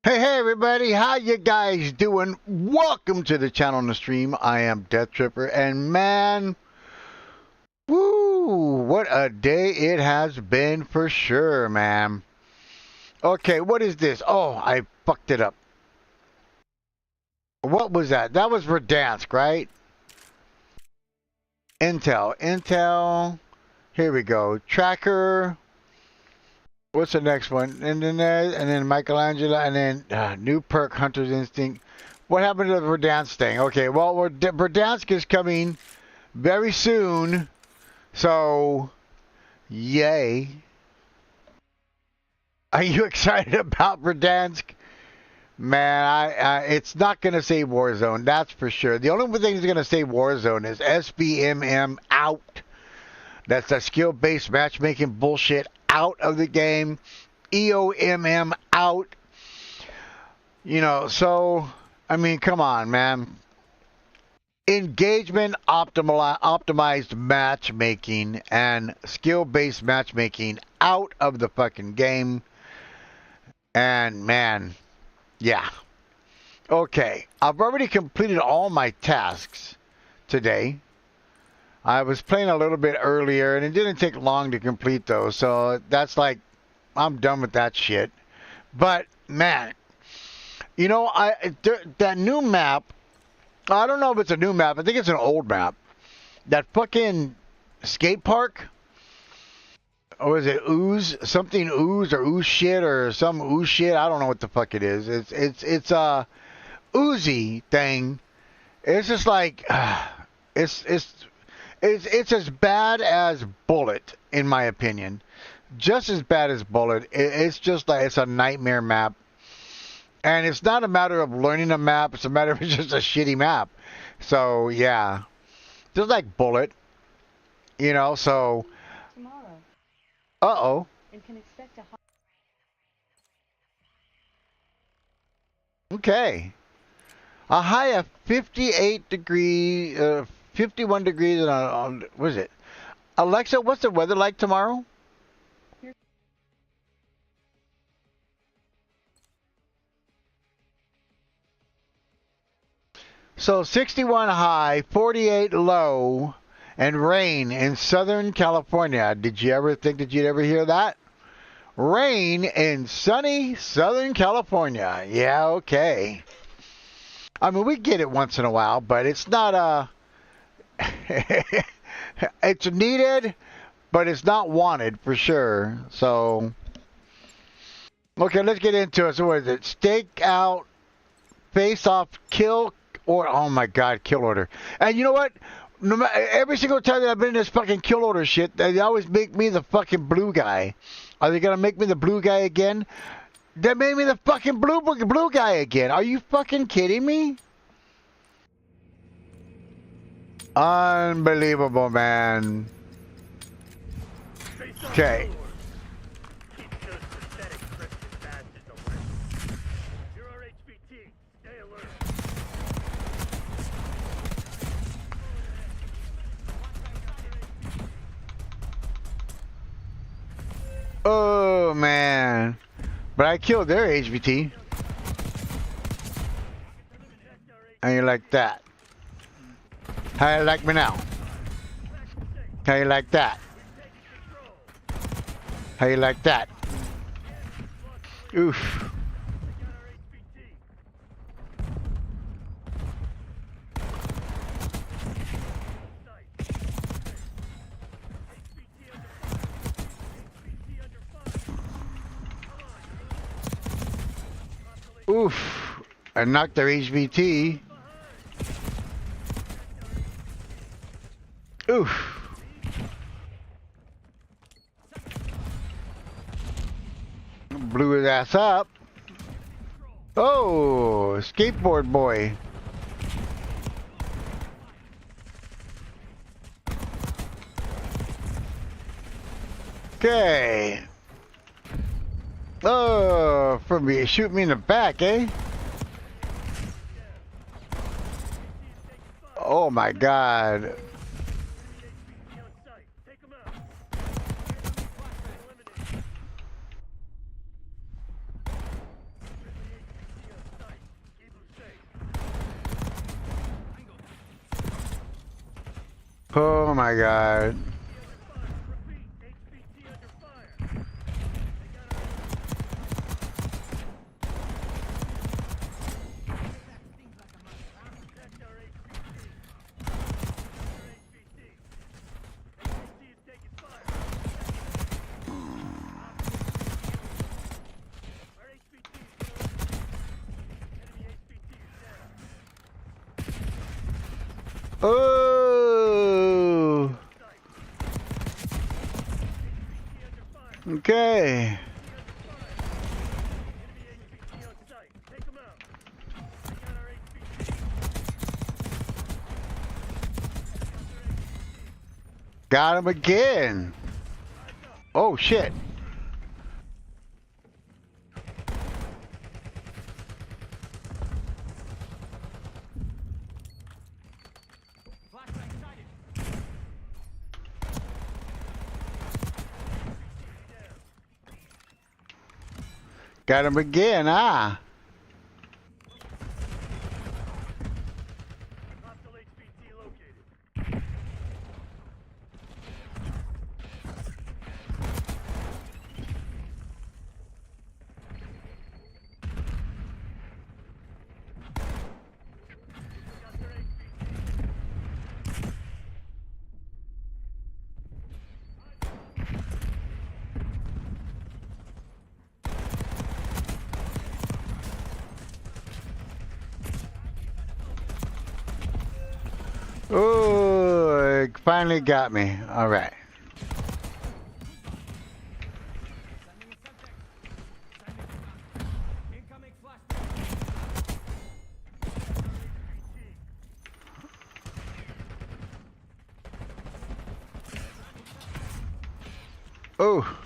Hey everybody, how you guys doing? Welcome to the channel and the stream. I am Dethtripper, and man, woo, what a day it has been for sure, man. Okay, what is this? Oh, I fucked it up. What was that? That was Verdansk, right? Intel. Here we go. Tracker. What's the next one? And then Michelangelo, and then new perk, Hunter's Instinct. What happened to the Verdansk thing? Okay, well, Verdansk is coming very soon, so yay. Are you excited about Verdansk? Man, it's not going to save Warzone, that's for sure. The only thing that's going to save Warzone is SBMM out. That's the skill-based matchmaking bullshit out of the game. EOMM out. You know, so, I mean, come on, man. Engagement optimized matchmaking and skill-based matchmaking out of the fucking game. And, man, yeah. Okay, I've already completed all my tasks today. I was playing a little bit earlier, and it didn't take long to complete those, so that's like, I'm done with that shit. But, man, you know, that new map, I don't know if it's a new map, I think it's an old map. That fucking skate park, or is it ooze? Something ooze or ooze shit or some ooze shit, I don't know what the fuck it is. It's a oozy thing. It's just like, it's as bad as Bullet, in my opinion. Just as bad as Bullet. It's just like, it's a nightmare map. And it's not a matter of learning a map. It's a matter of it's just a shitty map. So, yeah. Just like Bullet. You know, so. Tomorrow. Uh-oh. And can expect a hot. Okay. A high of 58 degrees, 51 degrees on, what is it? Alexa, what's the weather like tomorrow? So 61 high, 48 low, and rain in Southern California. Did you ever think that you'd ever hear that? Rain in sunny Southern California. Yeah, okay. I mean, we get it once in a while, but it's not it's needed, but it's not wanted for sure. So, okay, let's get into it. So what is it? Stake out, face off, kill, or oh my god, kill order. And you know what? No matter, every single time that I've been in this fucking kill order shit, they always make me the fucking blue guy. Are they gonna make me the blue guy again? They made me the fucking blue guy again. Are you fucking kidding me? Unbelievable, man. Okay. Oh, man. But I killed their HVT. And you like that. How you like me now? How you like that? How you like that? Oof. Oof. I knocked their HVT. Oof. Blew his ass up. Oh, skateboard boy. Okay. Oh, from me, shoot me in the back, eh? Oh my god. Oh my god. Oh. Okay. Got him again. Oh shit. Got him again, ah. Oh, it finally got me. All right. Oh.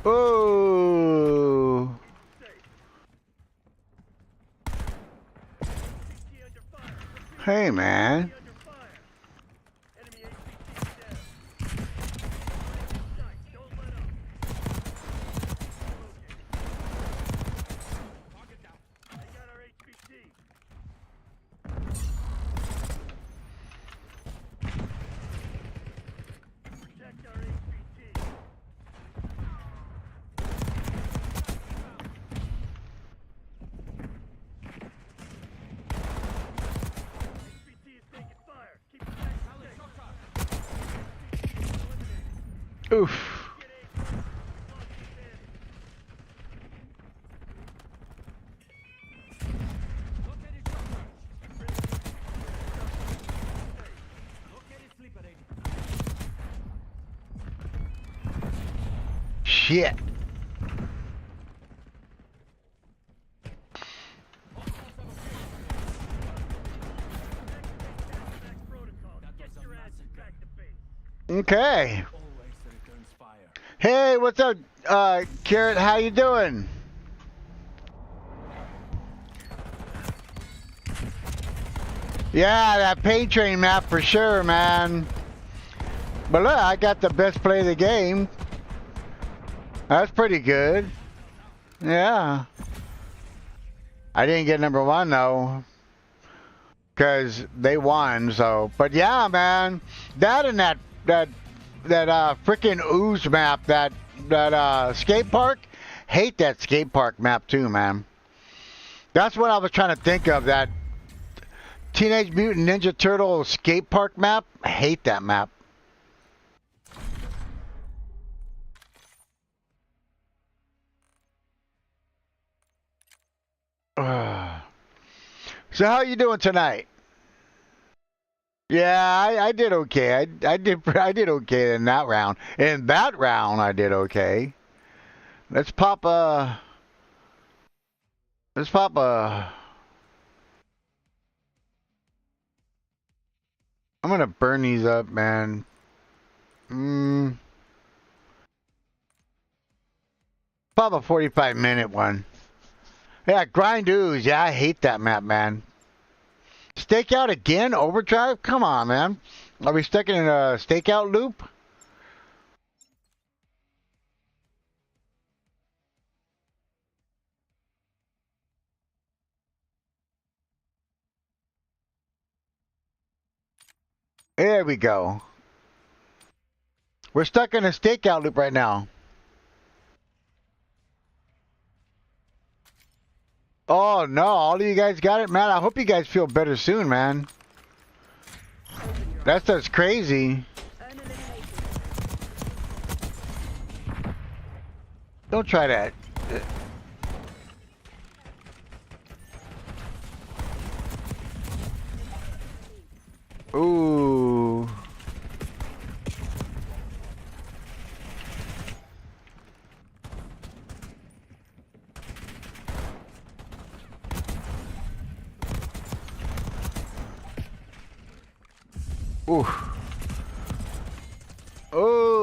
Oh. Hey, man. Oof. Shit. Okay. Hey, what's up, Carrot? How you doing? Yeah, that paint train map for sure, man. But look, I got the best play of the game. That's pretty good. Yeah. I didn't get number one though, because they won. So, but yeah, man, that and that freaking ooze map, that skate park. Hate that skate park map too, man. That's what I was trying to think of. That Teenage Mutant Ninja Turtle skate park map. Hate that map. Ugh. So how you doing tonight? Yeah, I did okay. I did okay in that round. In that round, I did okay. Let's pop a. Let's pop a. I'm gonna burn these up, man. Mm, pop a 45-minute one. Yeah, grind ooze. Yeah, I hate that map, man. Stakeout again? Overdrive? Come on, man. Are we stuck in a stakeout loop? There we go. We're stuck in a stakeout loop right now. Oh no, all of you guys got it? Man, I hope you guys feel better soon, man. That stuff's crazy. Don't try that. Ooh. Ooh. Oh.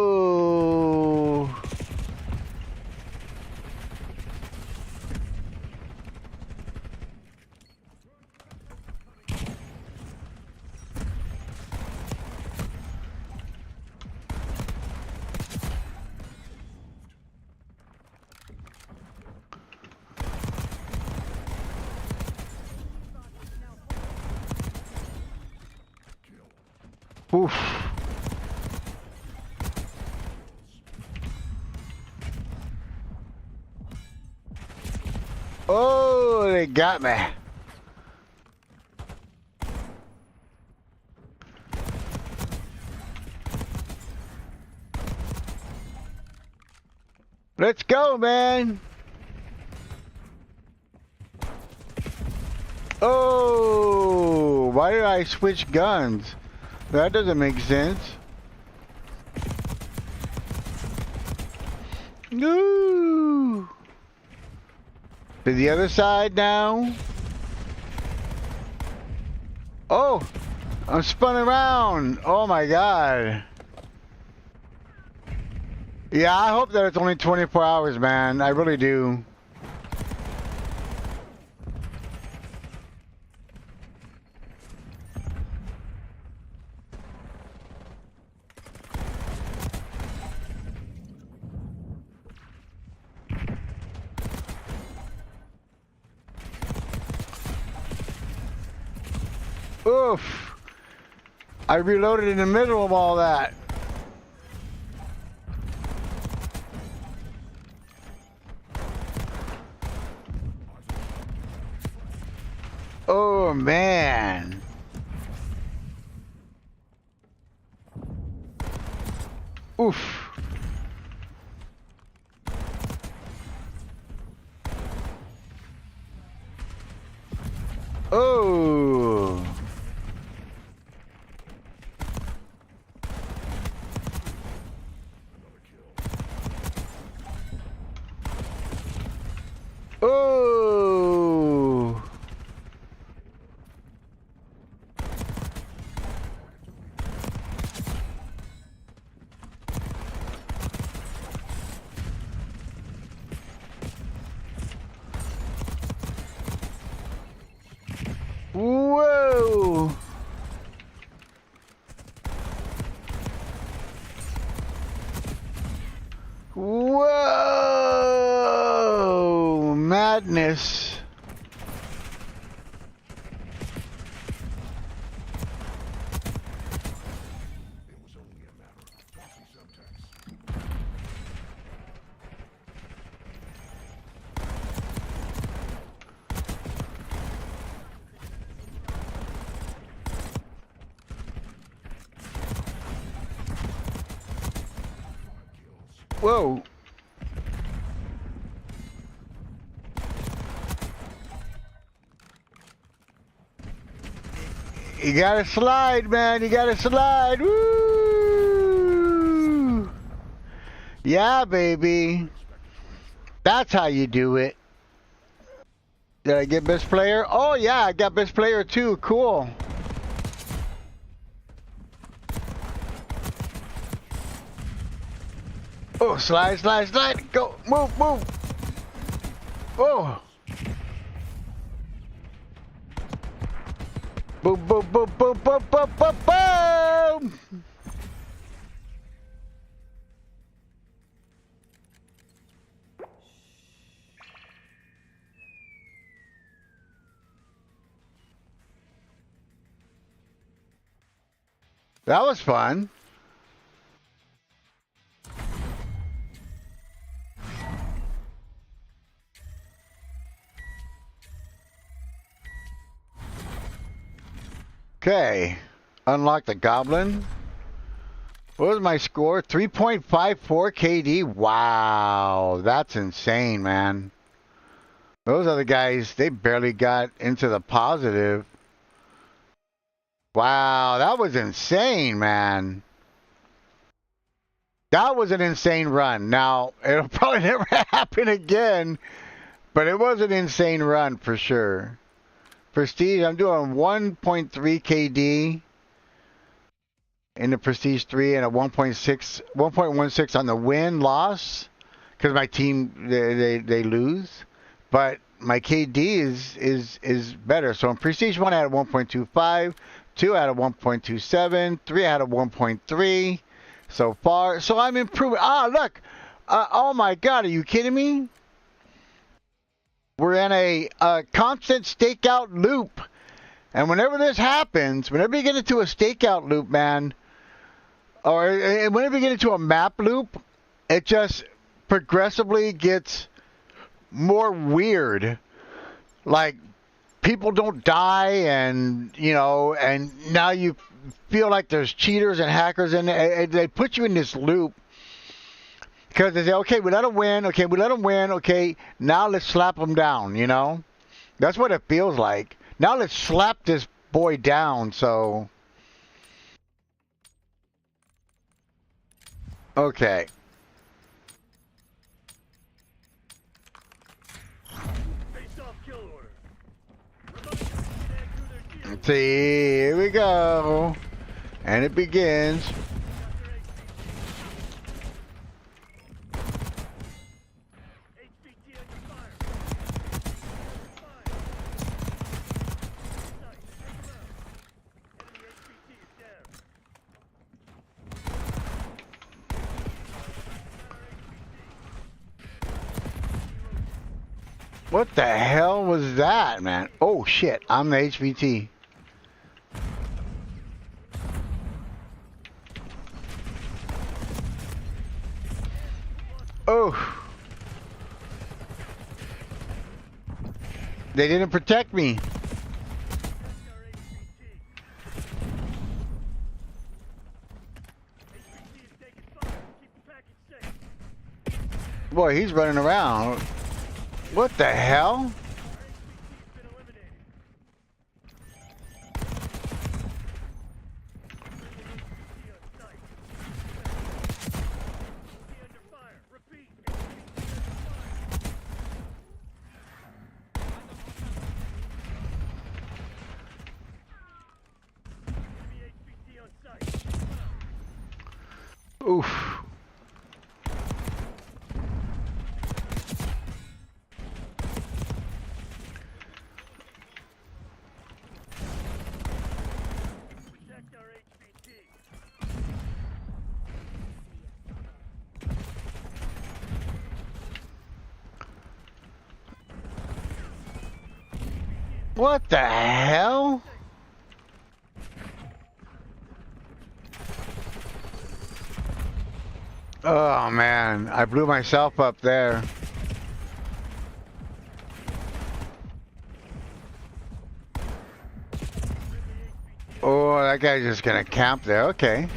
Oof. Oh, they got me. Let's go, man. Oh, why did I switch guns? That doesn't make sense. No. To the other side now. Oh, I'm spun around. Oh my god. Yeah, I hope that it's only 24 hours, man. I really do. Oof. I reloaded in the middle of all that. Oh, man. Oof. Oh. Oh. Whoa. Whoa. Madness. Whoa. You gotta slide, man. You gotta slide. Woo! Yeah, baby. That's how you do it. Did I get best player? Oh, yeah, I got best player too. Cool. Oh, slide, slide, slide. Go. Move, move. Oh. Boom, boom, boom, boom, boom, boom, boom, boom! That was fun. Okay. Unlock the goblin. What was my score? 3.54 KD. Wow. That's insane, man. Those other guys, they barely got into the positive. Wow. That was insane, man. That was an insane run. Now, it'll probably never happen again, but it was an insane run for sure. Prestige, I'm doing 1.3 KD in the Prestige 3 and a 1.16 on the win-loss because my team, they lose. But my KD is better. So in Prestige 1, I had a 1.25, 2 I had a 1.27, 3 I had a 1.3 so far. So I'm improving. Ah, look. Oh, my God. Are you kidding me? We're in a constant stakeout loop. And whenever this happens, whenever you get into a stakeout loop, man, or whenever you get into a map loop, it just progressively gets more weird. Like, people don't die, and, you know, and now you feel like there's cheaters and hackers, and they put you in this loop. Because they say, okay, we let them win. Okay, we let them win. Okay, now let's slap them down, you know? That's what it feels like. Now let's slap this boy down, so... Okay. Let's see, here we go. And it begins. What the hell was that, man? Oh, shit. I'm the HVT. Oh. They didn't protect me. Boy, he's running around. What the hell? Oof. What the hell? Oh man, I blew myself up there. Oh, that guy's just gonna camp there. Okay.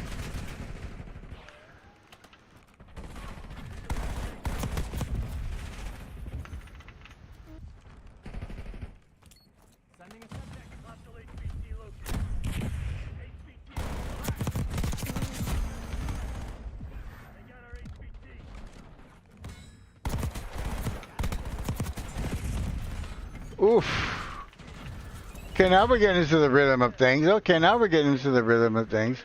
Oof. Okay, now we're getting into the rhythm of things. Okay, now we're getting into the rhythm of things.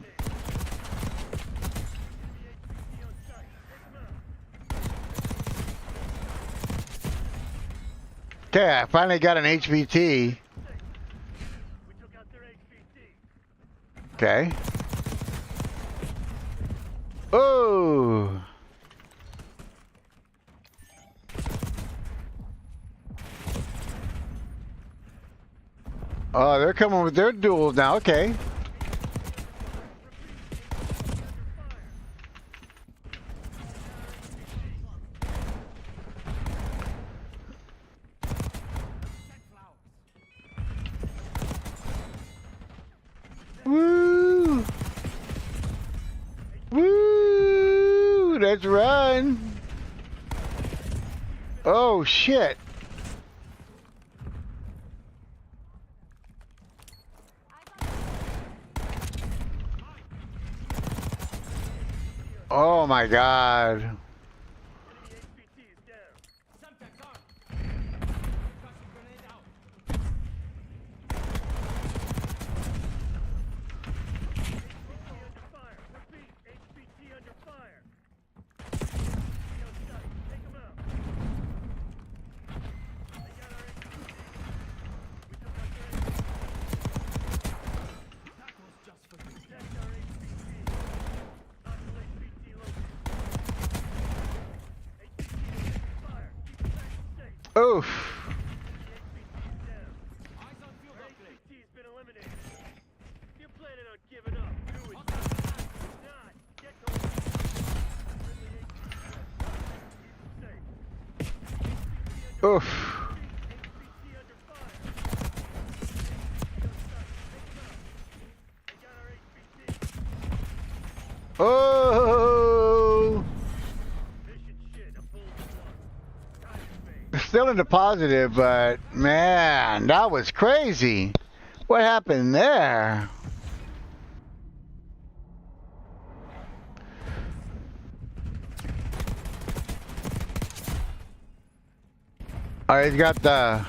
Okay, I finally got an HVT. Okay. Oh. Oh, they're coming with their duels now. Okay. Woo! Woo! Let's run! Oh shit! Oh my god! Oof! Oof! Oh! Still in the positive, but man, that was crazy. What happened there? Oh, he's got the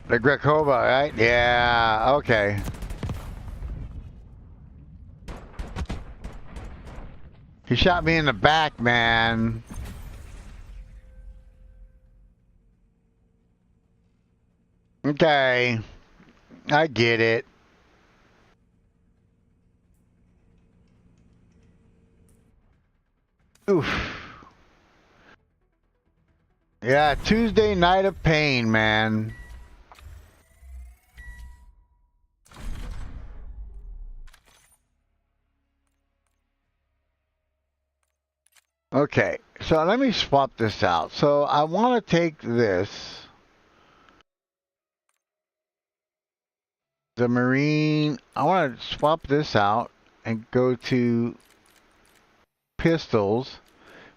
Grekova, right? Yeah, okay. He shot me in the back, man. Okay. I get it. Oof. Yeah, Tuesday night of pain, man. Okay, so let me swap this out. So I want to take this, the Marine, I want to swap this out and go to pistols,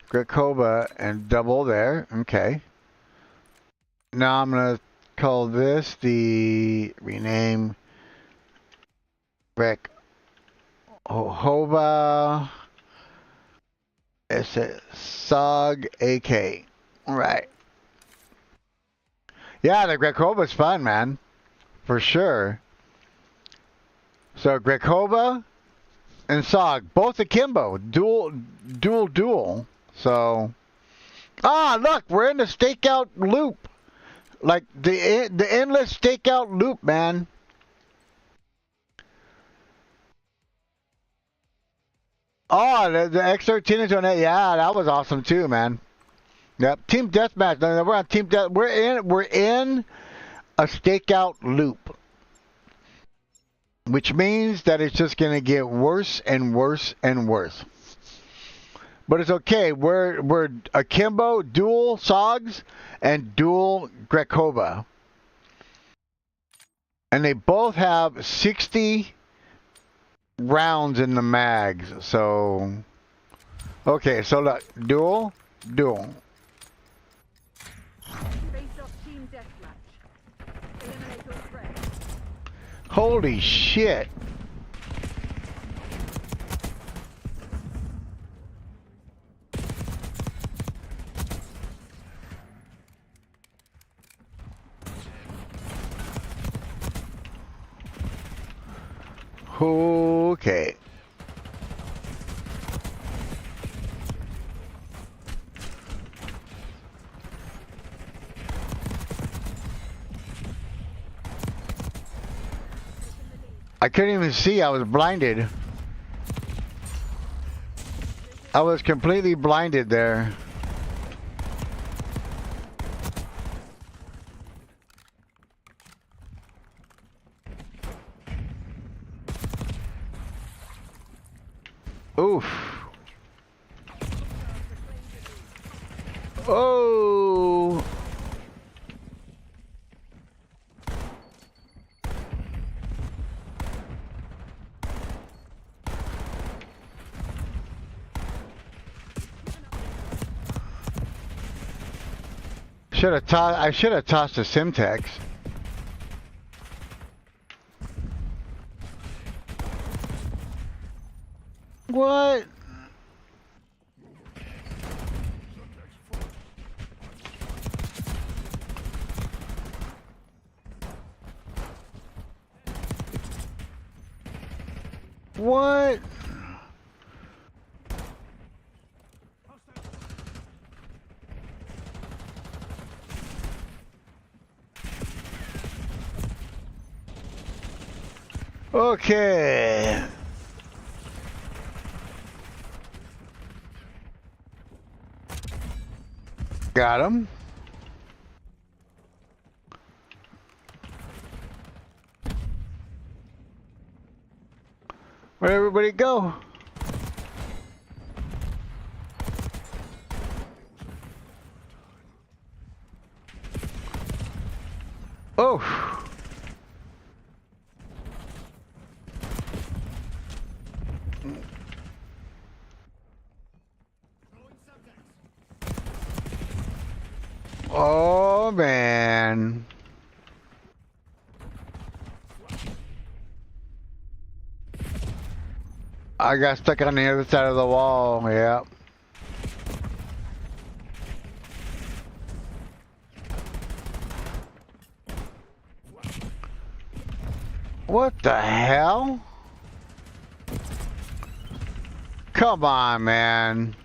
Grekova, and double there. Okay. Now I'm going to call this the, rename Grekova. It's a SOG AK. Right. Yeah, the Grekova's fun, man. For sure. So Grekova and SOG, both akimbo. Dual. So, look, we're in the stakeout loop. Like the endless stakeout loop, man. Oh, the X13 is on it. Yeah, that was awesome too, man. Yep, team deathmatch. No, we're on team death. We're in a stakeout loop, which means that it's just gonna get worse and worse and worse. But it's okay. We're akimbo, dual SOGs, and dual Grekova, and they both have 60 rounds in the mags. So, okay. So look, dual. Holy shit. Okay. I couldn't even see. I was blinded. I was completely blinded there. Oof. Oh. I should have tossed a Simtex. What? What? Okay. Got him. Where'd everybody go? Oh. Oh, man. I got stuck on the other side of the wall, yeah. What the hell? Come on, man.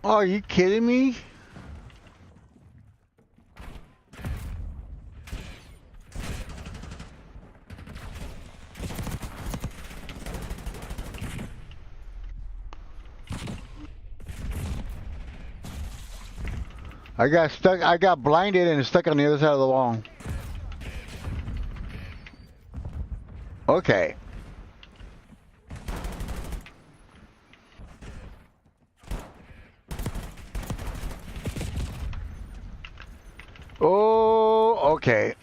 Oh, are you kidding me? I got stuck, I got blinded and stuck on the other side of the wall. Okay. Oh, okay.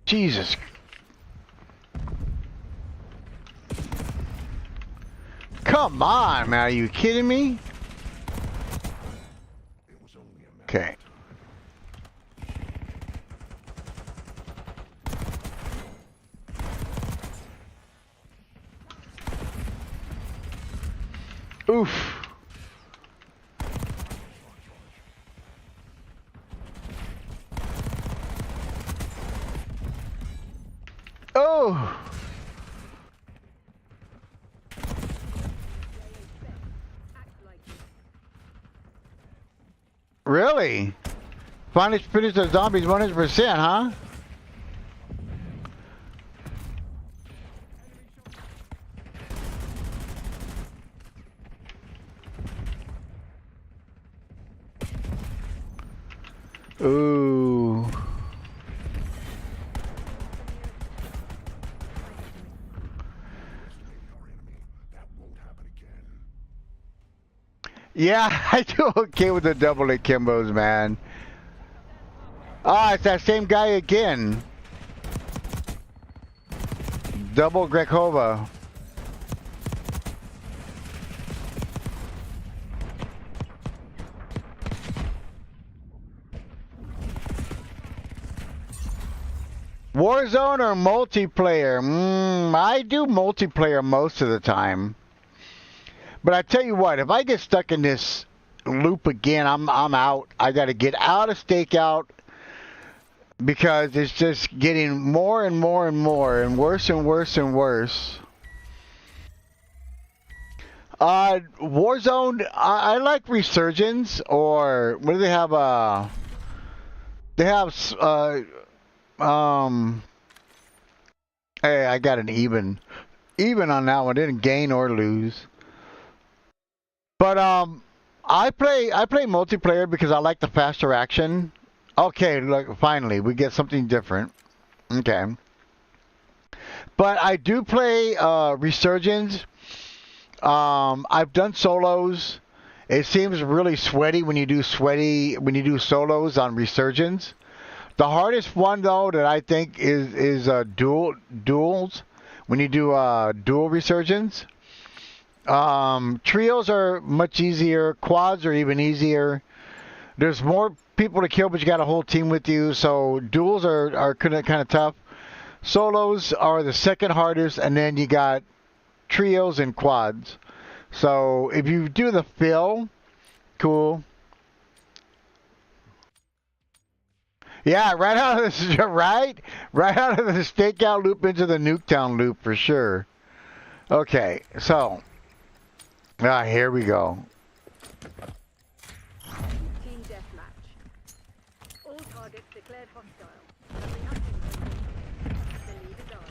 Jesus. Come on, man. Are you kidding me? Okay. Oof. Oh. Really? Finally finished the zombies 100%, huh? Ooh. Yeah, I do okay with the double akimbos, man. Ah, it's that same guy again. Double Grekova. Warzone or multiplayer? I do multiplayer most of the time. But I tell you what, if I get stuck in this loop again, I'm out. I got to get out of stakeout, because it's just getting more and more and more and worse and worse and worse. Warzone, I like Resurgence, or what do they have? They have um. Hey, I got an even on that one. Didn't gain or lose. But I play multiplayer because I like the faster action. Okay, look, finally we get something different. Okay. But I do play Resurgence. I've done solos. It seems really sweaty when you do solos on Resurgence. The hardest one though that I think is duels when you do dual Resurgence. Trios are much easier. Quads are even easier. There's more people to kill, but you got a whole team with you. So duels are kind of tough. Solos are the second hardest, and then you got trios and quads. So if you do the fill, cool. Yeah, right out of the right out of the stakeout loop into the Nuketown loop for sure. Okay, so here we go. Team deathmatch. All targets declared hostile. Coming up in 10 seconds. The lead is ours.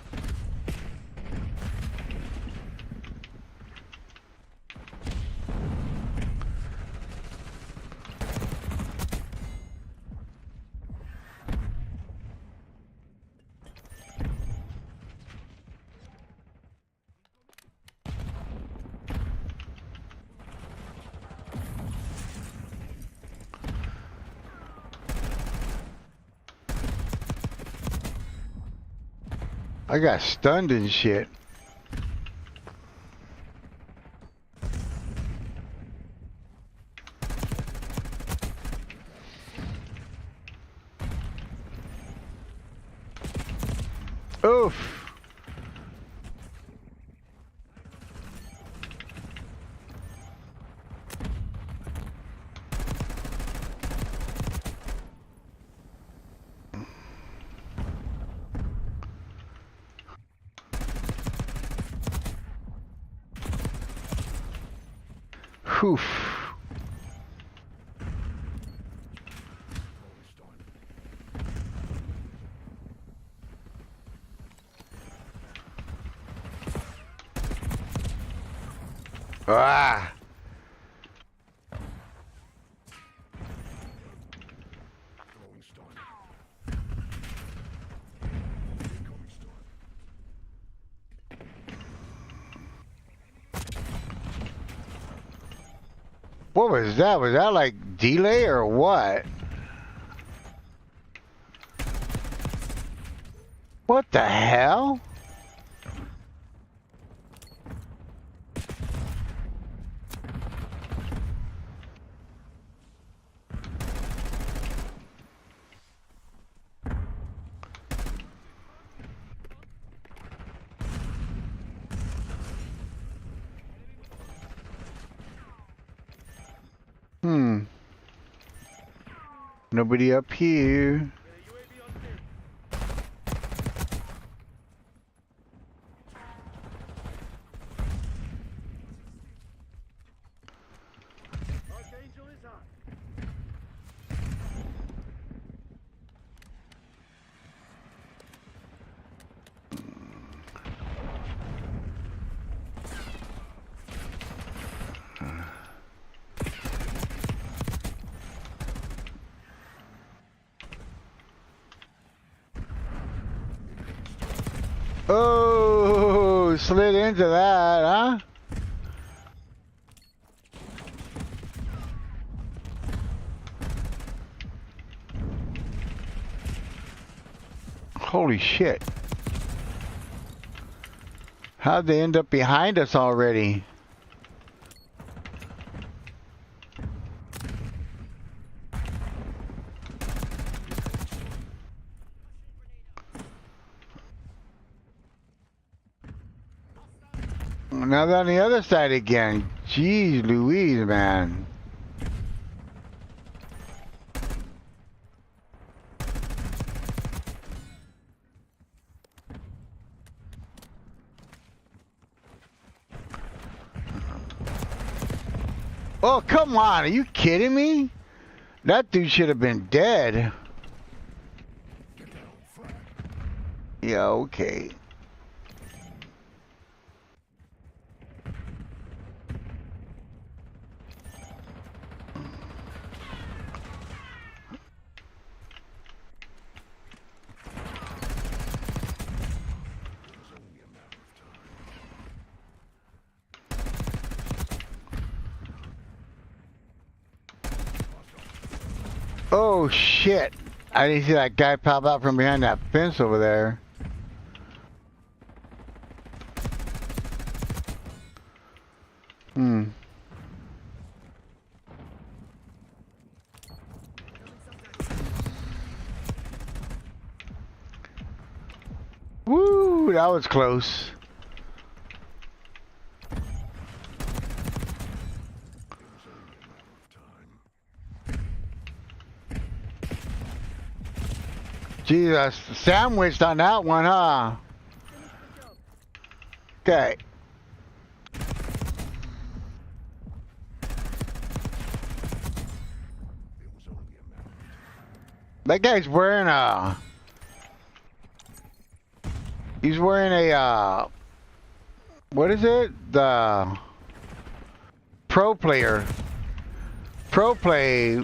I got stunned and shit. Oof. Oof. Ah. What was that? Was that like delay or what? What the hell? Nobody up here. Oh, slid into that, huh? Holy shit. How'd they end up behind us already? Now they're on the other side again. Jeez Louise, man. Oh, come on. Are you kidding me? That dude should have been dead. Yeah, okay. Oh, shit. I didn't see that guy pop out from behind that fence over there. Hmm. Woo, that was close. Jesus, sandwiched on that one, huh? Okay. That guy's wearing a... He's wearing a, what is it? The... Pro player. Pro play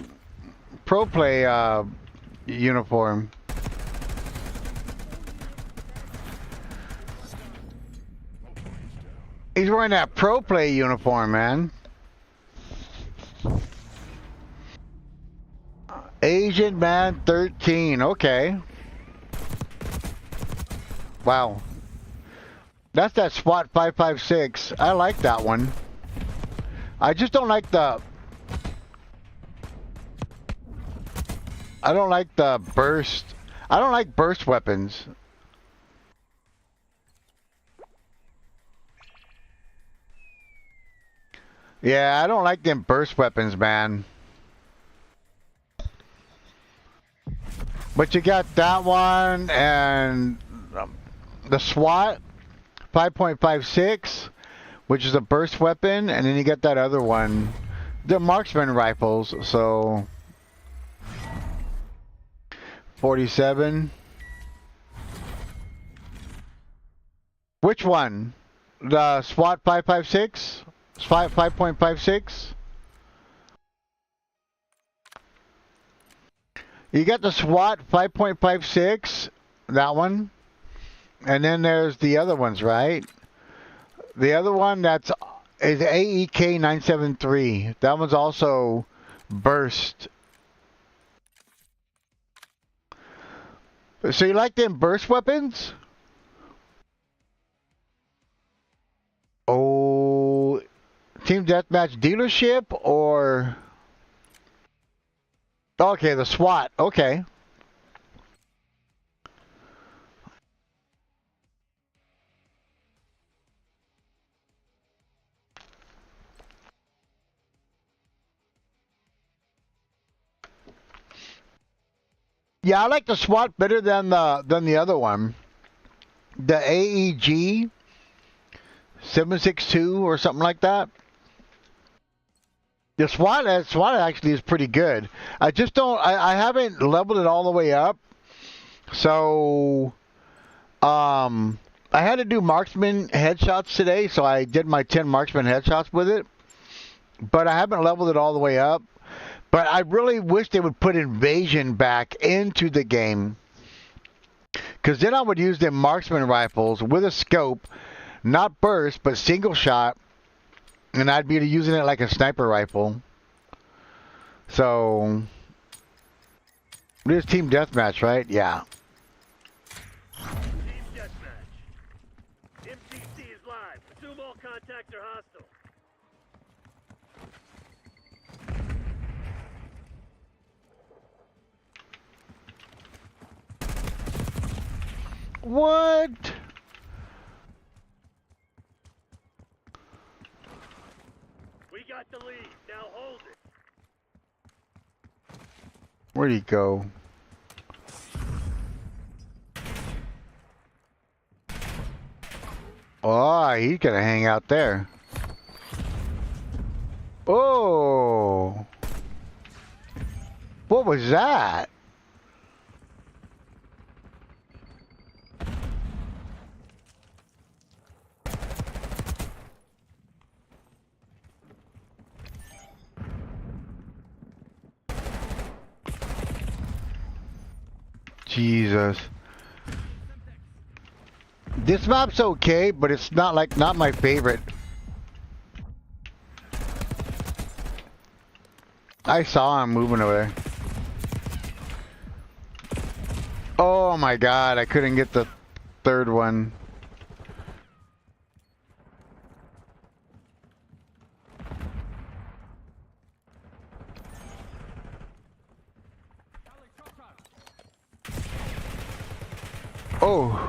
uniform. He's wearing that pro play uniform, man. Asian man 13. Okay. Wow. That's that SWAT 556. I like that one. I just don't like the... I don't like the burst. I don't like burst weapons. Yeah, I don't like them burst weapons, man. But you got that one and the SWAT 5.56, which is a burst weapon, and then you got that other one, the marksman rifles. So 47. Which one? The SWAT 556? 5.56? You got the SWAT 5.56, that one. And then there's the other ones, right? The other one is AEK 973. That one's also burst. So you like them burst weapons? Oh, Team Deathmatch dealership or... Okay, the SWAT. Okay. Yeah, I like the SWAT better than the other one. The AEG 762 or something like that. The SWAT actually is pretty good. I just don't. I haven't leveled it all the way up. So, I had to do marksman headshots today, so I did my 10 marksman headshots with it. But I haven't leveled it all the way up. But I really wish they would put invasion back into the game. Because then I would use them marksman rifles with a scope, not burst, but single shot. And I'd be using it like a sniper rifle. So, it is Team Deathmatch, right? Yeah. Team Deathmatch. MCC is live. Assume all contacts are hostile. What? We got the lead. Now hold it. Where'd he go? Oh, he's gonna hang out there. Oh! What was that? Jesus. This map's okay, but it's not not my favorite. I saw him moving away. Oh my god, I couldn't get the third one. Oh.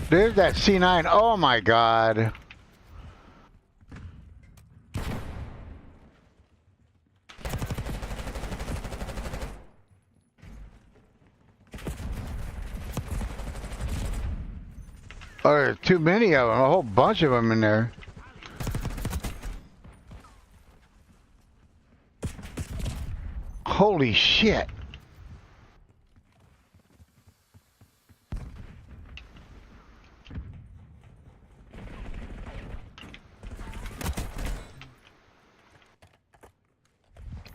There's that C9. Oh my god. Oh, there's too many of them. A whole bunch of them in there. Holy shit.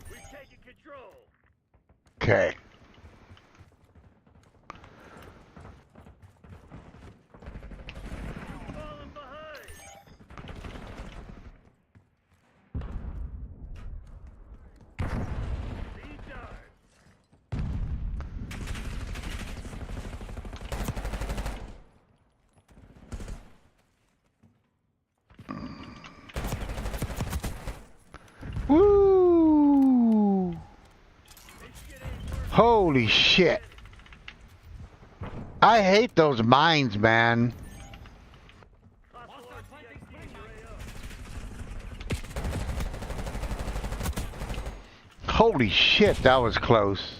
We've taken control. Okay. Falling behind. Lead guard. Woo! Holy shit. I hate those mines, man. Holy shit, that was close.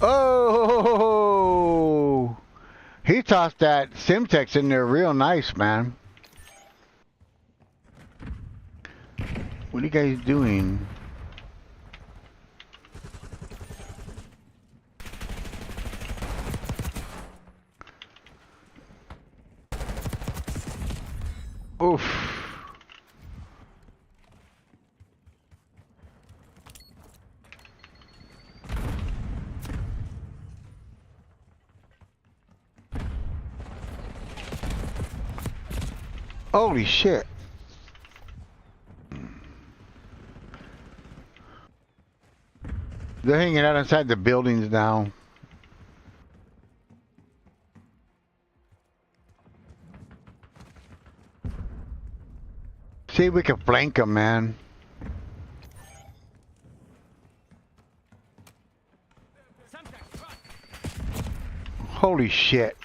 Oh! He tossed that Simtex in there real nice, man. What are you guys doing? Oof. Holy shit. They're hanging out inside the buildings now. See if we can flank them, man. Holy shit.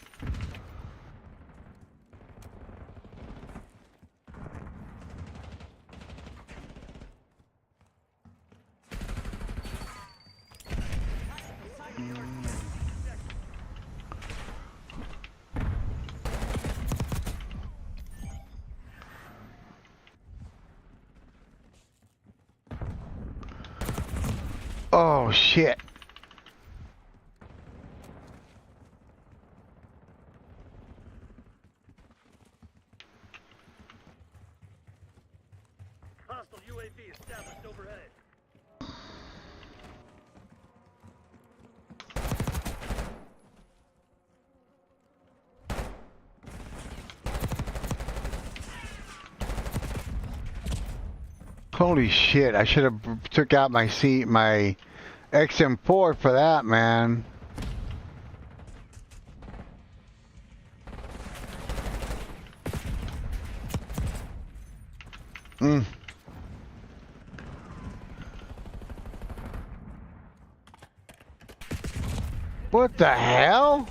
Oh shit. Hostile UAV established overhead. Holy shit, I should have took out my XM4 for that, man. What the hell?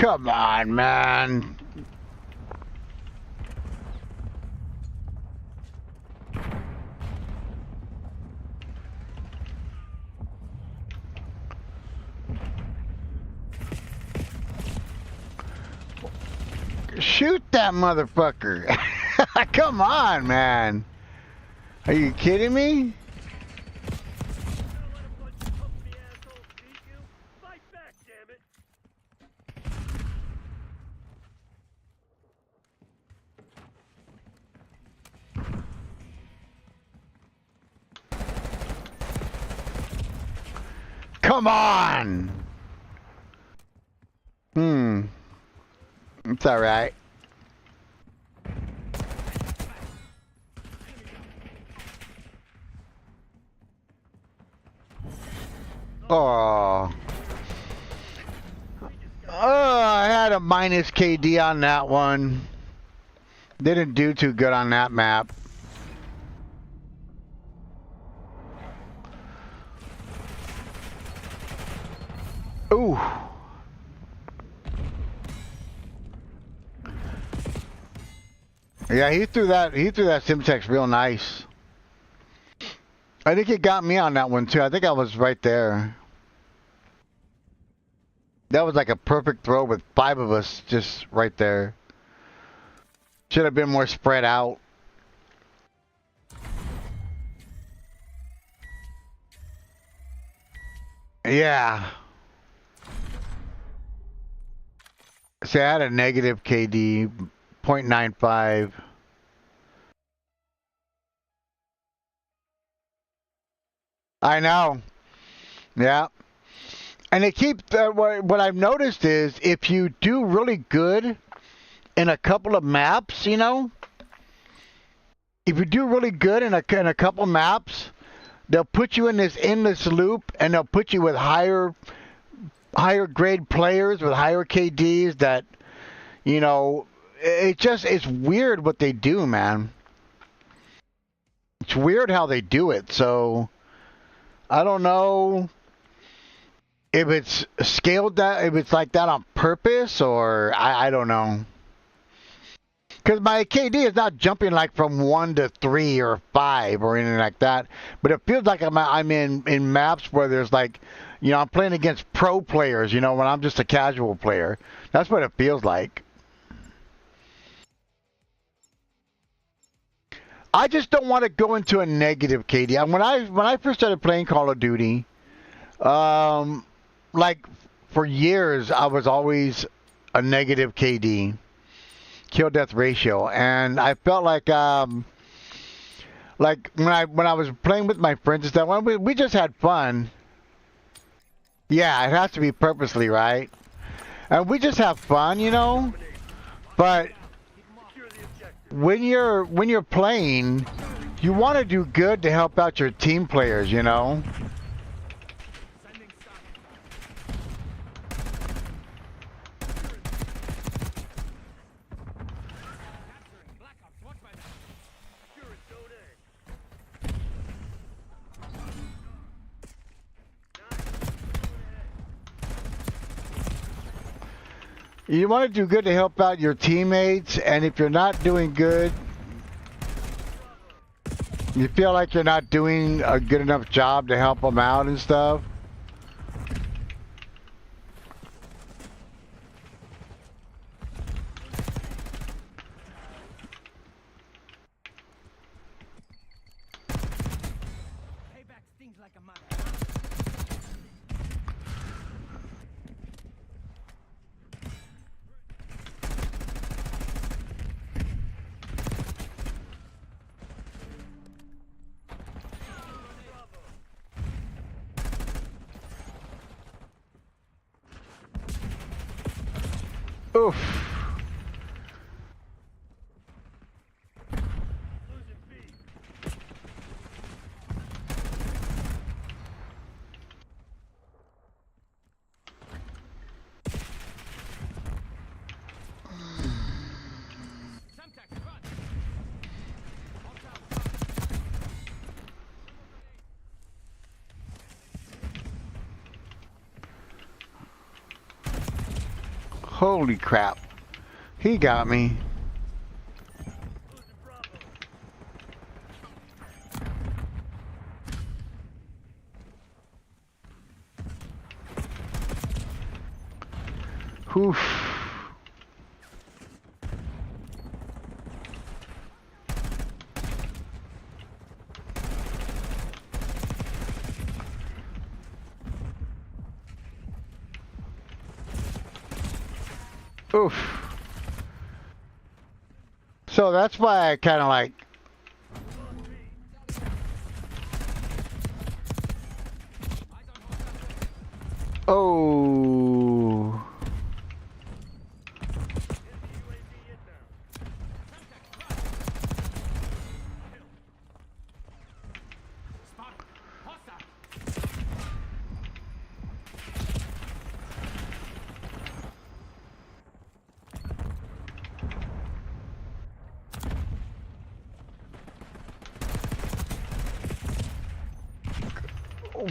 Come on, man. Shoot that motherfucker. Come on, man. Are you kidding me? Let a bunch of company assholes beat you. Fight back, damn it. Come on. It's all right. Oh. Oh, I had a minus KD on that one. Didn't do too good on that map. Ooh. Yeah, he threw that Simtex real nice. I think it got me on that one too. I think I was right there. That was like a perfect throw with 5 of us just right there. Should have been more spread out. Yeah. See, I had a negative KD, 0.95. I know. Yeah. And they keep, what I've noticed is if you do really good in a couple of maps, you know, if you do really good in a couple maps, they'll put you in this endless loop and they'll put you with higher grade players with higher KDs that, you know, it's weird what they do, man. It's weird how they do it. So I don't know if it's scaled that, if it's like that on purpose, or I don't know. Because my KD is not jumping like from 1 to 3 or 5 or anything like that. But it feels like I'm in maps where there's like, you know, I'm playing against pro players, you know, when I'm just a casual player. That's what it feels like. I just don't want to go into a negative KD. And when I first started playing Call of Duty, like for years I was always a negative KD, kill death ratio, and I felt like when I was playing with my friends and stuff, we just had fun. Yeah, it has to be purposely, right? And we just have fun, you know. But when you're playing, you want to do good to help out your team players, you know. You want to do good to help out your teammates, and if you're not doing good, you feel like you're not doing a good enough job to help them out and stuff. Oof. Holy crap. He got me. Losing Bravo. Oof. Oof. So that's why I kind of like. Oh. UAV inbound.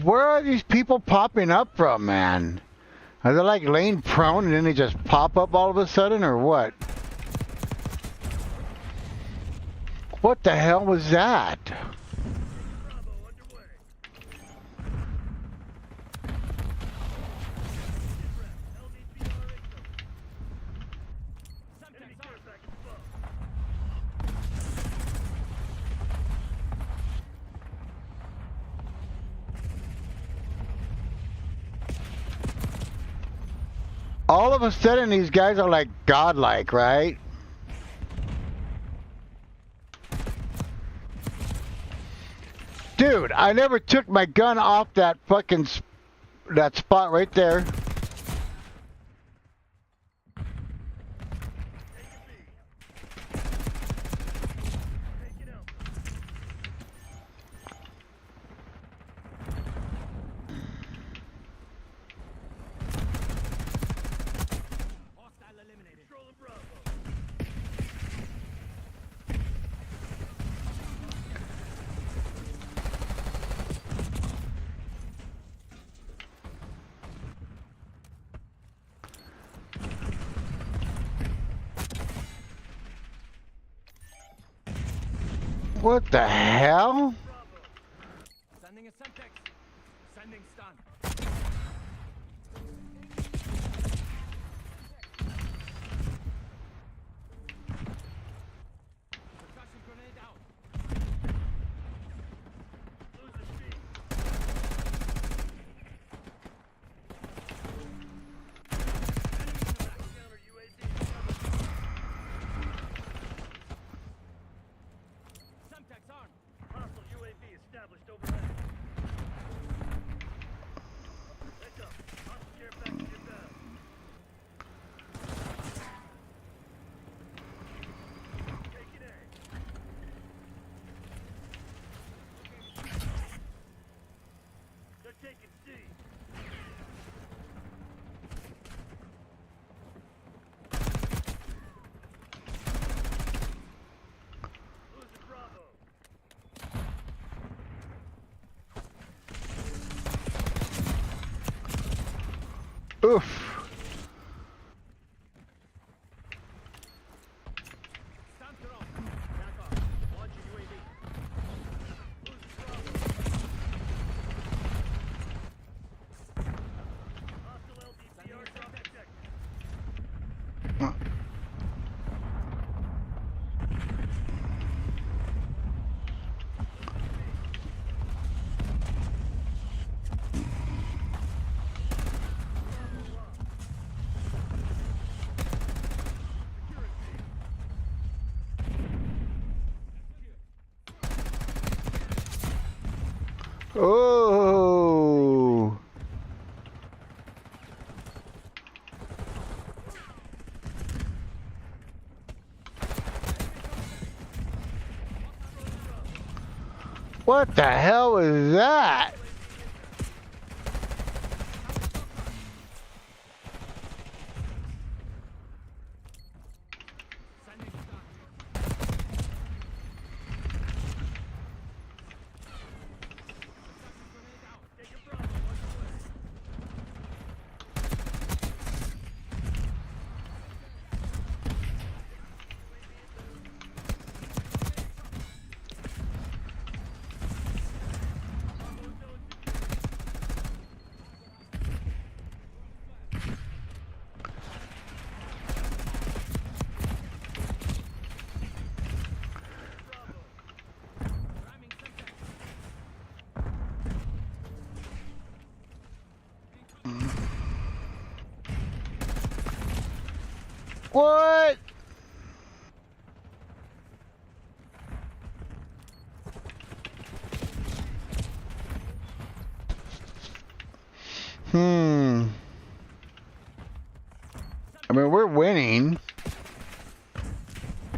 Where are these people popping up from, man? Are they like laying prone and then they just pop up all of a sudden, or what? What the hell was that? Bravo underway. LDPR incoming. Enemy care package above. All of a sudden, these guys are like godlike, right? Dude, I never took my gun off that fucking that spot right there. Take it out. Controlling Bravo. What the hell? Sending a Semtex. Sending stun. Percussion grenade out. Losing B. Counter UAV incoming. Semtex armed. Hostile UAV established overhead. Heads up. Hostile care package inbound. Taking A. They're taking C. Losing Bravo. Oof. Stun thrown. Back off. Launching UAV. Losing Bravo. Hostile LDPR drop detected. Oh. What the hell is that? Sending stun. Percussion grenade out. Taking Bravo underway. What? Hmm. I mean, we're winning.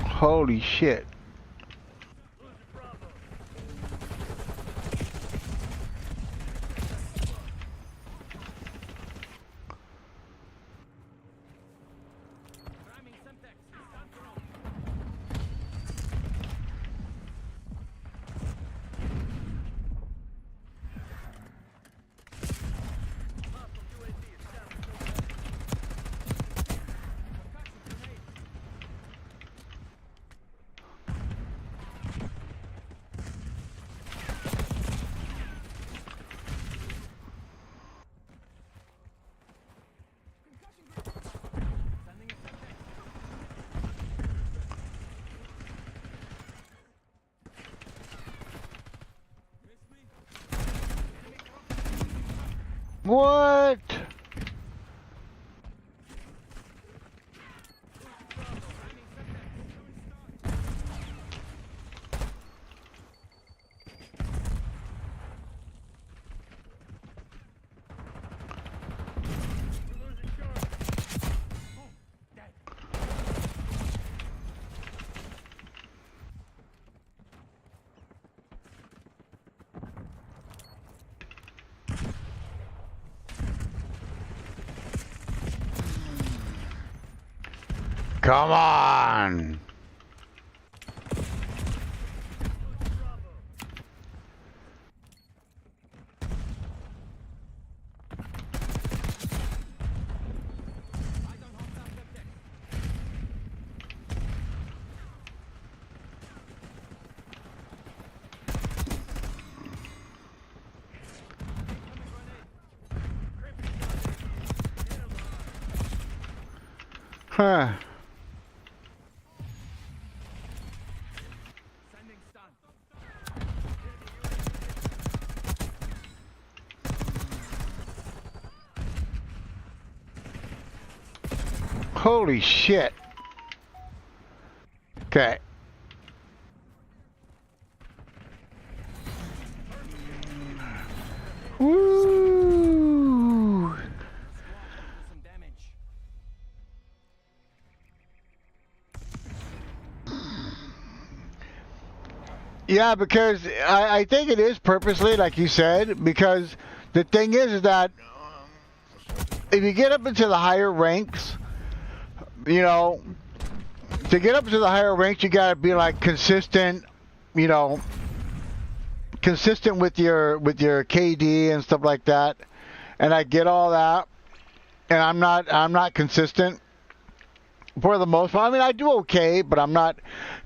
Holy shit. Losing Bravo. Ramming Semtex. Stand strong. Hostile UAV established overhead. Percussion grenade. Sending a Semtex. Miss me? What? Ramming Semtex. We're losing Charlie. Boom. Dead. Come on. Bravo. I don't have that Semtex. Incoming grenade. Huh. Sending stun. Holy shit. Okay. Woo. Squad, some damage. Yeah, because I think it is purposely, like you said, because the thing is that if you get up into the higher ranks, you know, to get up to the higher ranks, you gotta be like consistent, you know, consistent with your KD and stuff like that. And I get all that, and I'm not consistent for the most part. I mean, I do okay, but I'm not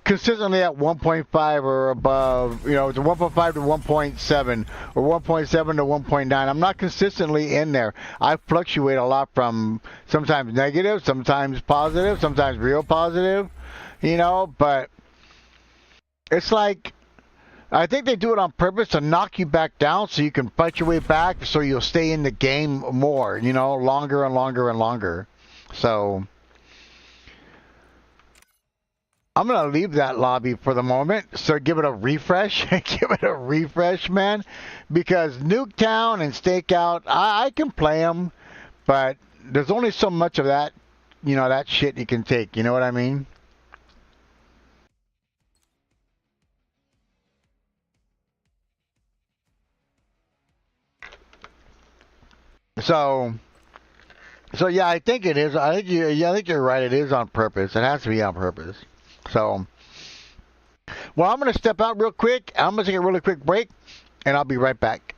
consistently at 1.5 or above. You know, it's 1.5 to 1.7 or 1.7 to 1.9. I'm not consistently in there. I fluctuate a lot from sometimes negative, sometimes positive, sometimes real positive. You know, but it's like I think they do it on purpose to knock you back down so you can fight your way back, so you'll stay in the game more. You know, longer and longer and longer. So I'm going to leave that lobby for the moment. So give it a refresh. Give it a refresh, man. Because Nuketown and Stakeout, I can play them. But there's only so much of that, you know, that shit you can take. You know what I mean? So, yeah, I think it is. I think you're right. It is on purpose. It has to be on purpose. So, well, I'm going to step out real quick. I'm going to take a really quick break, and I'll be right back.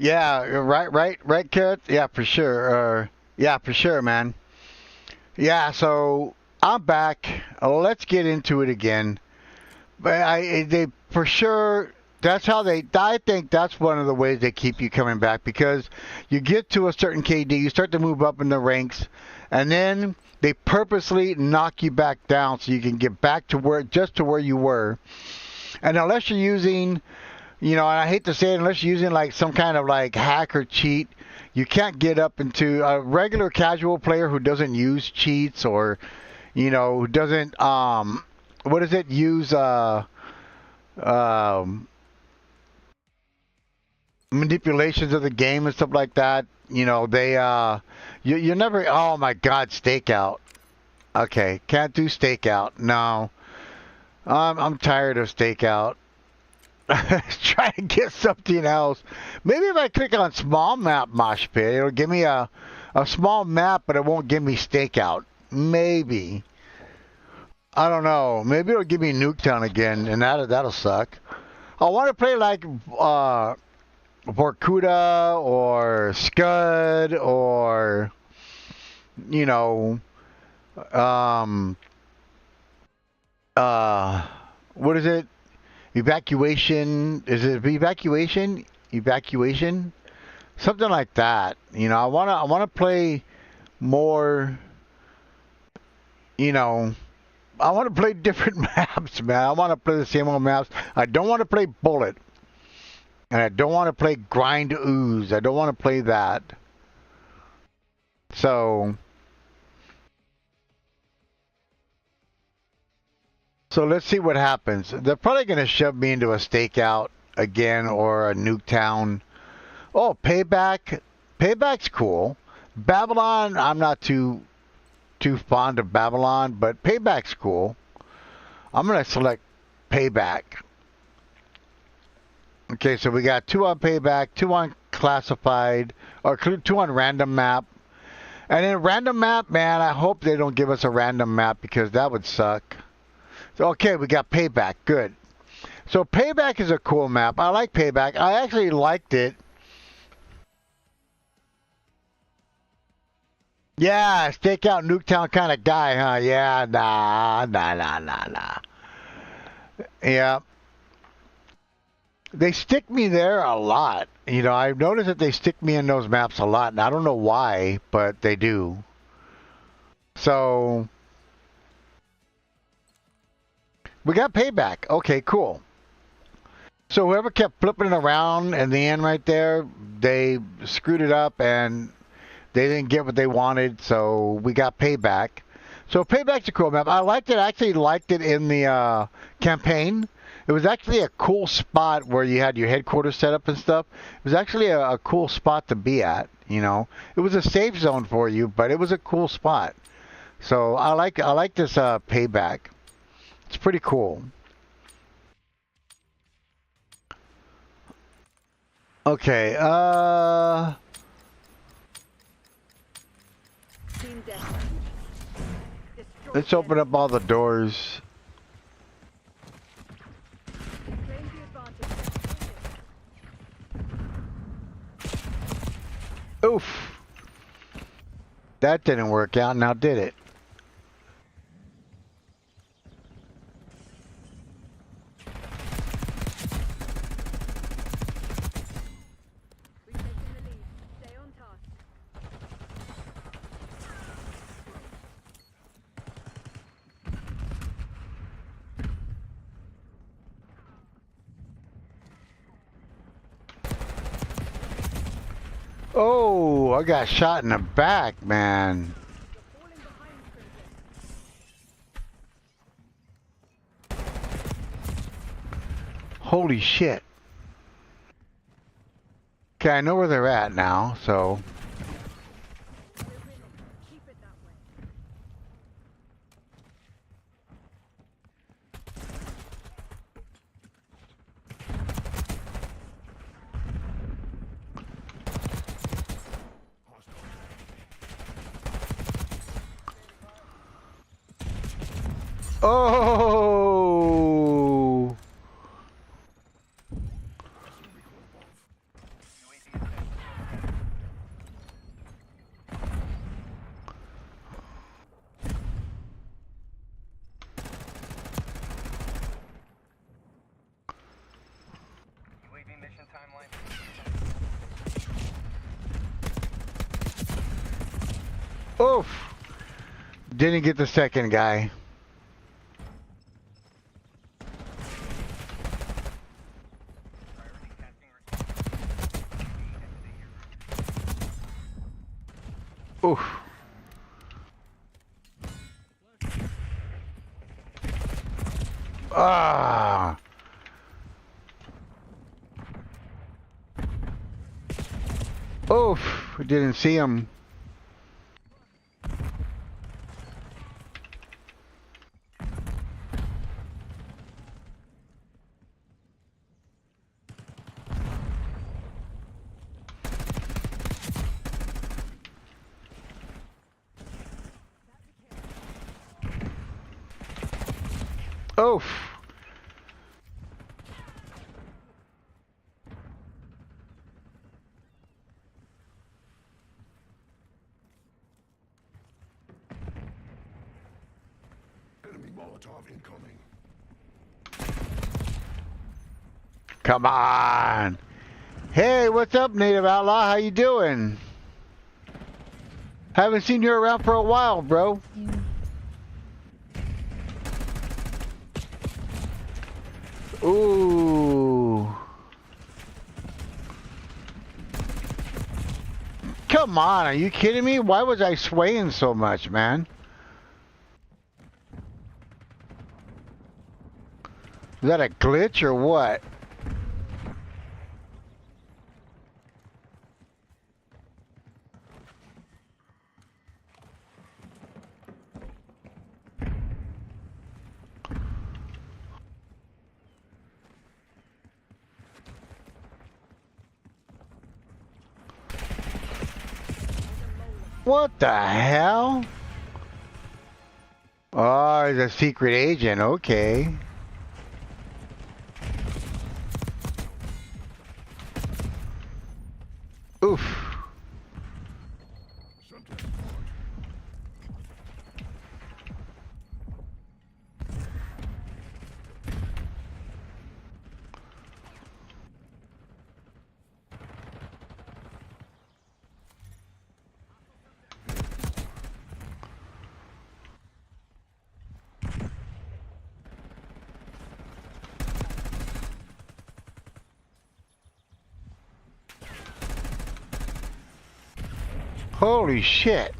Yeah, right, Carrot? Yeah, for sure. Yeah, for sure, man. Yeah, so I'm back. Let's get into it again. But they for sure. That's how they. I think that's one of the ways they keep you coming back because you get to a certain KD, you start to move up in the ranks, and then they purposely knock you back down so you can get back to where you were. And unless you're using, and I hate to say it, unless you're using like some kind of like hack or cheat, you can't get up into a regular casual player who doesn't use cheats or, who doesn't what is it? Use um, manipulations of the game and stuff like that. They you never. Oh my God, stakeout. Okay, can't do stakeout. No, I'm tired of stakeout. Try to get something else. Maybe if I click on small map mosh pit, it'll give me a small map, but it won't give me stakeout. Maybe. I don't know. Maybe it'll give me Nuketown again, and that'll suck. I want to play like Vorkuta or Scud or um what is it? Evacuation? Is it evacuation? Evacuation? Something like that. I wanna play more. I want to play different maps, man. I want to play the same old maps. I don't want to play Bullet. And I don't want to play Grind Ooze. I don't want to play that. So let's see what happens. They're probably going to shove me into a stakeout again or a Nuketown. Oh, Payback. Payback's cool. Babylon, I'm not too fond of Babylon, but Payback's cool. I'm going to select Payback. Okay, so we got 2 on Payback, 2 on Classified, or 2 on Random Map. And then Random Map, man, I hope they don't give us a random map because that would suck. So, okay, we got Payback. Good. So Payback is a cool map. I like Payback. I actually liked it. Yeah, stakeout Nuketown kind of guy, huh? Yeah, nah. Yeah. They stick me there a lot. I've noticed that they stick me in those maps a lot, and I don't know why, but they do. So, we got Payback. Okay, cool. So whoever kept flipping it around in the end right there, they screwed it up, and they didn't get what they wanted, so we got Payback. So Payback's a cool map. I liked it. I actually liked it in the campaign. It was actually a cool spot where you had your headquarters set up and stuff. It was actually a cool spot to be at, It was a safe zone for you, but it was a cool spot. So I like this Payback. It's pretty cool. Okay, Team Death. Destroy let's open up all the doors. Claim the advantage. Oof. That didn't work out, now did it? We've taken the lead. Stay on task. Oh, I got shot in the back, man. You're falling behind, Crimson. Holy shit. Okay, I know where they're at now, so. We're winning. Keep it that way. Oh! Oof. Didn't get the second guy. Oof. Ah. Oof. Didn't see him. Oof. Enemy Molotov incoming. Come on. Hey, what's up, Native Outlaw? How you doing? Haven't seen you around for a while, bro. Ooh. Come on, are you kidding me? Why was I swaying so much, man? Is that a glitch or what? What the hell? Oh, he's a secret agent. Okay. Oof. Holy shit.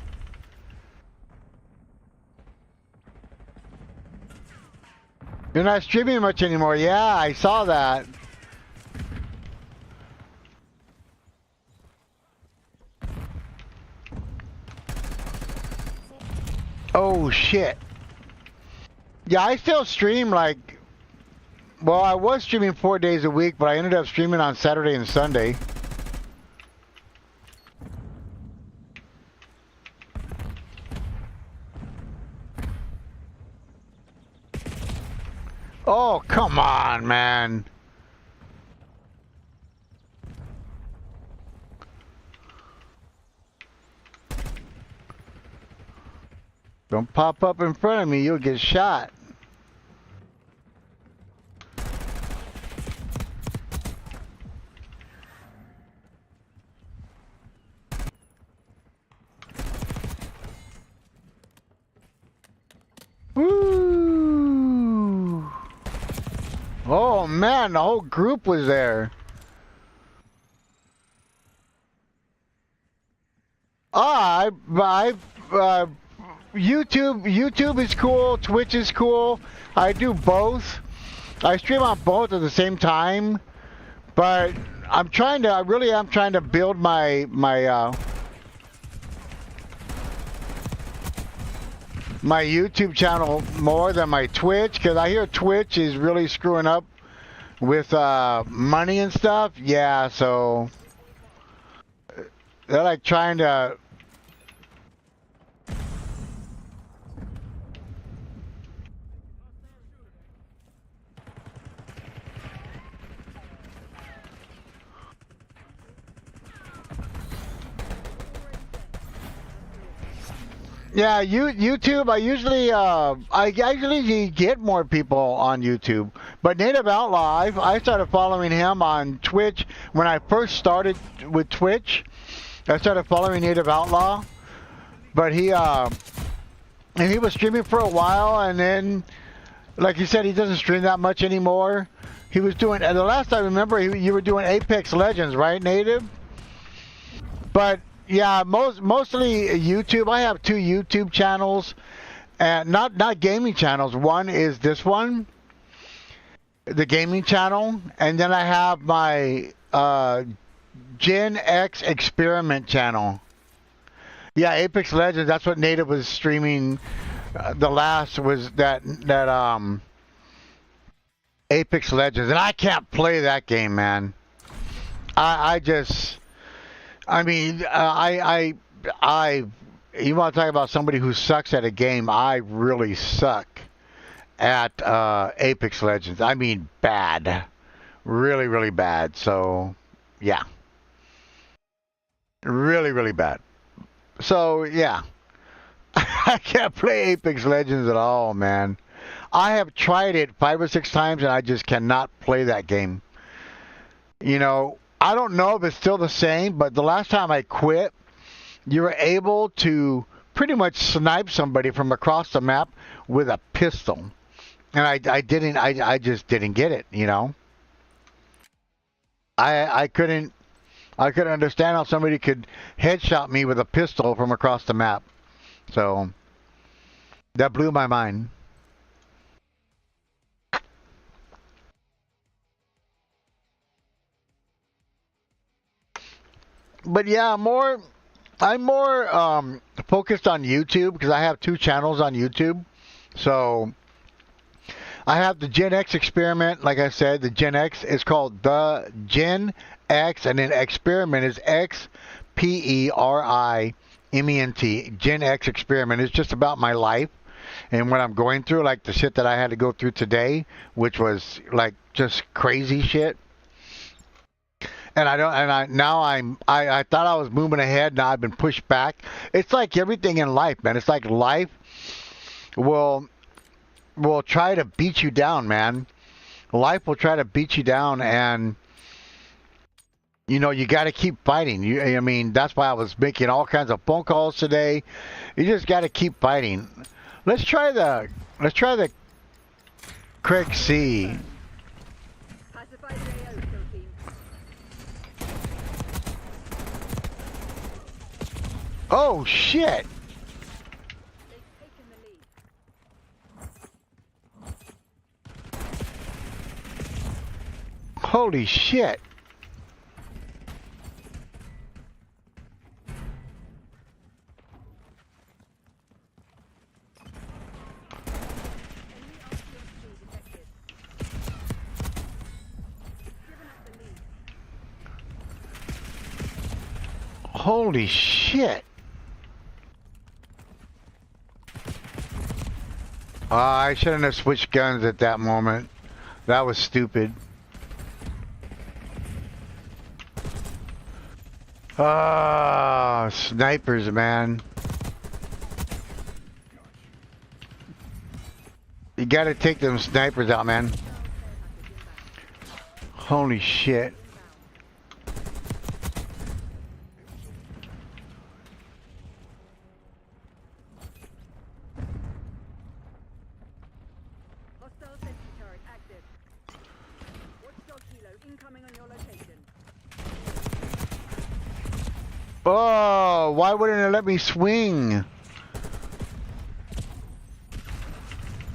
You're not streaming much anymore. Yeah, I saw that. Oh shit. Yeah, I still stream like, well, I was streaming 4 days a week, but I ended up streaming on Saturday and Sunday. Oh, come on, man. Don't pop up in front of me, you'll get shot. Woo! Oh man, the whole group was there. YouTube is cool, Twitch is cool. I do both. I stream on both at the same time, but I really am trying to build my YouTube channel more than my Twitch, because I hear Twitch is really screwing up with money and stuff. Yeah, so they're like trying to. Yeah, YouTube. I usually get more people on YouTube But Native Outlaw, I started following him on Twitch when I first started with Twitch. I started following Native Outlaw, but he was streaming for a while, and then, like you said, he doesn't stream that much anymore. He was doing, and the last I remember, you were doing Apex Legends, right, Native? But yeah, mostly YouTube. I have 2 YouTube channels, and not gaming channels. One is this one, the gaming channel, and then I have my Gen X Experiment channel. Yeah, Apex Legends. That's what Native was streaming. The last was that Apex Legends, and I can't play that game, man. I mean, you want to talk about somebody who sucks at a game? I really suck at Apex Legends. I mean, bad. Really, really bad. So, yeah. Really, really bad. So, yeah. I can't play Apex Legends at all, man. I have tried it 5 or 6 times, and I just cannot play that game. You know, I don't know if it's still the same, but the last time I quit, you were able to pretty much snipe somebody from across the map with a pistol. And I just didn't get it, you know. I couldn't understand how somebody could headshot me with a pistol from across the map. So that blew my mind. But yeah, I'm more focused on YouTube because I have 2 channels on YouTube. So I have the Gen X Experiment, like I said, the Gen X is called the Gen X, and then Experiment is XPERIMENT. Gen X Experiment is just about my life and what I'm going through, like the shit that I had to go through today, which was like just crazy shit. And I thought I was moving ahead. Now I've been pushed back. It's like everything in life, man. It's like life will try to beat you down, man. Life will try to beat you down, and you know, you got to keep fighting. I mean, that's why I was making all kinds of phone calls today. You just got to keep fighting. Let's try the Craig C. Pacify the AO, kill team. Oh shit! They've taken the lead. Holy shit! Holy shit! I shouldn't have switched guns at that moment. That was stupid. Ah, snipers, man. You gotta take them snipers out, man. Holy shit. Hostile sentry turret active. Watchdog helo incoming on your location. Oh, why wouldn't it let me swing?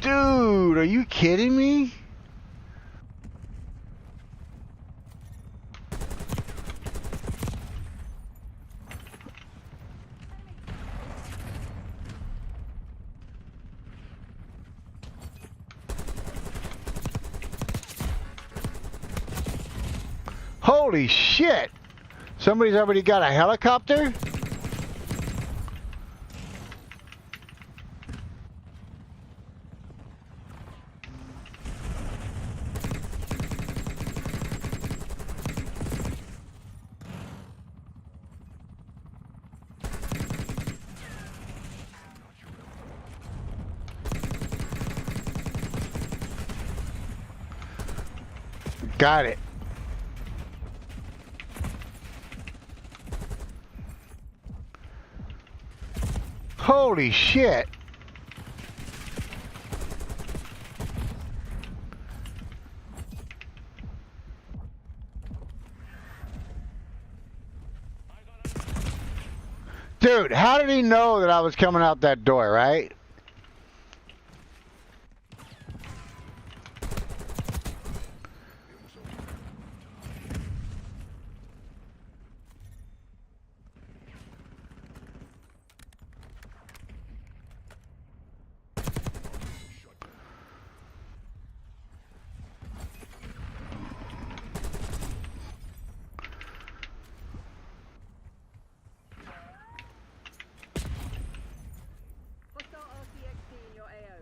Dude, are you kidding me? Holy shit! Somebody's already got a helicopter? Got it. Holy shit. Dude, how did he know that I was coming out that door, right? Hostile RCXD in your AO.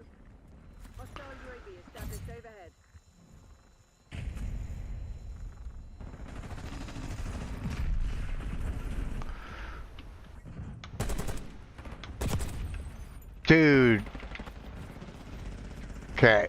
Hostile UAV established overhead. Dude. Okay.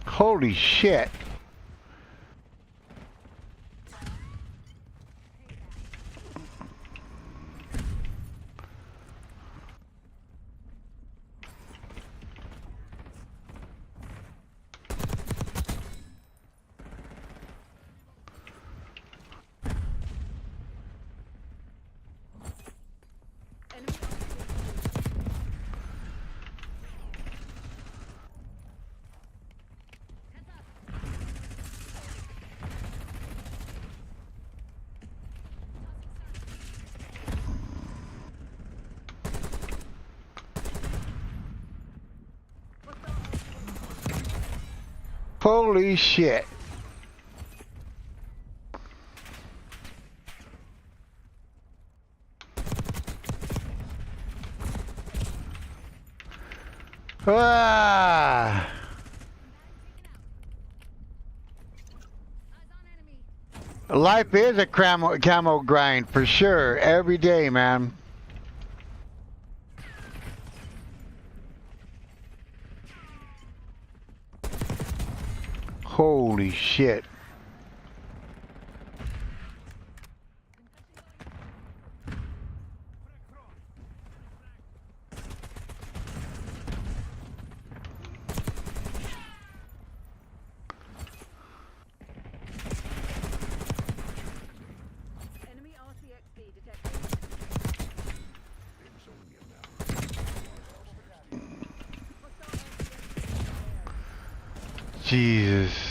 Holy shit. Enemy RCXD. Holy shit. Ah. Life is a camo grind for sure. Every day, man. Holy shit. Enemy RCXD detected. Hostile RCXD in your AO. Jesus.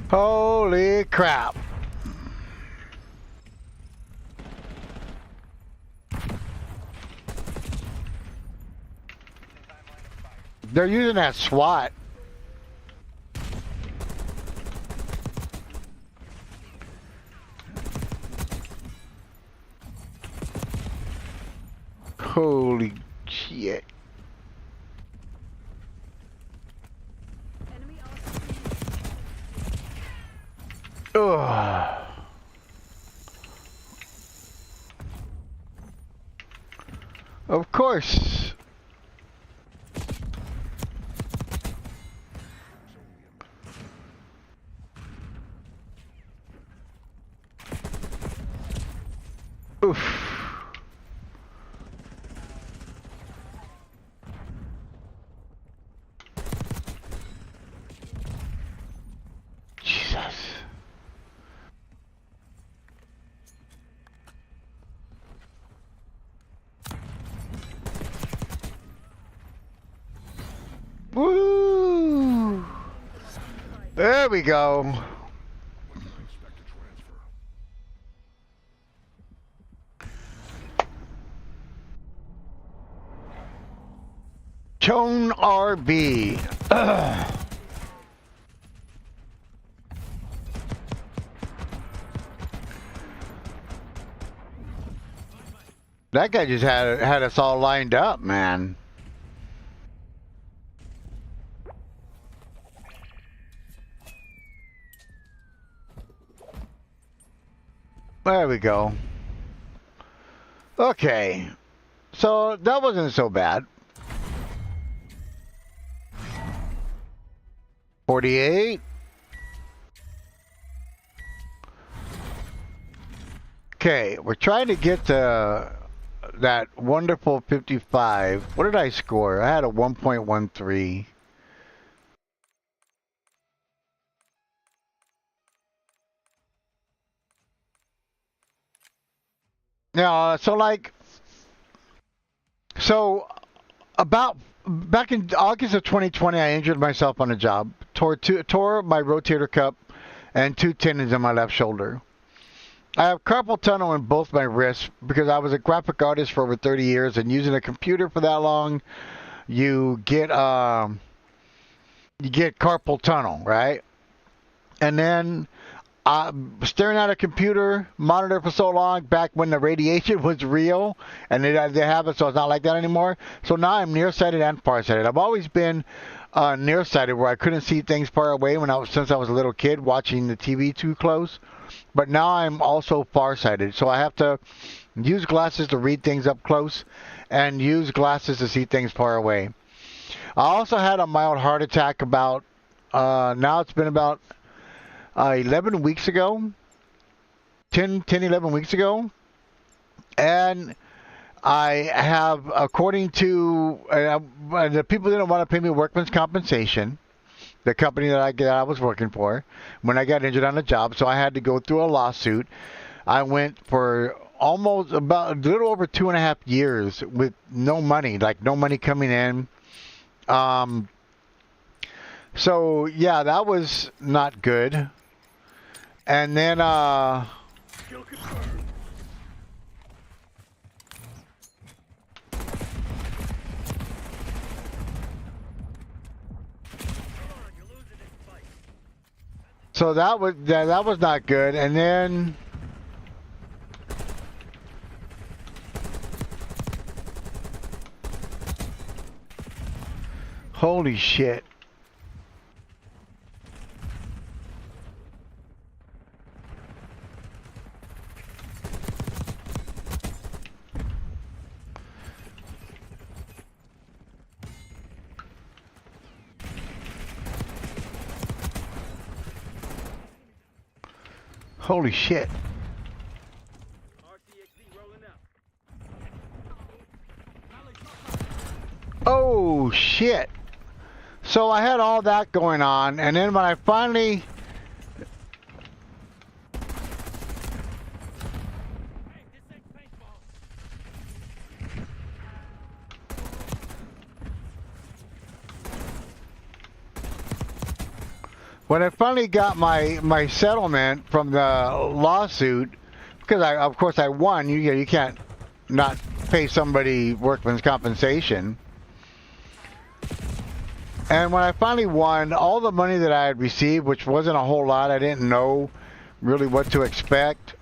Holy crap. They're using that SWAT. Holy shit. Enemy RCXD. Ugh. Of course. Oof. Jesus. Woo! There we go. When can I expect a transfer? Chone RB. Ugh. That guy just had us all lined up, man. There we go. Okay. So that wasn't so bad. 48. Okay, we're trying to get to that wonderful 55. What did I score? I had a 1.13. Yeah, so about back in August of 2020, I injured myself on a job. Tore my rotator cuff and 2 tendons in my left shoulder. I have carpal tunnel in both my wrists because I was a graphic artist for over 30 years, and using a computer for that long, you get carpal tunnel, right? And then staring at a computer monitor for so long, back when the radiation was real, and they have it, so it's not like that anymore. So now I'm nearsighted and farsighted. I've always been nearsighted, where I couldn't see things far away since I was a little kid, watching the TV too close. But now I'm also farsighted, so I have to use glasses to read things up close and use glasses to see things far away. I also had a mild heart attack now it's been about 11 weeks ago, 11 weeks ago, and I have, according to the people that don't want to pay me workman's compensation, the company that I was working for, when I got injured on the job, so I had to go through a lawsuit. I went for almost about a little over 2.5 years with no money, no money coming in. So yeah, that was not good. And then Kill confirmed. Come on, you're losing this fight. so that was not good. And then holy shit. Holy shit. RCXD rolling up. Oh shit. So I had all that going on, and then when I finally got my settlement from the lawsuit, because of course I won. You can't not pay somebody workman's compensation. And when I finally won, all the money that I had received, which wasn't a whole lot, I didn't know really what to expect.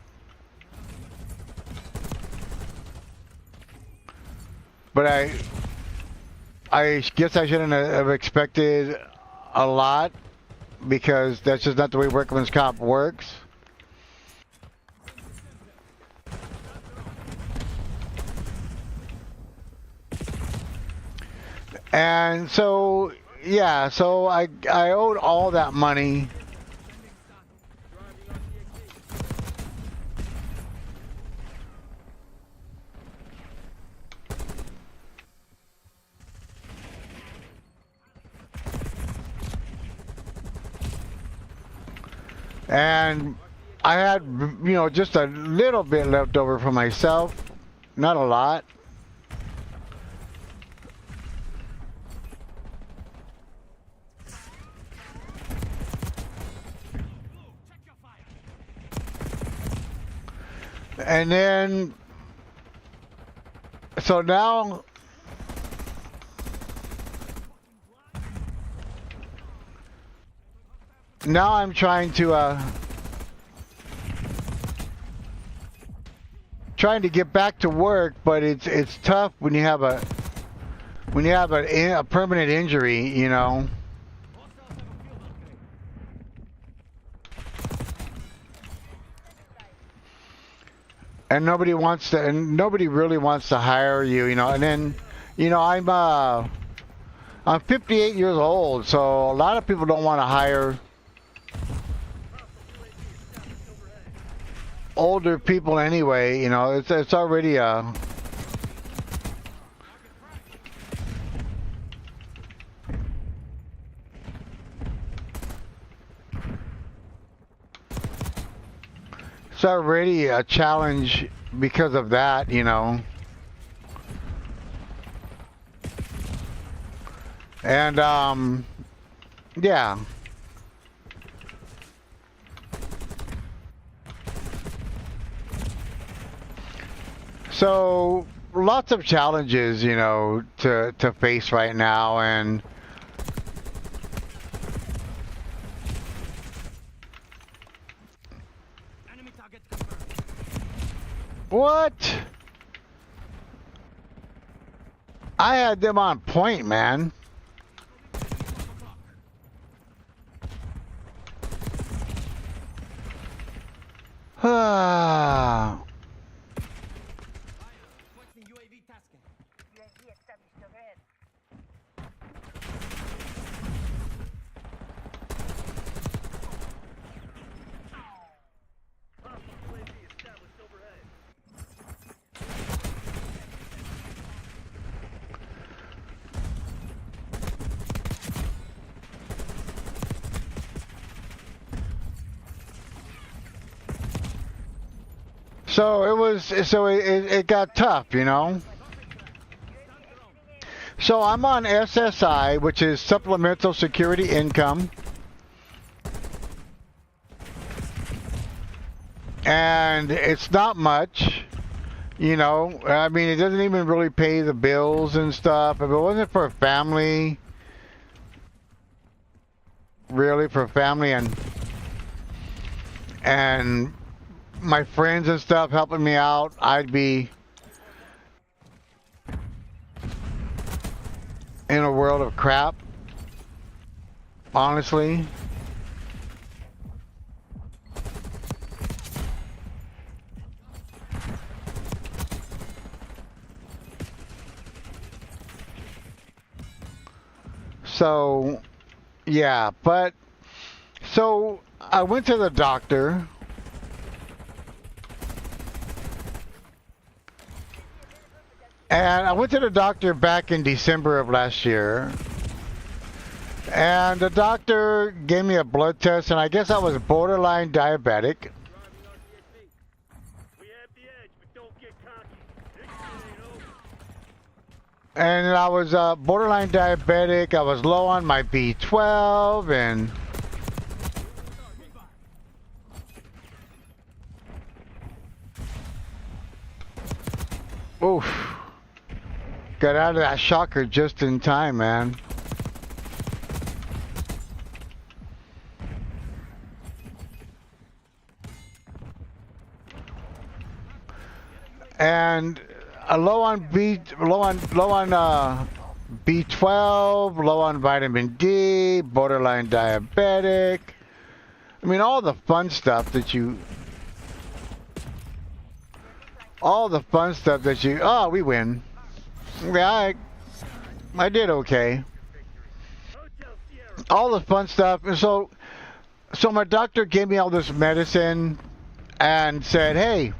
But I guess I shouldn't have expected a lot, because that's just not the way workman's comp works. And so, yeah, so I owed all that money. And I had, just a little bit left over for myself. Not a lot. And then, so now I'm trying to get back to work, but it's tough when you have a permanent injury, you know. And nobody really wants to hire you, you know. And then, you know, I'm 58 years old, so a lot of people don't want to hire older people anyway, you know. It's already it's already a challenge because of that, you know. And yeah. So lots of challenges, you know, to face right now. And Enemy target confirmed. what? I had them on point, man. Ah. Requesting UAV tasking. UAV established overhead. Hostile UAV established overhead. It got tough, you know. So I'm on SSI, which is Supplemental Security Income. And it's not much, you know. I mean, it doesn't even really pay the bills and stuff. If it wasn't for family, really for family and my friends and stuff helping me out, I'd be in a world of crap, honestly. So, yeah, but so I went to the doctor. And I went to the doctor back in December of last year. And the doctor gave me a blood test, and I guess I was borderline diabetic. Driving RTXD. We have the edge, but don't get cocky. This shit ain't over. And I was borderline diabetic. I was low on my B12, and oof. Got out of that shocker just in time, man. And low on B12, low on vitamin D, borderline diabetic. I mean, all the fun stuff that you. Oh, we win. Yeah, I did okay. Hotel Sierra. All the fun stuff. And so my doctor gave me all this medicine and said, hey,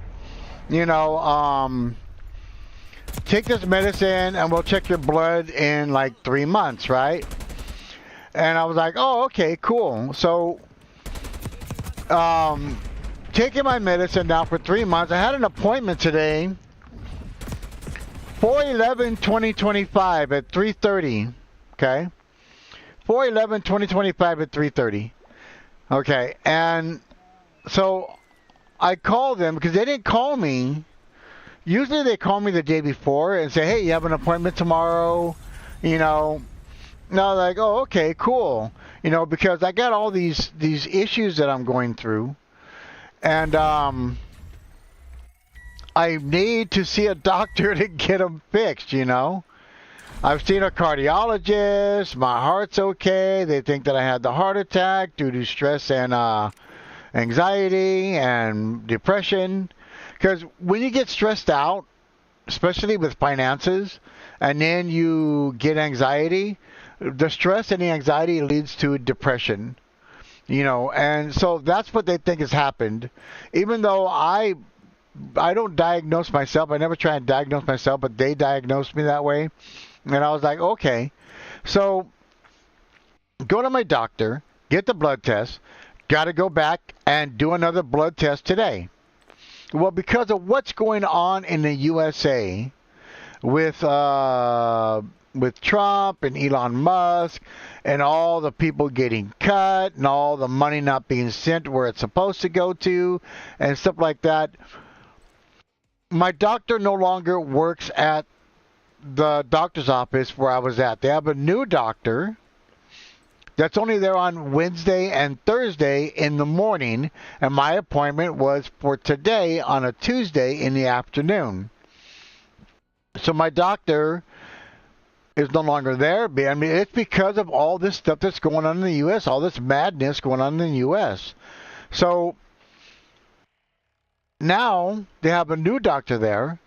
you know, take this medicine and we'll check your blood in like 3 months, right? And I was like, oh, okay, cool. So, taking my medicine now for 3 months. I had an appointment today. 4/11/2025 at 3:30. Okay. 4/11/2025 at 3:30. Okay. And so I called them because they didn't call me. Usually they call me the day before and say, hey, you have an appointment tomorrow, you know. And I was like, oh, okay, cool. You know, because I got all these issues that I'm going through. And I need to see a doctor to get them fixed, you know. I've seen a cardiologist. My heart's okay. They think that I had the heart attack due to stress and anxiety and depression. Because when you get stressed out, especially with finances, and then you get anxiety, the stress and the anxiety leads to depression. You know, and so that's what they think has happened. Even though I don't diagnose myself. I never try and diagnose myself, but they diagnosed me that way. And I was like, okay. So go to my doctor, get the blood test, got to go back and do another blood test today. Well, because of what's going on in the USA with Trump and Elon Musk and all the people getting cut and all the money not being sent where it's supposed to go to and stuff like that, my doctor no longer works at the doctor's office where I was at. They have a new doctor that's only there on Wednesday and Thursday in the morning, and my appointment was for today on a Tuesday in the afternoon. So my doctor is no longer there. I mean, it's because of all this stuff that's going on in the U.S., all this madness going on in the U.S. So now they have a new doctor there.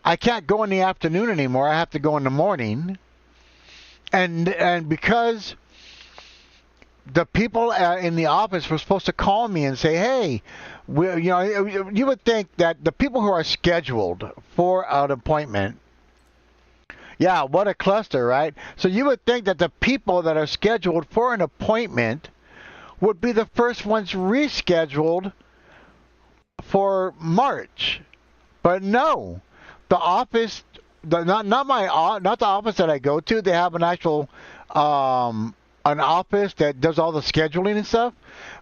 I can't go in the afternoon anymore. I have to go in the morning. And because the people in the office were supposed to call me and say, hey, you would think that the people who are scheduled for an appointment, yeah, what a cluster, right? So you would think that the people that are scheduled for an appointment would be the first ones rescheduled for March. But no, the office, not the office that I go to. They have an actual an office that does all the scheduling and stuff.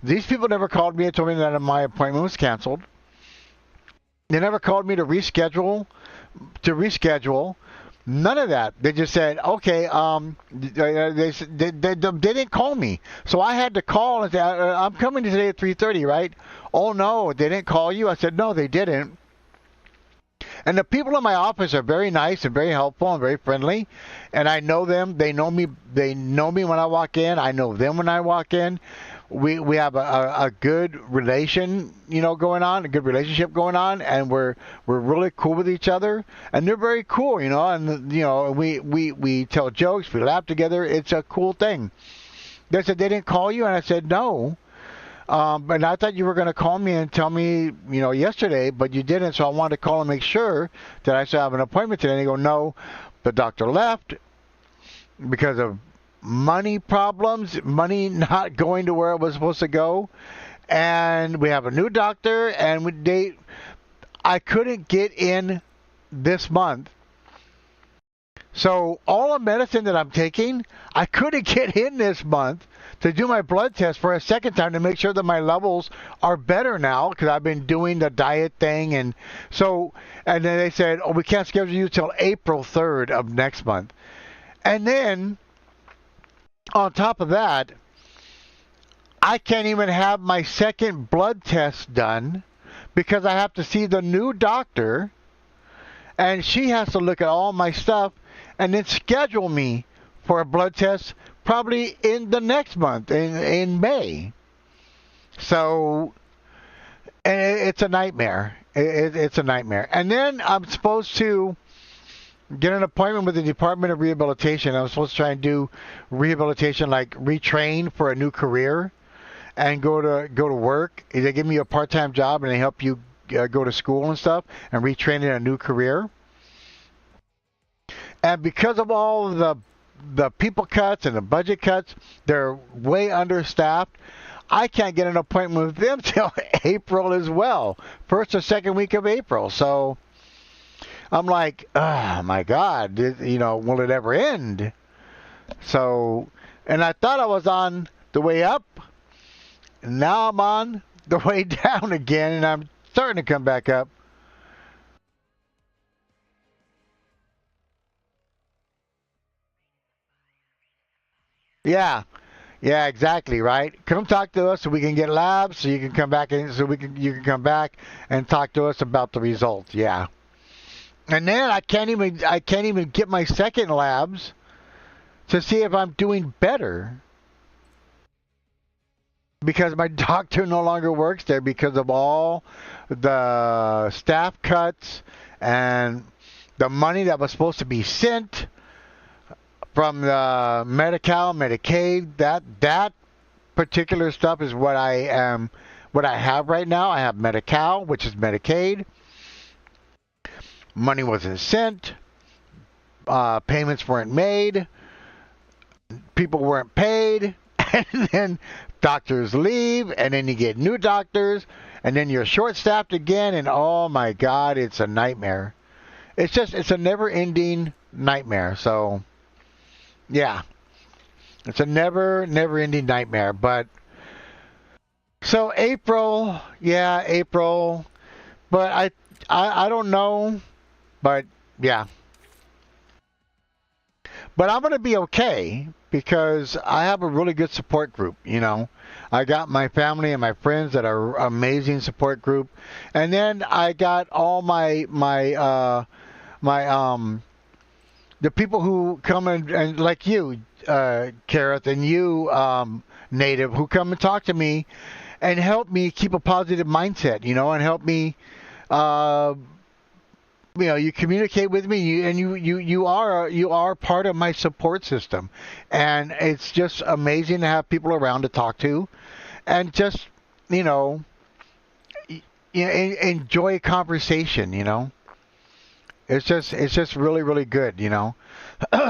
These people never called me and told me that my appointment was canceled. They never called me to reschedule. None of that. They just said, okay, they didn't call me. So I had to call and say, I'm coming today at 3:30, right? Oh, no, they didn't call you? I said, no, they didn't. And the people in my office are very nice and very helpful and very friendly. And I know them. They know me. They know me when I walk in. I know them when I walk in. We have a good relation, going on, a good relationship going on, and we're really cool with each other, and they're very cool, and we tell jokes, we laugh together. It's a cool thing. They said they didn't call you, and I said no. And I thought you were going to call me and tell me, yesterday, but you didn't, so I wanted to call and make sure that I still have an appointment today. And they go, no, the doctor left because of money problems, money not going to where it was supposed to go, and we have a new doctor, and I couldn't get in this month. So all the medicine that I'm taking, I couldn't get in this month to do my blood test for a second time to make sure that my levels are better now, because I've been doing the diet thing. And then they said, oh, we can't schedule you till April 3rd of next month. And then on top of that, I can't even have my second blood test done because I have to see the new doctor, and she has to look at all my stuff and then schedule me for a blood test probably in the next month, in May. So it's a nightmare. It's a nightmare. And then I'm supposed to get an appointment with the Department of Rehabilitation. I was supposed to try and do rehabilitation, like retrain for a new career and go to work. They give me a part-time job and they help you go to school and stuff and retrain in a new career. And because of all the people cuts and the budget cuts, they're way understaffed. I can't get an appointment with them till April as well, first or second week of April. So I'm like, oh my God, will it ever end? So, and I thought I was on the way up, and now I'm on the way down again, and I'm starting to come back up. Yeah. Yeah, exactly, right? Come talk to us so we can get labs so you can come back and so you can come back and talk to us about the results. Yeah. And then I can't even get my second labs to see if I'm doing better because my doctor no longer works there because of all the staff cuts and the money that was supposed to be sent from the Medi-Cal, Medicaid. That particular stuff is what I have right now. I have Medi-Cal, which is Medicaid. Money wasn't sent. Payments weren't made. People weren't paid. And then doctors leave, and then you get new doctors, and then you're short-staffed again, and oh my God, it's a nightmare. It's a never-ending nightmare. So, yeah. It's a never-ending nightmare. But, so April, yeah, April. But I don't know. But, yeah. But I'm going to be okay because I have a really good support group, you know. I got my family and my friends that are amazing support group. And then I got all the people who come and like you, Kareth, and you, Native, who come and talk to me and help me keep a positive mindset, you know, and help me, you know, you communicate with me, and you are part of my support system, and it's just amazing to have people around to talk to, and just you know, enjoy a conversation. You know, it's just really good. You know,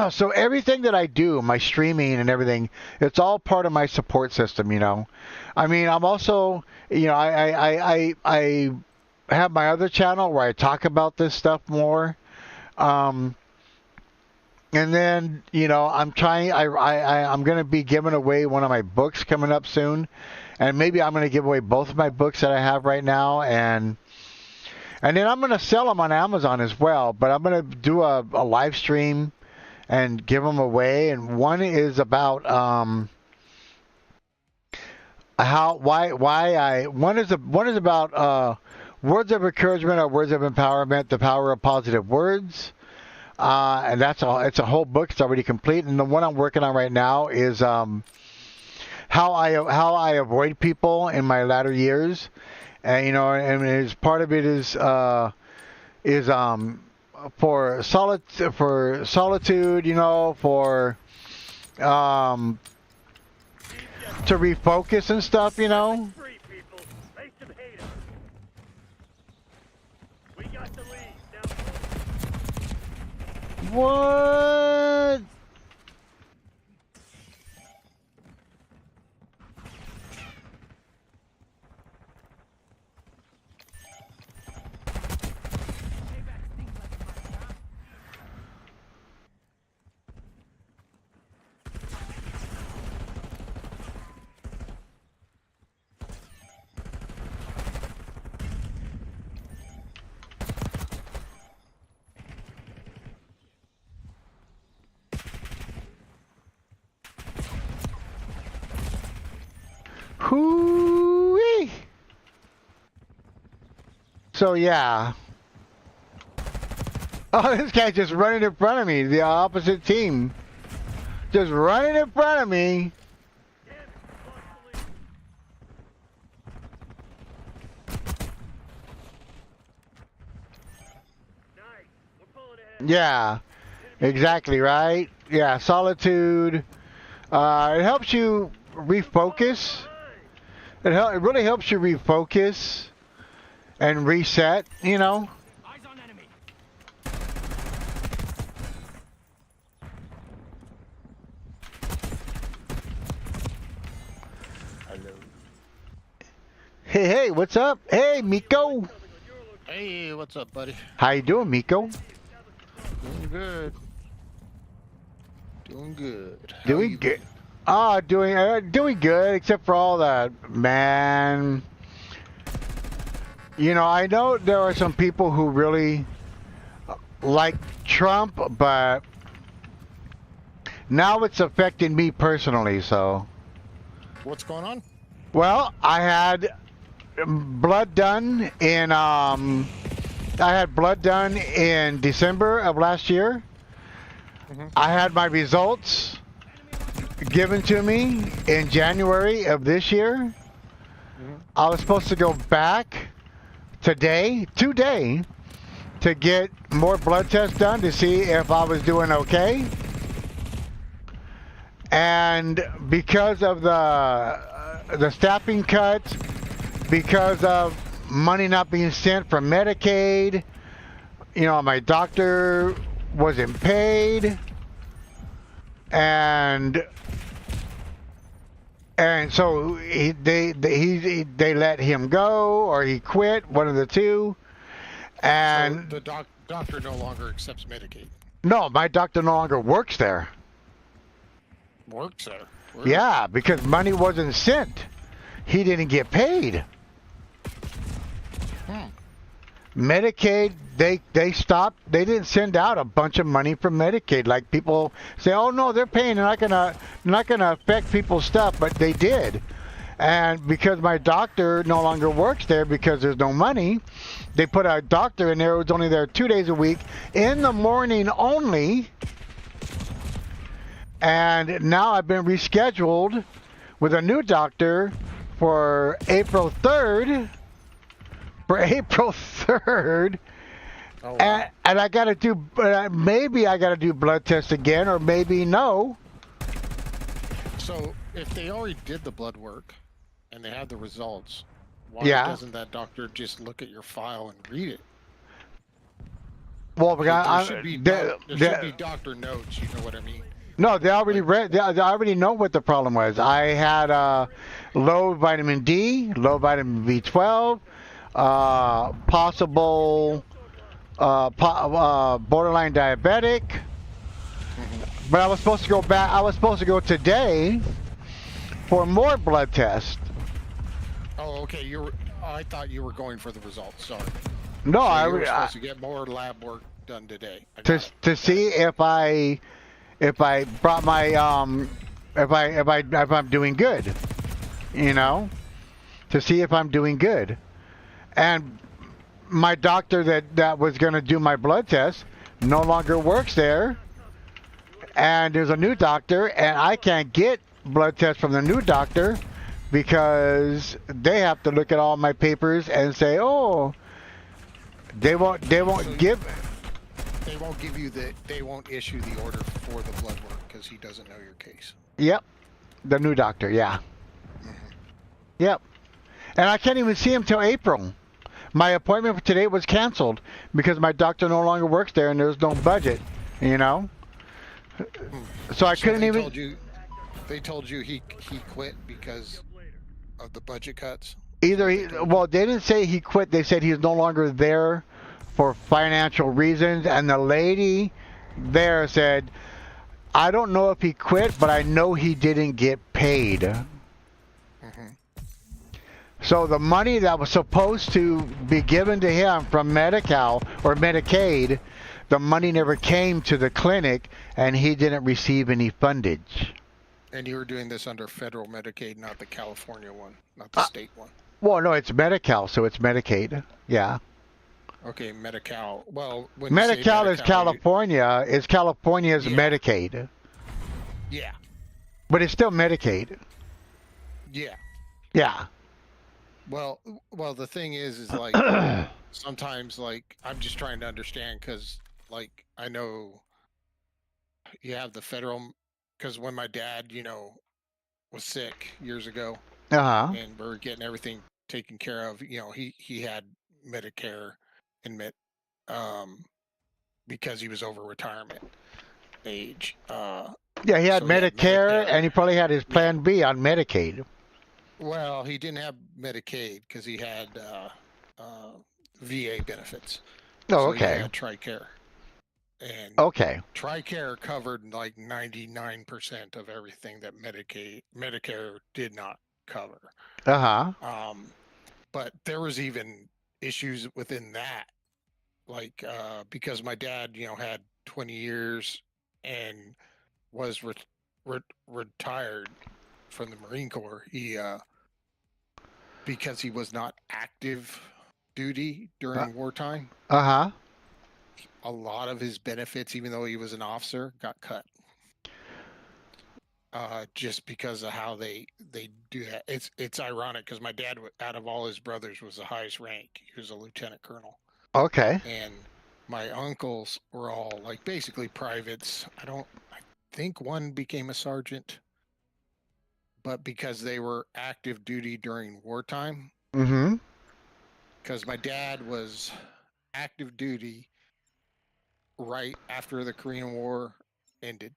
so everything that I do, my streaming and everything, it's all part of my support system. You know, I mean, I'm also, you know, I have my other channel where I talk about this stuff more. And then, you know, I'm going to be giving away one of my books coming up soon. And maybe I'm going to give away both of my books that I have right now. And then I'm going to sell them on Amazon as well. But I'm going to do a live stream and give them away. And one is about one is about words of encouragement or words of empowerment, the power of positive words. And that's all. It's a whole book. It's already complete. And the one I'm working on right now is how I avoid people in my latter years. And you know, and part of it is for solitude, you know, for to refocus and stuff, you know. Free people. Make some hate us. We got the lead. Now What? Hoo-wee. So yeah. Oh, this guy's just running in front of me. The opposite team. Just running in front of me. Yeah. Exactly, right? Yeah, solitude. It helps you refocus. It really helps you refocus and reset, you know. Eyes on enemy. Hey, what's up? Hey, Miko. Hey, what's up, buddy? How you doing, Miko? Doing good. Doing good. How Doing you good. Doing good, except for all that, man. You know, I know there are some people who really like Trump, but now it's affecting me personally, so. What's going on? Well, I had blood done in December of last year. I had my results given to me in January of this year. I was supposed to go back today, to get more blood tests done to see if I was doing okay. And because of the staffing cuts, because of money not being sent from Medicaid, you know, my doctor wasn't paid, and so they let him go, or he quit, one of the two. And So the doctor no longer accepts Medicaid. no, my doctor no longer works there. Works there. Really? Yeah, because money wasn't sent. He didn't get paid. Medicaid, they stopped. They didn't send out a bunch of money from Medicaid. Like people say, oh no, they're paying. They're not gonna affect people's stuff, but they did. And because my doctor no longer works there because there's no money, they put a doctor in there who was only there 2 days a week in the morning only. And now I've been rescheduled with a new doctor for April 3rd. Oh, wow. And I gotta do, maybe I gotta do blood tests again, or maybe no. So if they already did the blood work and they have the results, why Yeah. doesn't that doctor just look at your file and read it? Well, There should be doctor notes. You know what I mean? no, they already read. They already know what the problem was. I had low vitamin D, low vitamin B12, possible borderline diabetic. But I was supposed to go back. I was supposed to go today for more blood tests. Oh, okay. I thought you were going for the results. Sorry. No, So you were supposed to get more lab work done today. to see if I brought my if I'm doing good, you know, to see if I'm doing good. And my doctor that was going to do my blood test no longer works there, and there's a new doctor, and I can't get blood tests from the new doctor because they have to look at all my papers and say, oh, they won't give. They won't give you they won't issue the order for the blood work because he doesn't know your case. Yep, the new doctor. Yeah. Yep. And I can't even see him till April. My appointment for today was canceled because my doctor no longer works there and there's no budget, you know? So I couldn't even... They told you he quit because of the budget cuts? Well, they didn't say he quit. They said he's no longer there for financial reasons. And the lady there said, I don't know if he quit, but I know he didn't get paid. So the money that was supposed to be given to him from Medi-Cal or Medicaid, the money never came to the clinic, and he didn't receive any fundage. And you were doing this under federal Medicaid, not the California one, not the state one. Well, no, it's Medi-Cal, so it's Medicaid. Yeah. Okay, Medi-Cal. Well, when Medi-Cal is California. It's California's Yeah. Medicaid. Yeah. But it's still Medicaid. Yeah. Yeah. Well, the thing is like sometimes like I'm just trying to understand because like I know you have the federal because when my dad was sick years ago and we were getting everything taken care of, he had Medicare and because he was over retirement age. Yeah, he had So he had Medicare, Medicare. and he probably had his Plan B on Medicaid. Well, he didn't have Medicaid because he had VA benefits. Oh, So he okay. had TRICARE. And Okay. TRICARE covered like 99% of everything that Medicare did not cover. Uh-huh. But there was even issues within that. Like, because my dad, had 20 years and was retired from the Marine Corps. He, because he was not active duty during wartime, Uh-huh. a lot of his benefits, even though he was an officer, got cut. Just because of how they do that. It's ironic because my dad, out of all his brothers, was the highest rank. He was a lieutenant colonel. Okay. And my uncles were all like basically privates. I think one became a sergeant, but because they were active duty during wartime. Mm-hmm. Because my dad was active duty right after the Korean War ended.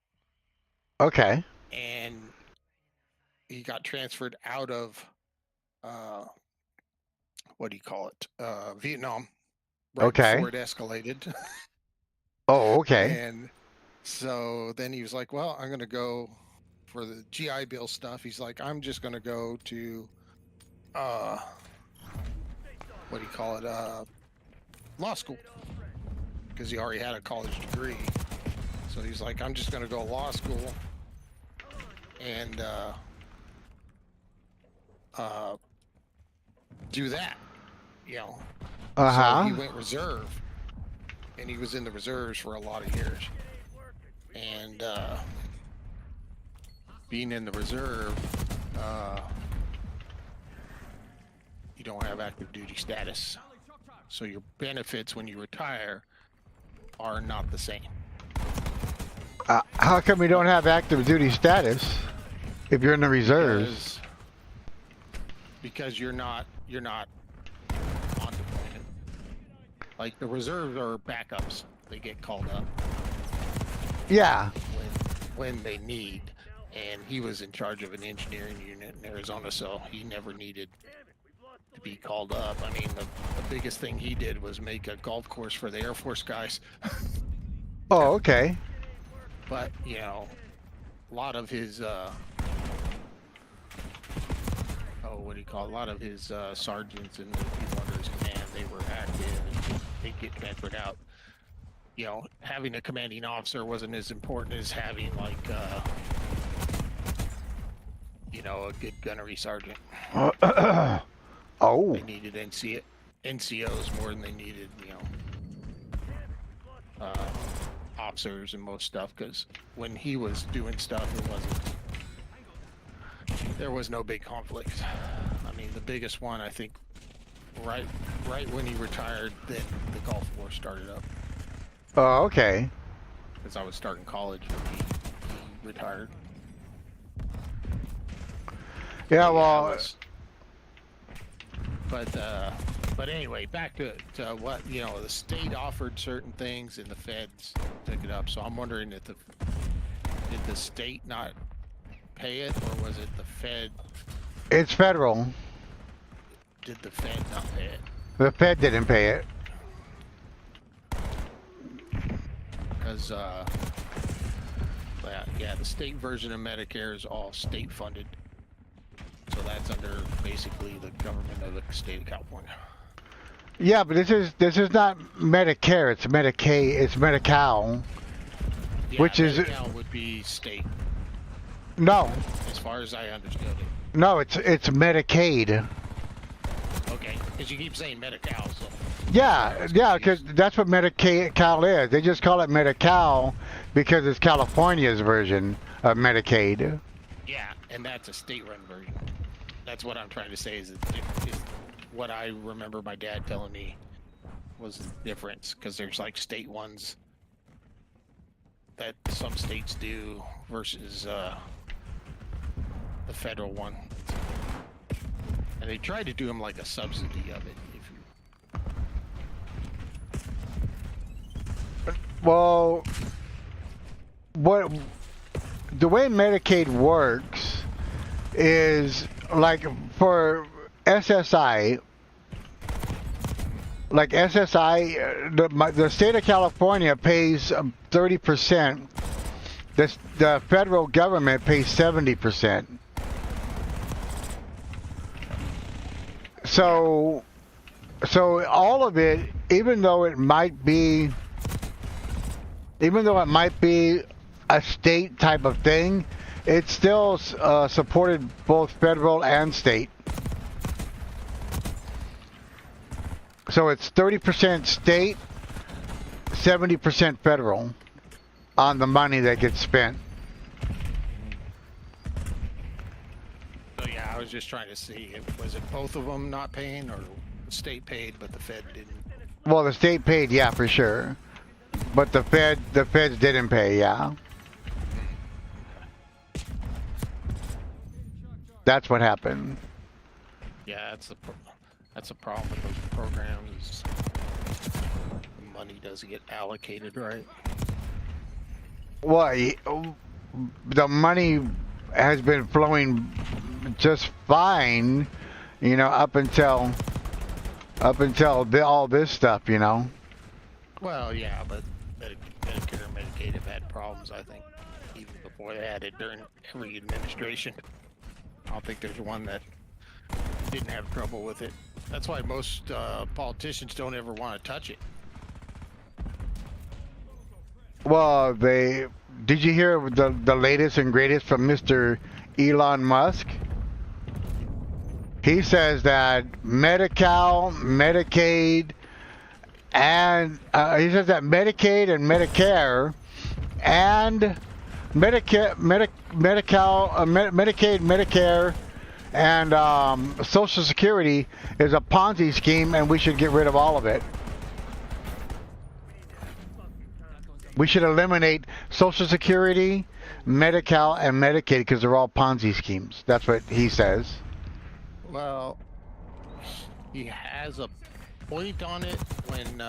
Okay. And he got transferred out of what do you call it? Vietnam. Right Okay. before it escalated. Oh, okay. And so then he was like, well, I'm going to go for the GI Bill stuff. He's like, I'm just going to go to, what do you call it? Law school. Because he already had a college degree. So he's like, I'm just going to go to law school and do that, Uh-huh. So he went reserve. And he was in the reserves for a lot of years. And being in the reserve, you don't have active duty status. So your benefits when you retire are not the same. How come you don't have active duty status if you're in the reserves? Because you're not on deployment. Like the reserves are backups. They get called up. Yeah. When they need. And he was in charge of an engineering unit in Arizona, so he never needed to be called up. I mean, the biggest thing he did was make a golf course for the Air Force guys. Oh, okay. But, a lot of his, what do you call it? A lot of his sergeants and the people under his command, they were active and they'd get transferred out. Having a commanding officer wasn't as important as having, like, a good gunnery sergeant. Oh. They needed NCOs more than they needed, officers and most stuff, because when he was doing stuff, there was no big conflict. I mean, the biggest one, I think, right when he retired, then the Gulf War started up. Oh, okay. Because I was starting college when he retired. Yeah, well... But anyway, back to what, the state offered certain things and the feds took it up. So I'm wondering did the state not pay it, or was it the Fed? It's federal. Did the Fed not pay it? The Fed didn't pay it. Because, yeah, the state version of Medicare is all state funded. So that's under basically the government of the state of California. Yeah, but this is not Medicare. It's Medicaid. It's Medi-Cal, Yeah, which is Medi-Cal would be state, no, as far as I understood it. no. It's Medicaid. Okay, because you keep saying Medi-Cal, so. Yeah, yeah, because that's what Medi-Cal is. They just call it Medi-Cal because it's California's version of Medicaid. Yeah, and that's a state-run version. That's what I'm trying to say is what I remember my dad telling me was the difference, because there's like state ones that some states do versus the federal one. And they tried to do them like a subsidy of it. Well, the way Medicaid works is like for SSI. Like SSI, the state of California pays 30%. The federal government pays 70%. So So all of it, even though it might be a state type of thing, it's still supported both federal and state. So it's 30% state, 70% federal on the money that gets spent. So yeah, I was just trying to see, was it both of them not paying, or the state paid but the Fed didn't? Well, the state paid, yeah, for sure. But the feds didn't pay, yeah. That's what happened. Yeah, that's a problem with those programs. Is the money doesn't get allocated right. Well, the money has been flowing just fine, you know, up until all this stuff, you know. Well, yeah, but Medicare and Medicaid have had problems, I think, even before they had it during every administration. I don't think there's one that didn't have trouble with it. That's why most politicians don't ever want to touch it. Well, did you hear the latest and greatest from Mr. Elon Musk? He says that Medi-Cal, Medicaid, and he says that Medicaid and Medicare and Medicaid, Medicare, and Social Security is a Ponzi scheme, and we should get rid of all of it. We should eliminate Social Security, Medi-Cal, and Medicaid because they're all Ponzi schemes. That's what he says. Well, he has a point on it when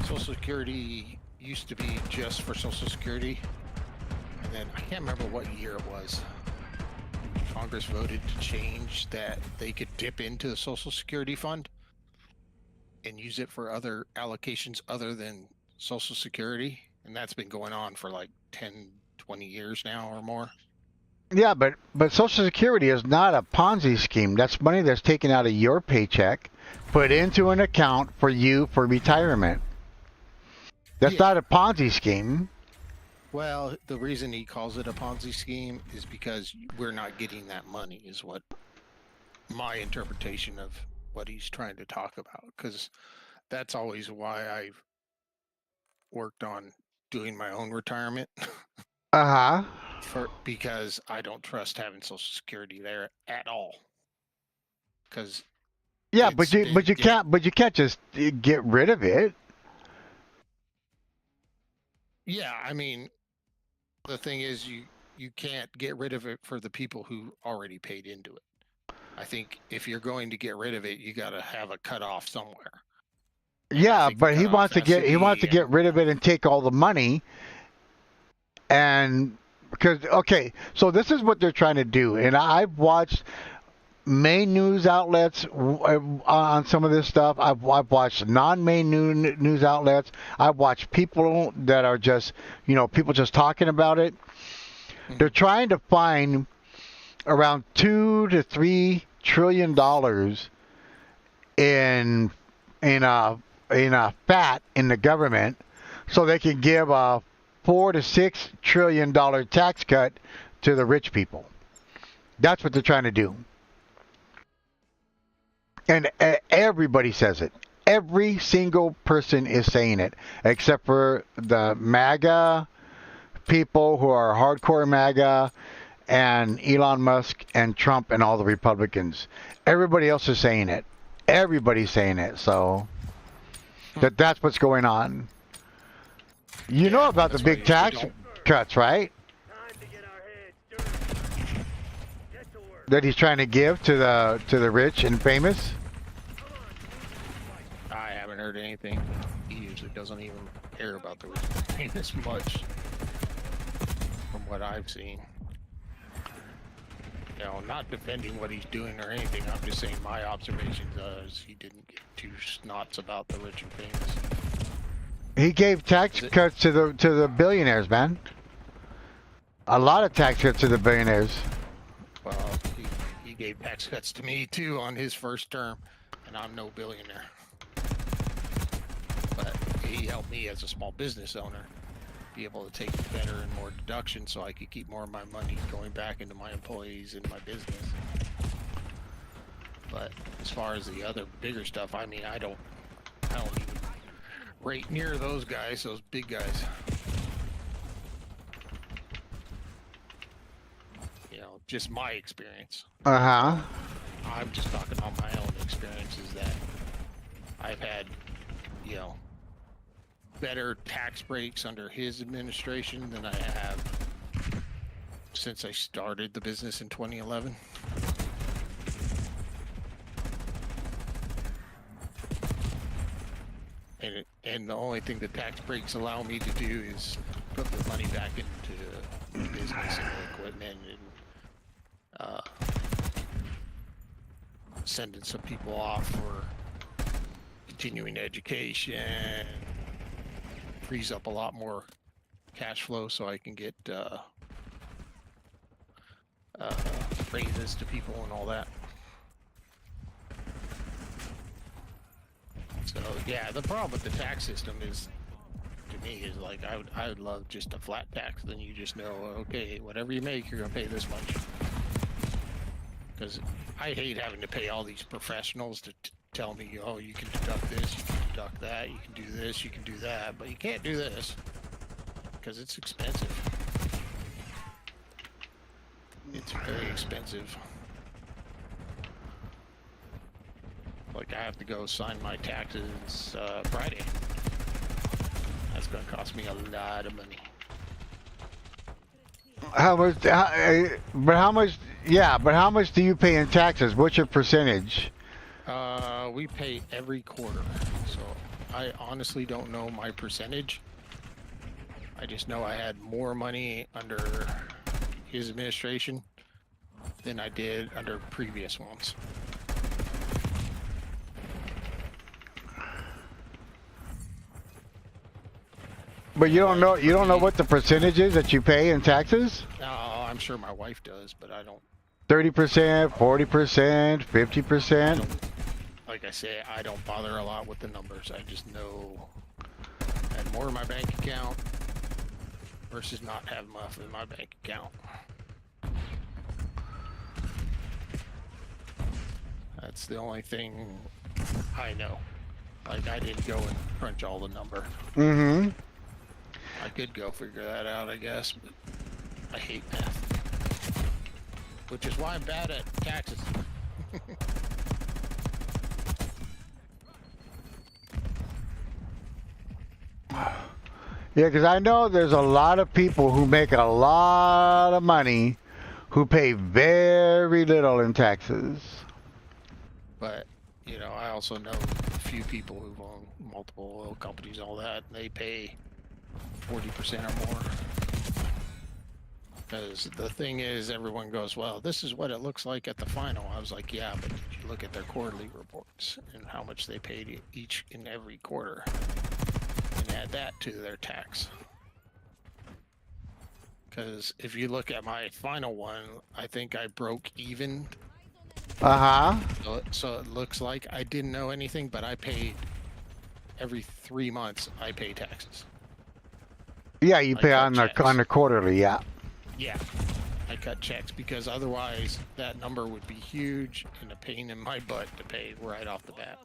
Social Security used to be just for Social Security, and then I can't remember what year it was. Congress voted to change that they could dip into the Social Security fund and use it for other allocations other than Social Security, and that's been going on for like 10, 20 years now or more. Yeah, but Social Security is not a Ponzi scheme. That's money that's taken out of your paycheck, put into an account for you for retirement. That's not a Ponzi scheme. Well, the reason he calls it a Ponzi scheme is because we're not getting that money, is what my interpretation of what he's trying to talk about. Because that's always why I've worked on doing my own retirement. Uh-huh. Because I don't trust having Social Security there at all. Because yeah, but you can't just get rid of it. Yeah, I mean, the thing is, you can't get rid of it for the people who already paid into it. I think if you're going to get rid of it, you got to have a cutoff somewhere. Yeah, but he wants to get rid of it and take all the money. And because okay, so this is what they're trying to do, and I've watched main news outlets on some of this stuff. I've watched non-main news outlets. I've watched people that are just, people just talking about it. Mm-hmm. They're trying to find around $2 to $3 trillion in fat in the government, so they can give a $4 to $6 trillion tax cut to the rich people. That's what they're trying to do. And everybody says it. Every single person is saying it, except for the MAGA people who are hardcore MAGA and Elon Musk and Trump and all the Republicans. Everybody else is saying it. Everybody's saying it. So that's what's going on. You know about the big tax cuts, right? That he's trying to give to the rich and famous. I haven't heard anything. He usually doesn't even care about the rich and famous much, from what I've seen. Not defending what he's doing or anything. I'm just saying my observations is he didn't give two snots about the rich and famous. He gave tax cuts to the billionaires, man. A lot of tax cuts to the billionaires. Well, he gave tax cuts to me too on his first term. and I'm no billionaire. But he helped me as a small business owner be able to take better and more deductions so I could keep more of my money going back into my employees and my business. But as far as the other bigger stuff, I mean, I don't even rate near those guys, those big guys. You know, just my experience. Uh-huh. I'm just talking on my own experiences that I've had, you know, better tax breaks under his administration than I have since I started the business in 2011. And the only thing the tax breaks allow me to do is put the money back into the business and the equipment and sending some people off for continuing education, frees up a lot more cash flow so I can get raises to people and all that. So yeah, the problem with the tax system is, to me, is like I would love just a flat tax. Then you just know, okay, whatever you make, you're gonna pay this much. Because I hate having to pay all these professionals to tell me, oh, you can deduct this, you can deduct that, you can do this, you can do that, but you can't do this because it's expensive. It's very expensive. Like I have to go sign my taxes Friday. That's gonna cost me a lot of money. How much? How much? Yeah, but how much do you pay in taxes? What's your percentage? We pay every quarter, so I honestly don't know my percentage. I just know I had more money under his administration than I did under previous ones. But you don't know what the percentage is that you pay in taxes? I'm sure my wife does, but I don't. 30%, 40%, 50%. Like I say, I don't bother a lot with the numbers. I just know I had more in my bank account versus not having enough in my bank account. That's the only thing I know. Like I didn't go and crunch all the numbers. Mm-hmm. I could go figure that out, I guess, but I hate math. Which is why I'm bad at taxes. Yeah, because I know there's a lot of people who make a lot of money who pay very little in taxes. But, you know, I also know a few people who've owned multiple oil companies and all that, and they pay 40% or more. Because the thing is, everyone goes, well, this is what it looks like at the final. I was like, yeah, but did you look at their quarterly reports and how much they paid each and every quarter? And add that to their tax. Because if you look at my final one, I think I broke even. Uh-huh. So it looks like I didn't know anything, but I paid every 3 months. I pay taxes. Yeah, you pay on the quarterly, yeah. Yeah, I cut checks because otherwise that number would be huge and a pain in my butt to pay right off the bat.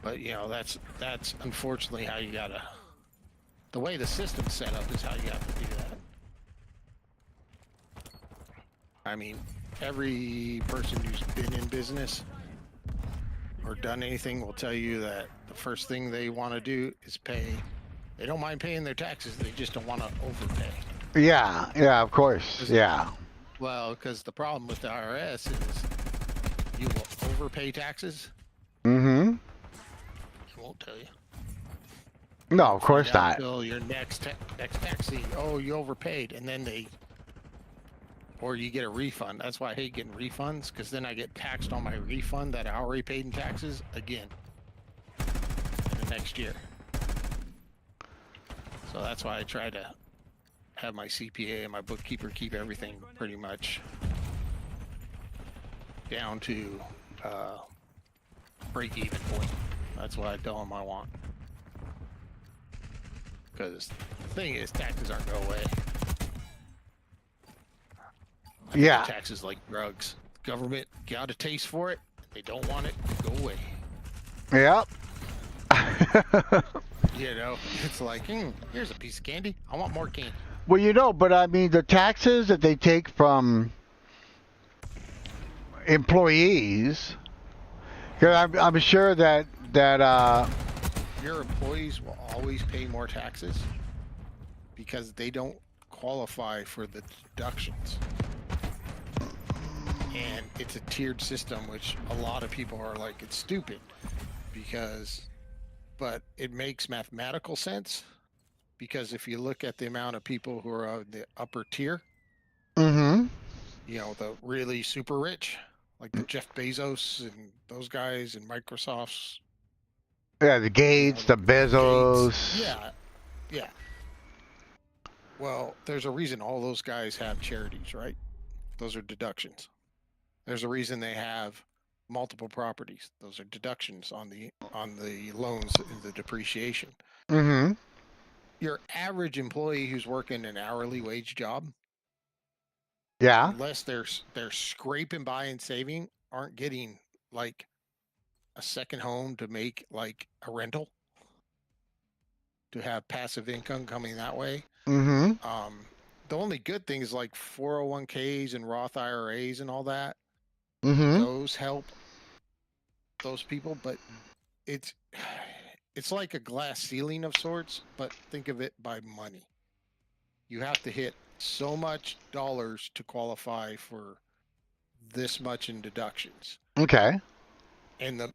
But you know, that's unfortunately how you gotta. The way the system's set up is how you have to do that. I mean, every person who's been in business or done anything will tell you that the first thing they want to do is pay. They don't mind paying their taxes, they just don't want to overpay. Yeah, of course, yeah. Well, because the problem with the IRS is you will overpay taxes. Mm-hmm. They won't tell you. No, of course not. Until your next tax season, oh, you overpaid, and then or you get a refund. That's why I hate getting refunds, because then I get taxed on my refund that I already paid in taxes again in the next year. So that's why I try to have my CPA and my bookkeeper keep everything pretty much down to break-even point. That's what I tell them I want. Because the thing is, taxes aren't going away. Yeah. Taxes like drugs. Government got a taste for it. They don't want it. Go away. Yep. You know, it's like, here's a piece of candy. I want more candy. Well, you know, but I mean, the taxes that they take from employees, because I'm sure that your employees will always pay more taxes because they don't qualify for the deductions. And it's a tiered system, which a lot of people are like, it's stupid but it makes mathematical sense because if you look at the amount of people who are of the upper tier, mm-hmm. you know, the really super rich, like the Jeff Bezos and those guys and Microsoft's. Yeah, the Gates, the Bezos. Gates. Yeah. Well, there's a reason all those guys have charities, right? Those are deductions. There's a reason they have multiple properties. Those are deductions on the loans and the depreciation. Mm-hmm. Your average employee who's working an hourly wage job, Yeah. unless they're scraping by and saving, aren't getting like a second home to make like a rental to have passive income coming that way. Mm-hmm. The only good thing is like 401ks and Roth IRAs and all that. Mm-hmm. Those help those people, but it's like a glass ceiling of sorts, but think of it by money. You have to hit so much dollars to qualify for this much in deductions. Okay. And the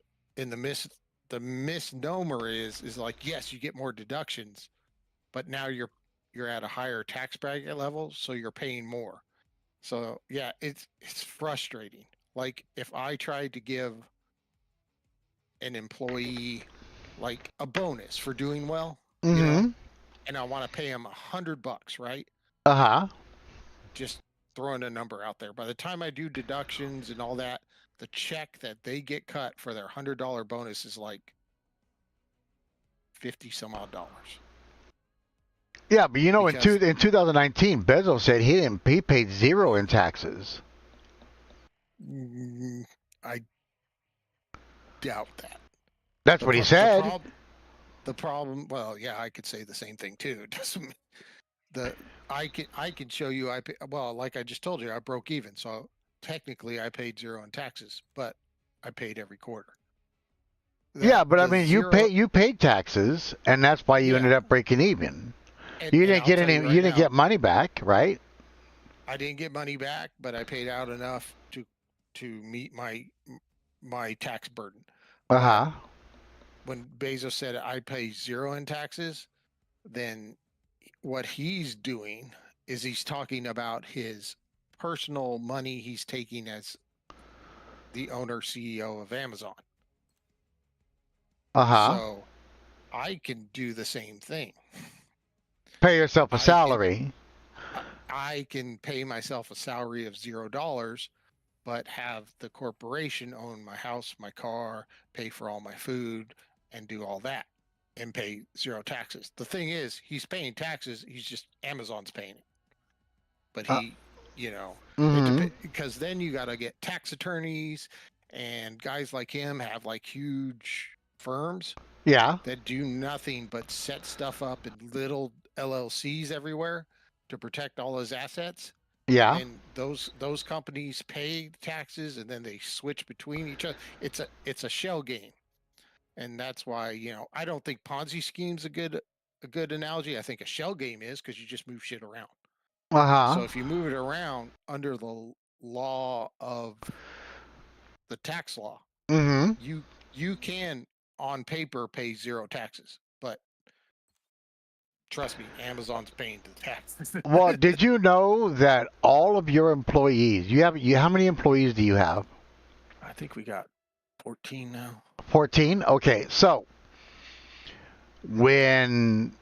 misnomer is like, yes, you get more deductions, but now you're at a higher tax bracket level, so you're paying more. So yeah, it's frustrating. Like if I tried to give an employee like a bonus for doing well, Mm-hmm. you know, and I want to pay them $100, right? Uh-huh. Just throwing a number out there. By the time I do deductions and all that, the check that they get cut for their $100 bonus is like 50 some odd dollars. Yeah, but you know, Because in 2019, Bezos said he paid zero in taxes. I doubt that. That's what he said. The problem, well, yeah, I could say the same thing too. It doesn't. I can show you. Like I just told you, I broke even. So technically, I paid zero in taxes, but I paid every quarter. Yeah, but I mean, you paid taxes, and that's why you ended up breaking even. You didn't get you didn't get money back, right? I didn't get money back, but I paid out enough to meet my tax burden. Uh-huh. When Bezos said I pay zero in taxes, then what he's doing is he's talking about his personal money he's taking as the owner CEO of Amazon. Uh-huh. So I can do the same thing. Pay yourself a salary. I can pay myself a salary of $0, but have the corporation own my house, my car, pay for all my food, and do all that, and pay zero taxes. The thing is, he's paying taxes. He's just Amazon's paying it. But he, because then you got to get tax attorneys, and guys like him have like huge firms. Yeah. That do nothing but set stuff up in little LLCs everywhere to protect all his assets. Yeah. And those companies pay taxes, and then they switch between each other. It's a shell game, and that's why I don't think Ponzi scheme's a good analogy. I think a shell game is, because you just move shit around. So if you move it around under the law of the tax law, you can on paper pay zero taxes, but trust me, Amazon's paying the taxes. Well, did you know that all of your employees, how many employees do you have? I think we got 14 now. 14? Okay, so when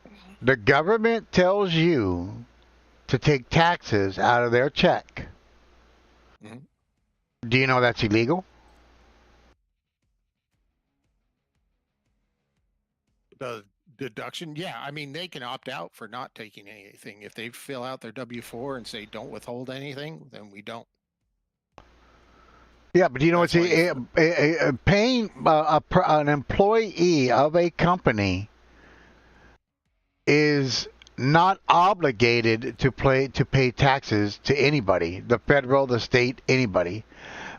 the government tells you to take taxes out of their check, Do you know that's illegal? The deduction, yeah. I mean, they can opt out for not taking anything. If they fill out their W-4 and say don't withhold anything, then we don't. Yeah, but do you know That's what's why paying an employee of a company is not obligated to pay taxes to anybody, the federal, the state, anybody.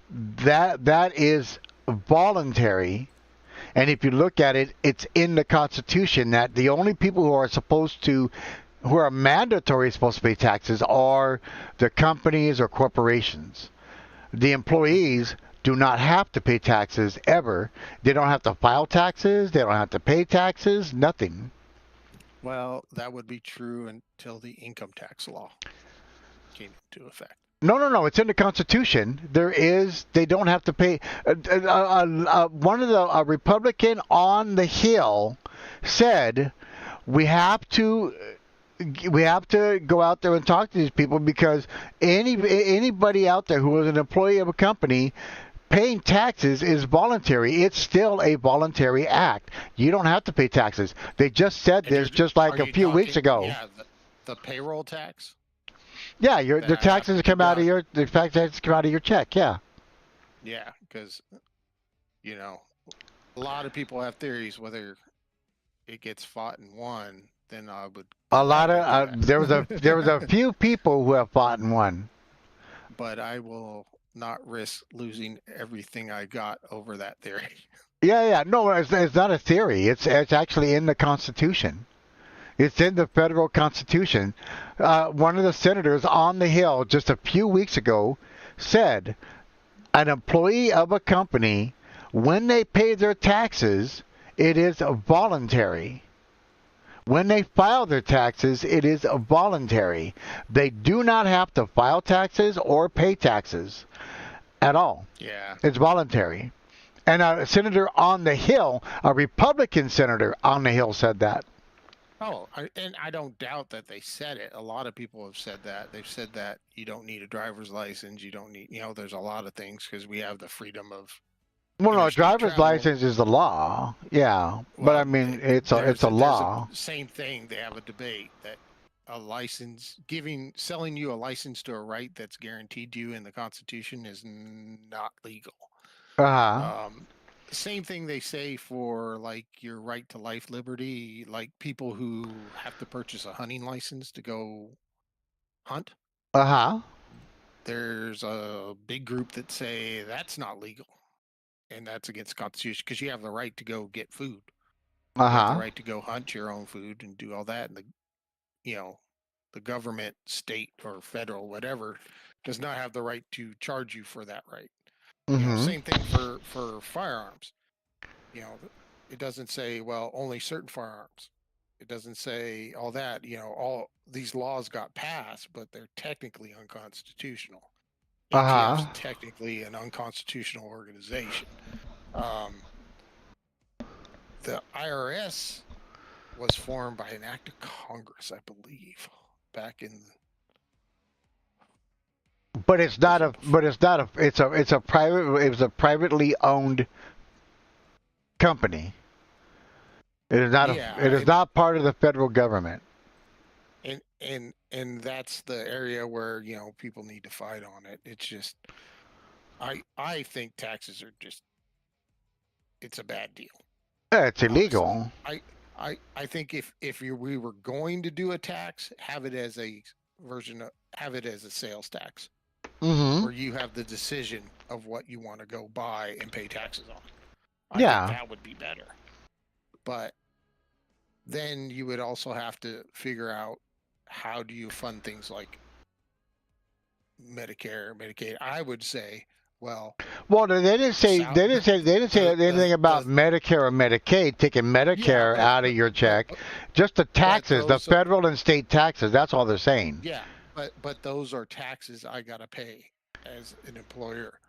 That is voluntary. And if you look at it, it's in the Constitution that the only people who are mandatory supposed to pay taxes are the companies or corporations. The employees do not have to pay taxes ever. They don't have to file taxes. They don't have to pay taxes. Nothing. Well, that would be true until the income tax law came into effect. No. It's in the Constitution. They don't have to pay. One of the Republican on the Hill said we have to go out there and talk to these people because anybody out there who is an employee of a company paying taxes is voluntary. It's still a voluntary act. You don't have to pay taxes. They just said this just like a few weeks ago. Yeah, the payroll tax. Yeah, the taxes come out of your check. Yeah. Yeah, because a lot of people have theories whether it gets fought and won. Then I would. A lot of there was a few people who have fought and won. But I will not risk losing everything I got over that theory. Yeah. No, it's not a theory. It's actually in the Constitution. It's in the federal Constitution. One of the senators on the Hill just a few weeks ago said an employee of a company, when they pay their taxes, it is voluntary. When they file their taxes, it is voluntary. They do not have to file taxes or pay taxes at all. Yeah. It's voluntary. And a senator on the Hill, a Republican senator on the Hill said that. Oh, and I don't doubt that they said it. A lot of people have said that. They've said that you don't need a driver's license. You don't need, there's a lot of things because we have the freedom of. Well, no, a driver's travel. license is the law. Yeah, but I mean, it's a law. Same thing. They have a debate that a license selling you a license to a right that's guaranteed to you in the Constitution is not legal. Same thing they say for like your right to life, liberty, like people who have to purchase a hunting license to go hunt. There's a big group that say that's not legal. And that's against the Constitution because you have the right to go get food. You have the right to go hunt your own food and do all that. And the government, state or federal, whatever, does not have the right to charge you for that right. Same thing for firearms. It doesn't say, well, only certain firearms. It doesn't say all that. All these laws got passed, but they're technically unconstitutional. ATF is technically an unconstitutional organization. The IRS was formed by an act of Congress, I believe, back in. But it's not a. It's a private. It was a privately owned company. It is not It is not part of the federal government. And that's the area where people need to fight on it. It's just, I think taxes are just, it's a bad deal. Yeah, it's illegal. I think if we were going to do a tax, have it as a sales tax, where you have the decision of what you want to go buy and pay taxes on. I think that would be better. But then you would also have to figure out, how do you fund things like Medicare, Medicaid? I would say, well, they didn't say anything about Medicare or Medicaid taking Medicare out of your check. Just the taxes, the federal and state taxes. That's all they're saying. Yeah, but those are taxes I gotta pay as an employer.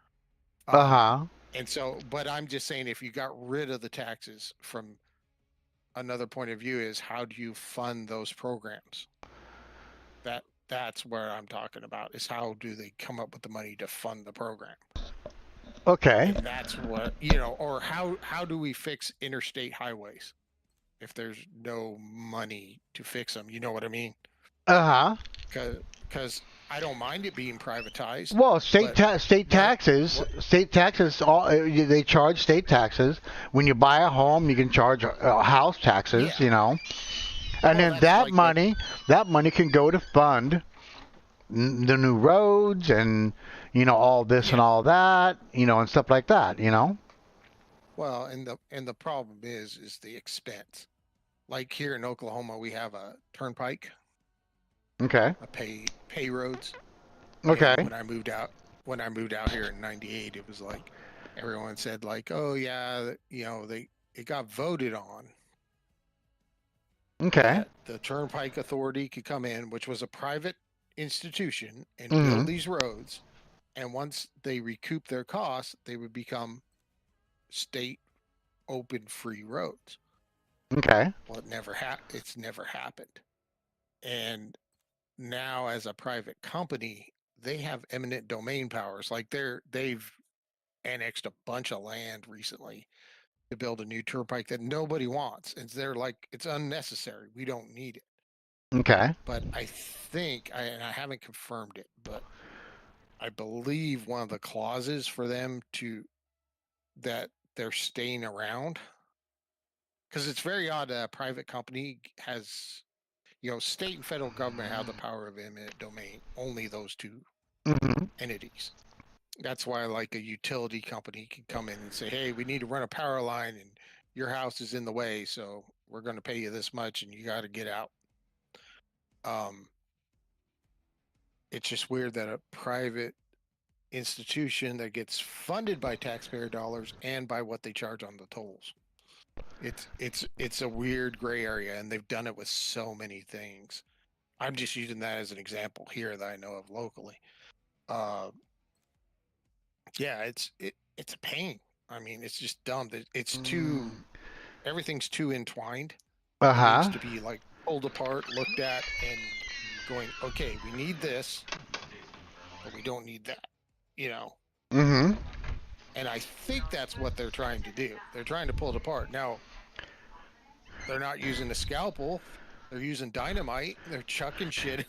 And so, but I'm just saying, if you got rid of the taxes, from another point of view, is how do you fund those programs? That's where I'm talking about, is how do they come up with the money to fund the program? Okay. And that's what, or how do we fix interstate highways if there's no money to fix them? You know what I mean? Uh-huh. Because I don't mind it being privatized. Well, but state taxes, they charge state taxes. When you buy a home, you can charge house taxes, Yeah. And Well, then that's that like money can go to fund the new roads and all this and Yeah. all that, and stuff like that, Well, and the problem is the expense. Like here in Oklahoma, we have a turnpike, Okay. a pay roads. Okay. And when I moved out here in '98, it was like everyone said like, oh yeah, it got voted on Okay. that the Turnpike Authority could come in, which was a private institution, and Mhm. build these roads. And once they recoup their costs, they would become state open free roads. Okay. Well, it's never happened. And now as a private company, they have eminent domain powers. Like they've annexed a bunch of land recently to build a new turnpike that nobody wants. And they're like, it's unnecessary. We don't need it. Okay. But I think, and I haven't confirmed it, but I believe one of the clauses for them that they're staying around, because it's very odd that a private company has, state and federal government have the power of eminent domain, only those two Mhm. entities. That's why like a utility company can come in and say, hey, we need to run a power line and your house is in the way, so we're going to pay you this much and you got to get out. It's just weird that a private institution that gets funded by taxpayer dollars and by what they charge on the tolls. It's a weird gray area, and they've done it with so many things. I'm just using that as an example here that I know of locally. Yeah, it's a pain. I mean, it's just dumb. It's too everything's too entwined. It needs Uh-huh. to be like pulled apart, looked at, and going, okay, we need this, but we don't need that. Mhm. And I think that's what they're trying to do. They're trying to pull it apart. Now, they're not using a scalpel. They're using dynamite. They're chucking shit.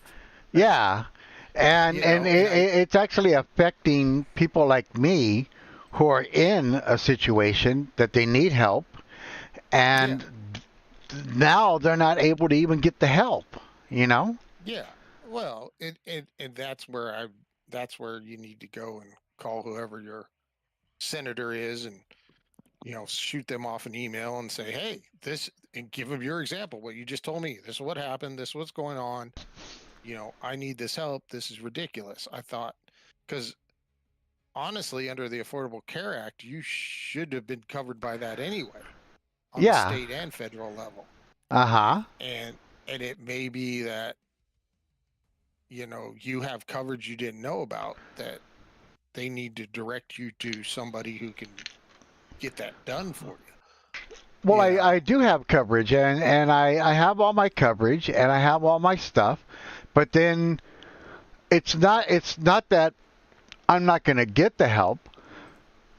Yeah. And it's actually affecting people like me who are in a situation that they need help, and now they're not able to even get the help, Yeah. Well, and that's where you need to go and call whoever your senator is, and shoot them off an email and say, hey, this, and give them your example, what you just told me. This is what happened. This is what's going on. I need this help. This is ridiculous. I thought, because honestly, under the Affordable Care Act, you should have been covered by that anyway, on the Yeah. state and federal level. Uh-huh. And it may be that you have coverage you didn't know about, that they need to direct you to somebody who can get that done for you. Well, I do have coverage, and I have all my coverage, and I have all my stuff, but then it's not that I'm not going to get the help.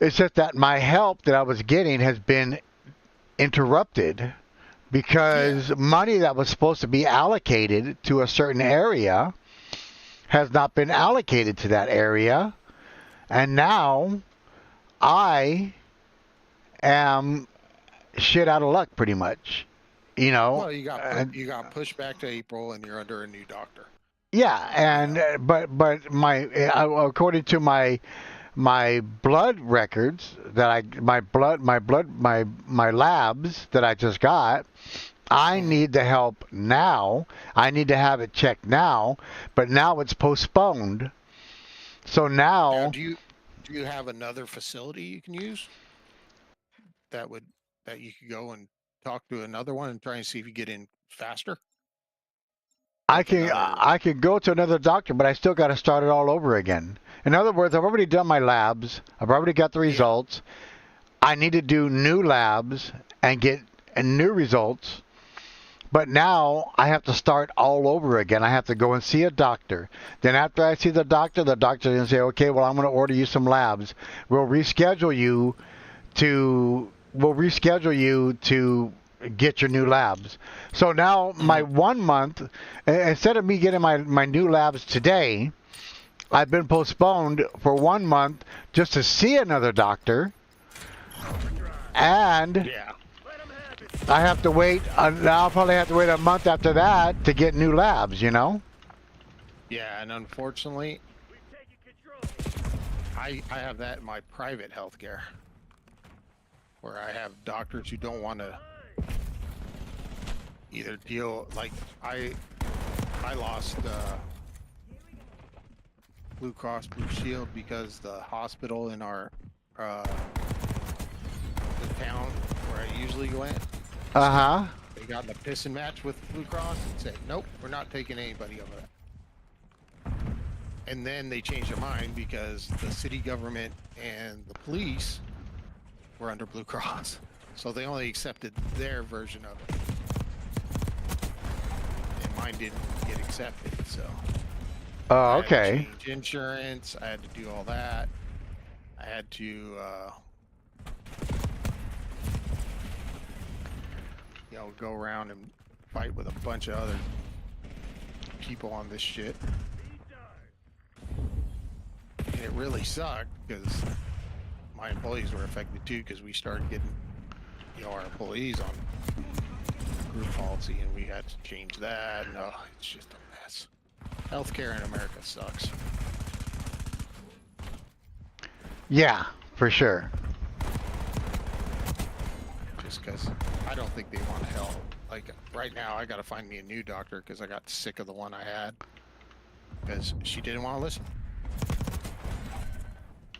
It's just that my help that I was getting has been interrupted because money that was supposed to be allocated to a certain area has not been allocated to that area, and now I am shit out of luck pretty much, Well, you got pushed back to April, and you're under a new doctor. Yeah, and but my according to my blood records that my labs that I just got, I need the help now. I need to have it checked now, but now it's postponed. So now do you have another facility you can use that you could go and talk to another one and try and see if you get in faster? I can go to another doctor, but I still got to start it all over again. In other words, I've already done my labs. I've already got the results. I need to do new labs and get new results But now I have to start all over again. I have to go and see a doctor. Then after I see the doctor's going to say, okay, well, I'm going to order you some labs. We'll reschedule you to get your new labs. So now my 1 month, instead of me getting my new labs today, I've been postponed for 1 month just to see another doctor. And Yeah. I have to wait. I'll probably have to wait a month after that to get new labs. You know. Yeah, and unfortunately, We've taken control. I have that in my private healthcare, where I have doctors who don't want to either deal. Like I lost Blue Cross Blue Shield because the hospital in our the town where I usually went. They got in a pissing match with Blue Cross and said, nope, we're not taking anybody over that. And then they changed their mind because the city government and the police were under Blue Cross. So they only accepted their version of it. And mine didn't get accepted, so. Oh, I had to okay. change insurance, I had to do all that. I had to, go around and fight with a bunch of other people on this shit. And it really sucked because my employees were affected too, because we started getting, our employees on group policy, and we had to change that. And it's just a mess. Healthcare in America sucks. Yeah, for sure. Just because I don't think they want to help. Like right now, I got to find me a new doctor because I got sick of the one I had because she didn't want to listen.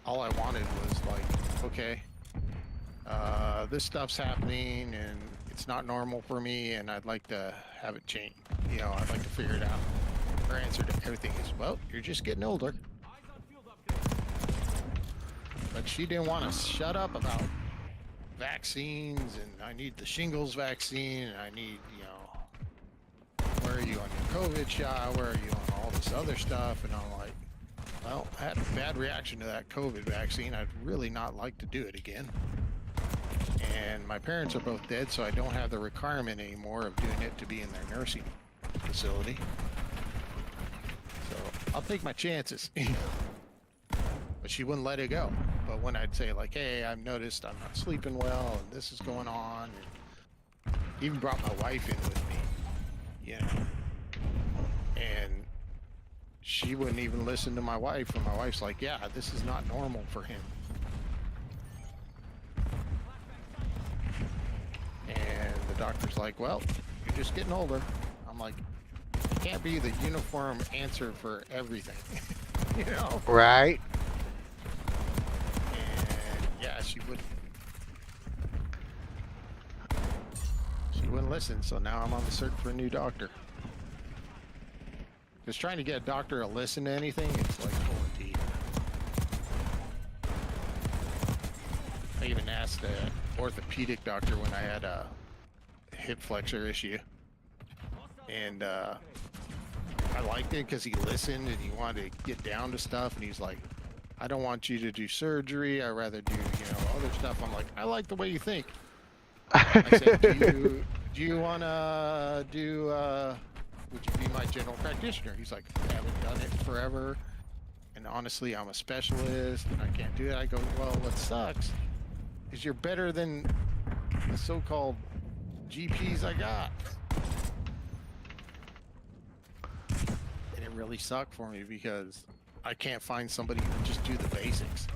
All I wanted was like, okay, this stuff's happening and it's not normal for me, and I'd like to have it change. I'd like to figure it out. Her answer to everything is, well, you're just getting older. But she didn't want to shut up about vaccines, and I need the shingles vaccine, and I need, where are you on your COVID shot? Where are you on all this other stuff? And I'm like, well, I had a bad reaction to that COVID vaccine. I'd really not like to do it again. And my parents are both dead, so I don't have the requirement anymore of doing it to be in their nursing facility. So I'll take my chances. But she wouldn't let it go. But when I'd say like, hey, I've noticed I'm not sleeping well and this is going on, and even brought my wife in with me, and she wouldn't even listen to my wife, and my wife's like, yeah, this is not normal for him. And the doctor's like, well, you're just getting older. I'm like, it can't be the uniform answer for everything. Right. Yeah, she wouldn't listen, so now I'm on the search for a new doctor. Just trying to get a doctor to listen to anything, it's like pulling teeth. I even asked an orthopedic doctor when I had a hip flexor issue, and I liked it because he listened and he wanted to get down to stuff, and he's like, I don't want you to do surgery. I'd rather do, other stuff. I'm like, I like the way you think. I said, do you want to do, would you be my general practitioner? He's like, I haven't done it forever. And honestly, I'm a specialist and I can't do it. I go, well, what sucks is you're better than the so-called GPs I got. And it really sucked for me because I can't find somebody who can just do the basics.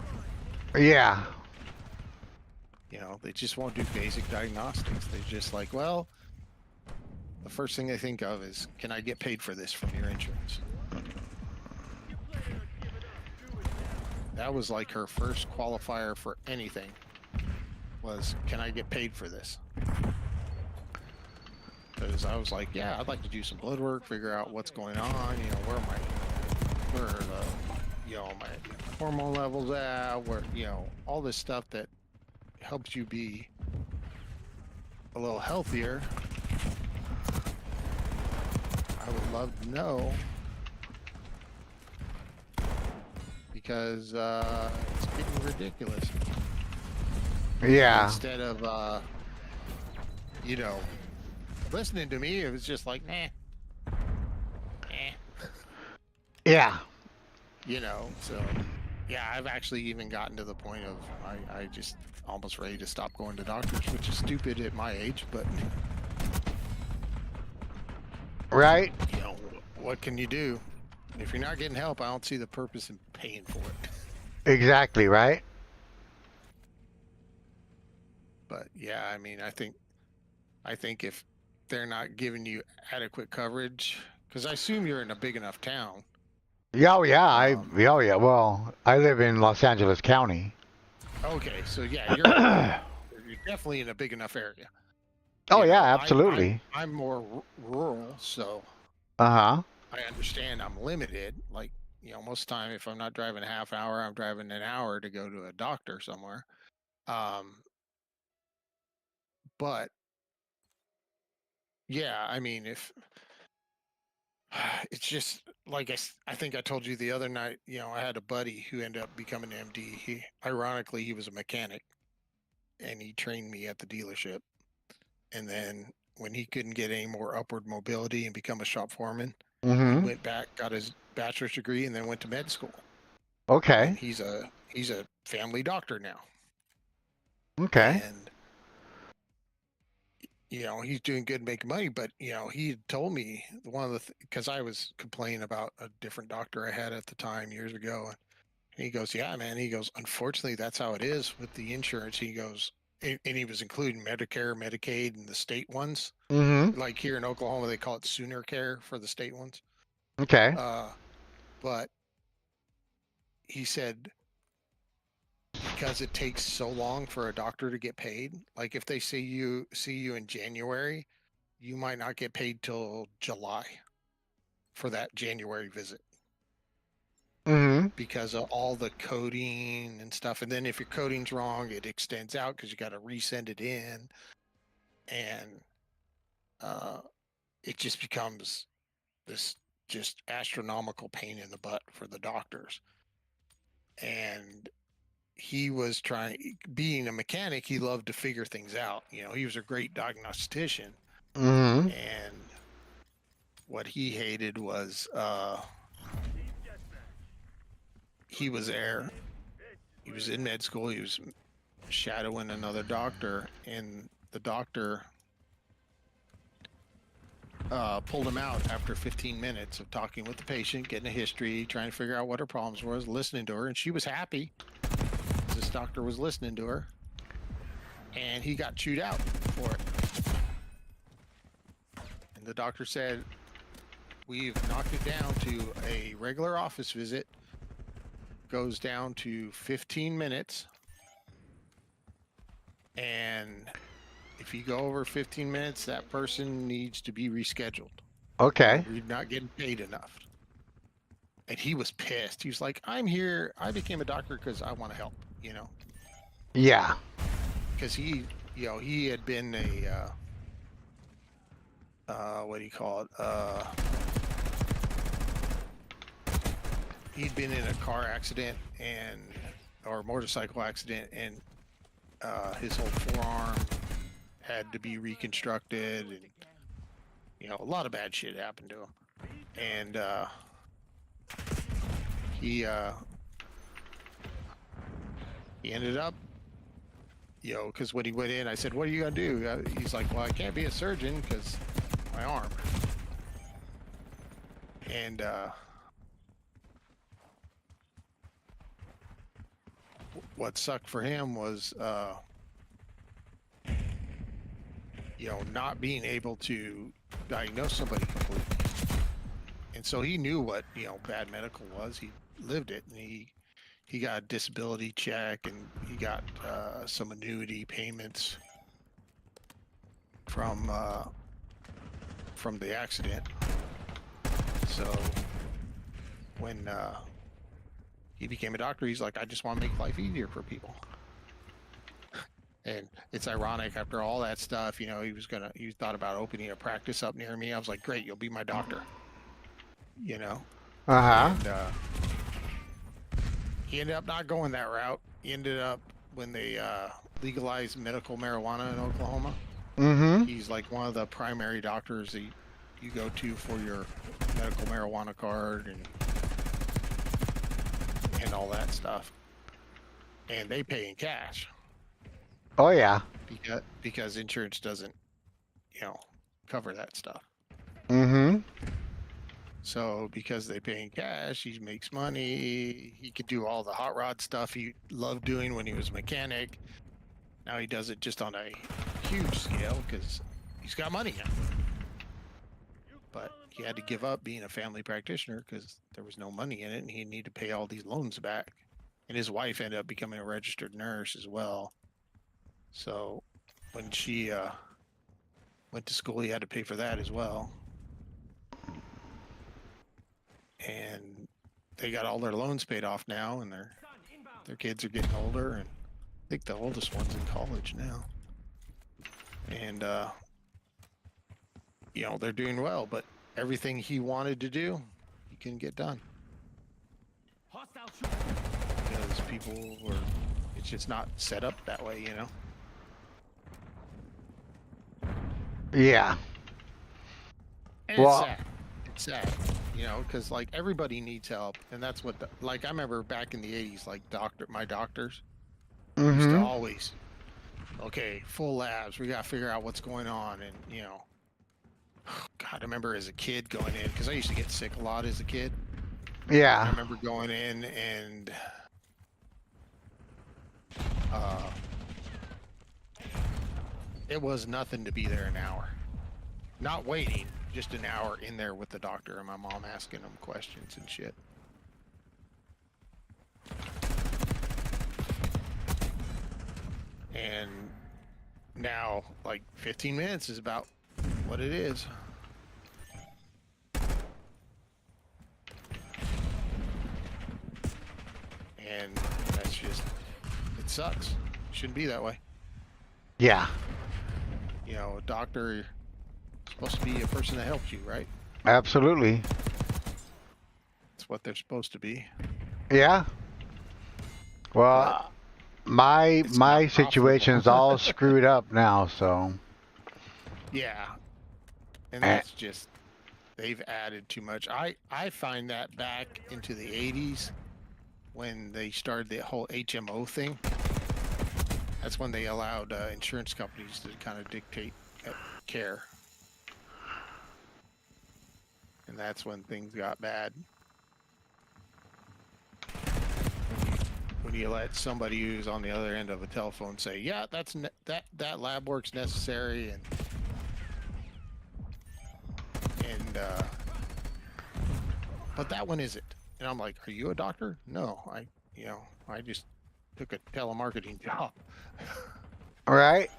Yeah. They just won't do basic diagnostics. They're just like, well, the first thing they think of is, can I get paid for this from your insurance? That was like her first qualifier for anything was, can I get paid for this? Because I was like, yeah, I'd like to do some blood work, figure out what's going on, where are the, my hormone levels at, where, all this stuff that helps you be a little healthier. love to know. Because it's getting ridiculous. Yeah. Instead of, you know, listening to me, it was just like, nah. Yeah. You know, so yeah, I've actually even gotten to the point of I just almost ready to stop going to doctors, which is stupid at my age, but Right? you know, what can you do? If you're not getting help, I don't see the purpose in paying for it. Exactly, right? But yeah, I mean, I think if they're not giving you adequate coverage, because I assume you're in a big enough town. Yeah, oh yeah, Um, oh yeah. Well, I live in Los Angeles County. Okay, so yeah, you're definitely in a big enough area. Oh You yeah, know, absolutely. I'm more rural, so Uh-huh. I understand I'm limited. Like, you know, most of the time, if I'm not driving a half hour, I'm driving an hour to go to a doctor somewhere. But yeah, I mean, if it's just like I think I told you the other night, you know, I had a buddy who ended up becoming an MD. Ironically, he was a mechanic and he trained me at the dealership. And then when he couldn't get any more upward mobility and become a shop foreman, he Mm-hmm. went back, got his bachelor's degree, and then went to med school. Okay. And he's a family doctor now. Okay. And you know, he's doing good, making money. But you know, he told me one of the because I was complaining about a different doctor I had at the time years ago, and he goes, "Yeah, man." He goes, "Unfortunately, that's how it is with the insurance." He goes, and he was including Medicare, Medicaid, and the state ones. Mm-hmm. Like here in Oklahoma, they call it Sooner Care for the state ones. Okay. But he said because it takes so long for a doctor to get paid, like if they see you in January, you might not get paid till July for that January visit Mm-hmm. because of all the coding and stuff. And then if your coding's wrong, it extends out because you got to resend it in, and it just becomes this just astronomical pain in the butt for the doctors. And he was being a mechanic, he loved to figure things out. You know, he was a great diagnostician. Mm-hmm. And what he hated was he was there. He was in med school. He was shadowing another doctor, and the doctor pulled him out after 15 minutes of talking with the patient, getting a history, trying to figure out what her problems was, listening to her, and she was happy. This doctor was listening to her, and he got chewed out for it. And the doctor said, "We've knocked it down to a regular office visit, goes down to 15 minutes, and if you go over 15 minutes, that person needs to be rescheduled. Okay. You're not getting paid enough." And he was pissed. He was like, "I'm here. I became a doctor because I want to help, you know." Yeah. Because he had been a what do you call it? He'd been in a car accident or motorcycle accident, and his whole forearm had to be reconstructed, and you know, a lot of bad shit happened to him. And he ended up, you know, because when he went in, I said, "What are you gonna do?" He's like, "Well, I can't be a surgeon because my arm." And what sucked for him was, you know, not being able to diagnose somebody completely. And so he knew what, you know, bad medical was. He lived it, and he got a disability check, and he got some annuity payments from the accident. So when he became a doctor, he's like, "I just want to make life easier for people." And it's ironic, after all that stuff, you know, he thought about opening a practice up near me. I was like, "Great, you'll be my doctor." you know. Uh-huh. And he ended up not going that route. He ended up, when they legalized medical marijuana in Oklahoma, Mm-hmm. he's like one of the primary doctors that you go to for your medical marijuana card and all that stuff. And they pay in cash Oh, yeah. because insurance doesn't, cover that stuff. Mm-hmm. So because they pay in cash, he makes money. He could do all the hot rod stuff he loved doing when he was a mechanic. Now he does it just on a huge scale because he's got money now. But he had to give up being a family practitioner because there was no money in it, and he needed to pay all these loans back. And his wife ended up becoming a registered nurse as well. So when she went to school, he had to pay for that as well. And they got all their loans paid off now, and their kids are getting older, and I think the oldest one's in college now. And they're doing well, but everything he wanted to do, he couldn't get done because people were. It's just not set up that way, Yeah. And Well- it's sad, because like everybody needs help, and that's what. I remember back in the '80s, like my doctors used to Mm-hmm. always, okay, full labs. We got to figure out what's going on, and God, I remember as a kid going in because I used to get sick a lot as a kid. I Yeah. remember going in and it was nothing to be there an hour. Not waiting, just an hour in there with the doctor and my mom asking him questions and shit. And now, like 15 minutes is about what it is. And that's just, it sucks. Shouldn't be that way. Yeah. A doctor is supposed to be a person that helps you, right? Absolutely. That's what they're supposed to be. Yeah. Well, my it's not situation's profitable. all screwed up now, so. Yeah. And that's just, they've added too much. I find that back into the 80s when they started the whole HMO thing. That's when they allowed insurance companies to kind of dictate care. And that's when things got bad. When you let somebody who's on the other end of a telephone say, "Yeah, that lab work's necessary," and but that one isn't. And I'm like, "Are you a doctor?" No, I just took a telemarketing job. All right.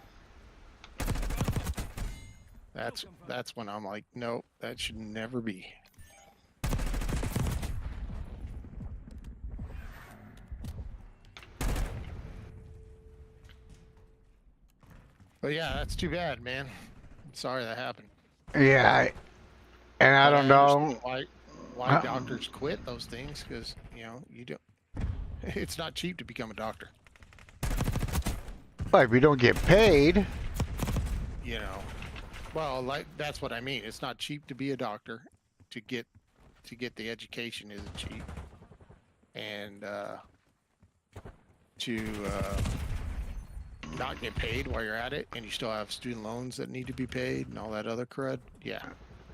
That's when I'm like, no, that should never be. But yeah, that's too bad, man. I'm sorry that happened. Yeah. And I don't know. Why doctors quit those things, because you don't. It's not cheap to become a doctor. Well, if you don't get paid. Well, like that's what I mean. It's not cheap to be a doctor. To get the education isn't cheap, and to not get paid while you're at it, and you still have student loans that need to be paid and all that other crud. Yeah.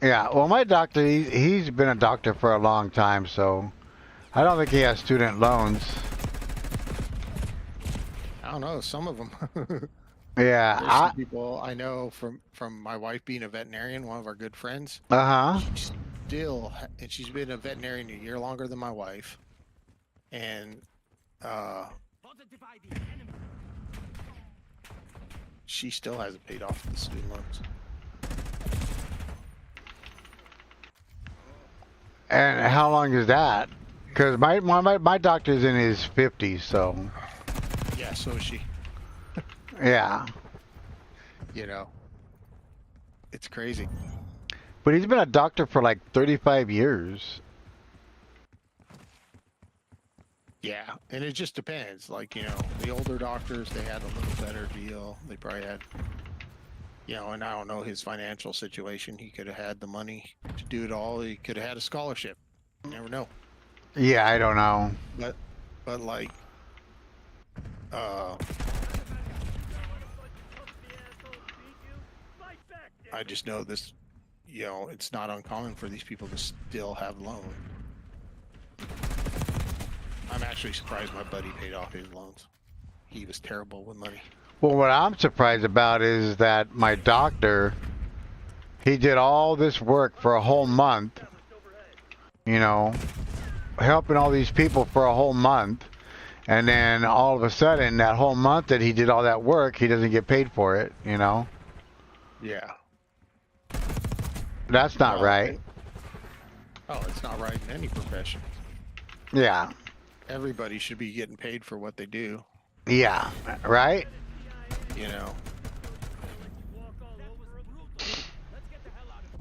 Yeah. Well, my doctor, he's been a doctor for a long time, so I don't think he has student loans. I don't know. Some of them. Yeah. There's some people I know from my wife being a veterinarian, one of our good friends. Uh-huh. And she's been a veterinarian a year longer than my wife. And she still hasn't paid off the student loans. And how long is that? Because my doctor's in his 50s, so. Yeah, so is she. Yeah. It's crazy. But he's been a doctor for like 35 years. Yeah, and it just depends. Like, you know, the older doctors, they had a little better deal. They probably had, you know, and I don't know his financial situation. He could have had the money to do it all. He could have had a scholarship. You never know. Yeah, I don't know. But like, I just know this, you know, it's not uncommon for these people to still have loans. I'm actually surprised my buddy paid off his loans. He was terrible with money. Well, what I'm surprised about is that my doctor, he did all this work for a whole month, you know, helping all these people for a whole month, and then all of a sudden, that whole month that he did all that work, he doesn't get paid for it, you know? Yeah. That's not right. Oh, it's not right in any profession. Yeah. Everybody should be getting paid for what they do, Yeah. Right? you know.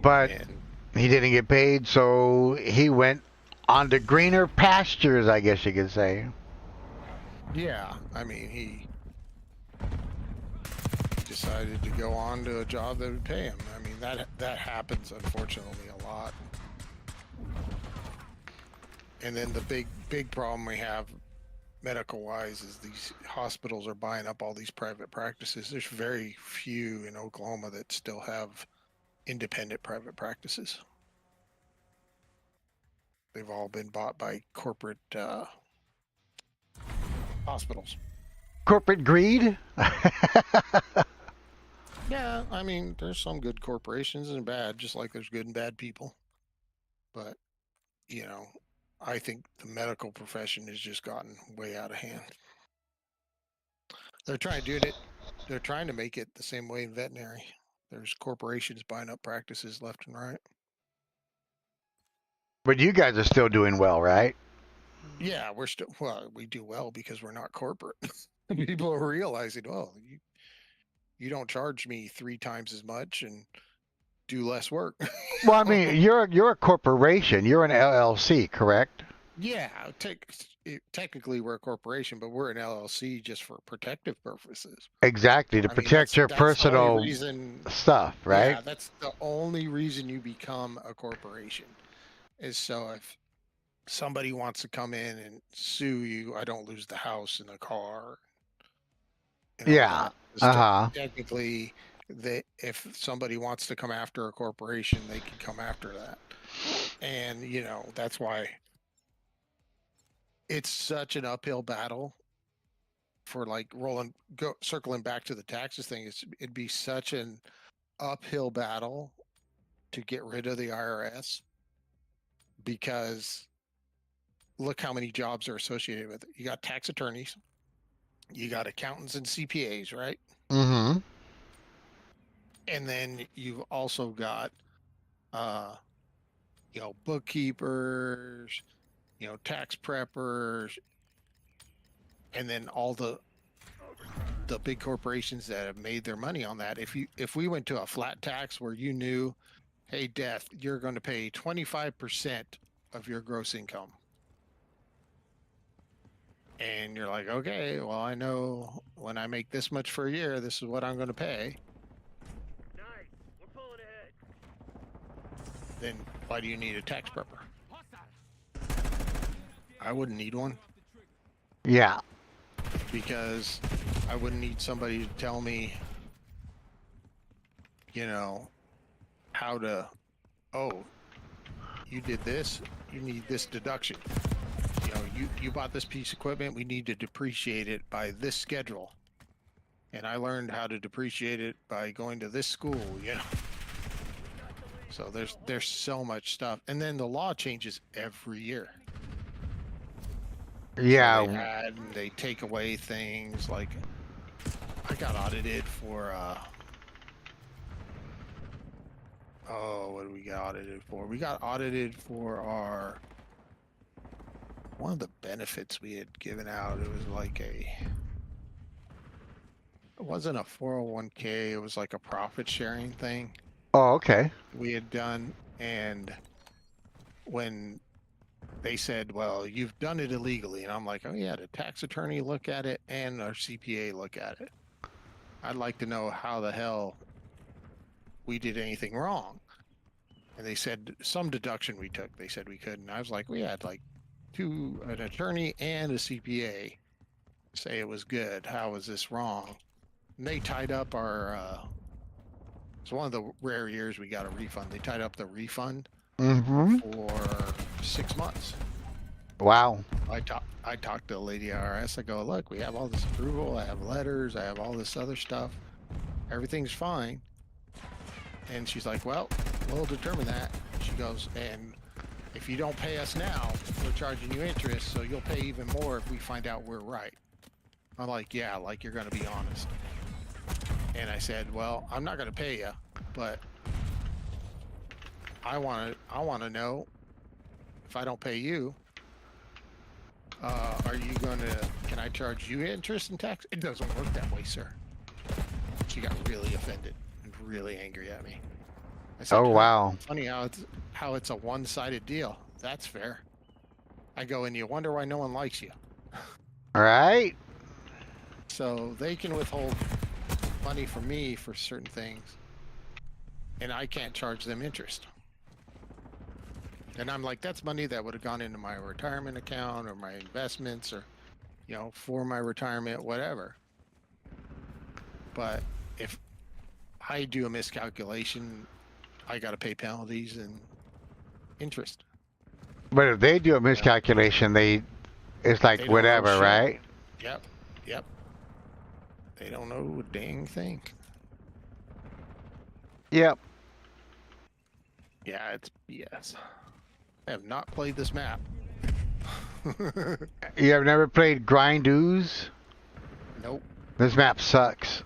But And he didn't get paid, so he went on to greener pastures, I guess you could say. yeah, I mean, he decided to go on to a job that would pay him. I mean, that happens unfortunately a lot. And then the big problem we have medical wise is these hospitals are buying up all these private practices. There's very few in Oklahoma that still have independent private practices. They've all been bought by corporate hospitals. Corporate greed? Yeah, I mean, there's some good corporations and bad, just like there's good and bad people. But, you know, I think the medical profession has just gotten way out of hand. They're trying to do it. They're trying to make it the same way in veterinary. There's corporations buying up practices left and right. But you guys are still doing well, right? Yeah, we're still, well, we do well because we're not corporate. People are realizing, oh, you don't charge me 3 times as much and do less work. Well, I mean, you're a corporation. You're an LLC, correct? Yeah, technically we're a corporation, but we're an LLC just for protective purposes. Exactly, to I mean, protect your that's the only personal reason, stuff, right? yeah, that's the only reason you become a corporation is so if somebody wants to come in and sue you, I don't lose the house and the car. And all Yeah. that. It's te- Uh-huh. Technically, if somebody wants to come after a corporation, they can come after that. And, you know, that's why it's such an uphill battle for like circling back to the taxes thing. It'd be such an uphill battle to get rid of the IRS because look how many jobs are associated with it. You got tax attorneys, you got accountants and CPAs, right? Mm-hmm. And then you've also got, you know, bookkeepers, you know, tax preppers, and then all the big corporations that have made their money on that. If we went to a flat tax where you knew, hey, Deth, you're going to pay 25% of your gross income. And you're like, okay, well, I know when I make this much for a year, this is what I'm going to pay. Nice. We're pulling ahead. Then why do you need a tax prepper? I wouldn't need one Yeah. because I wouldn't need somebody to tell me, you know, how to, oh, you did this, you need this deduction. You know, you bought this piece of equipment, we need to depreciate it by this schedule. And I learned how to depreciate it by going to this school, you know. So there's so much stuff. And then the law changes every year. Yeah. So they take away things like I got audited for what did we get audited for? We got audited for our one of the benefits we had given out. It was like it wasn't a 401k, it was like a profit sharing thing. Oh, okay. we had done, and when they said, well, you've done it illegally, and I'm like, oh yeah, the tax attorney look at it and our CPA look at it. I'd like to know how the hell we did anything wrong. And they said some deduction we took. They said we couldn't. I was like, we had like an attorney and a CPA say it was good. How was this wrong? And they tied up our. It's one of the rare years we got a refund. They tied up the refund Mm-hmm. for 6 months. Wow. I talked to the lady at IRS. I go, look, we have all this approval. I have letters. I have all this other stuff. Everything's fine. And she's like, well, we'll determine that. She goes, and if you don't pay us now, we're charging you interest, so you'll pay even more if we find out we're right. I'm like, yeah, like you're going to be honest. And I said, well, I'm not going to pay you, but I want to know if I don't pay you, are you going to, can I charge you interest and tax? It doesn't work that way, sir. She got really offended and really angry at me. I said, Oh, wow. Funny how it's a one-sided deal. That's fair. I go, and you wonder why no one likes you. All right. So they can withhold money from me for certain things, and I can't charge them interest. And I'm like, that's money that would have gone into my retirement account or my investments or, you know, for my retirement, whatever. But if I do a miscalculation, I got to pay penalties and interest. But if they do a miscalculation, it's like They don't know whatever, shit. right? Yep. They don't know a dang thing. Yep. Yeah, it's BS. I have not played this map. You have never played Grind Ooze? Nope. This map sucks.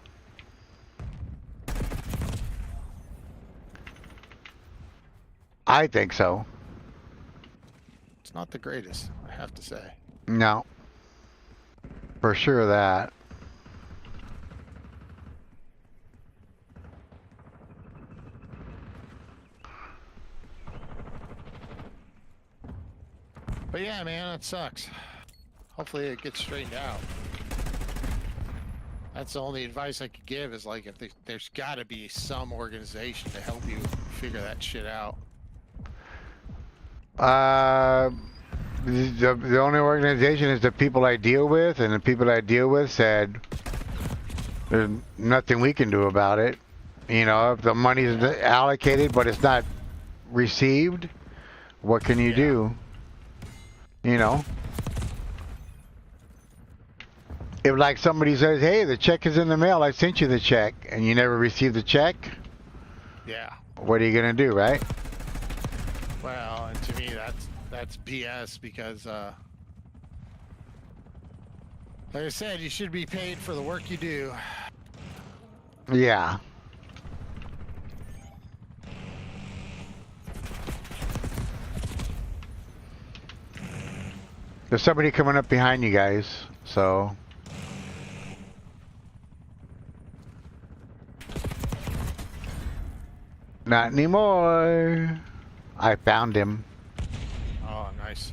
I think so. It's not the greatest, I have to say. No. For sure that. But yeah, man, it sucks. Hopefully it gets straightened out. That's the only advice I could give is like, if there's got to be some organization to help you figure that shit out. The only organization is the people I deal with, and the people I deal with said there's nothing we can do about it. You know, if the money is allocated but it's not received, what can you do? You know? If like somebody says, hey, the check is in the mail, I sent you the check, and you never received the check, Yeah. what are you gonna do, right? Well, and to me, that's BS because, like I said, you should be paid for the work you do. Yeah. There's somebody coming up behind you guys, so. Not anymore. I found him. Oh, nice.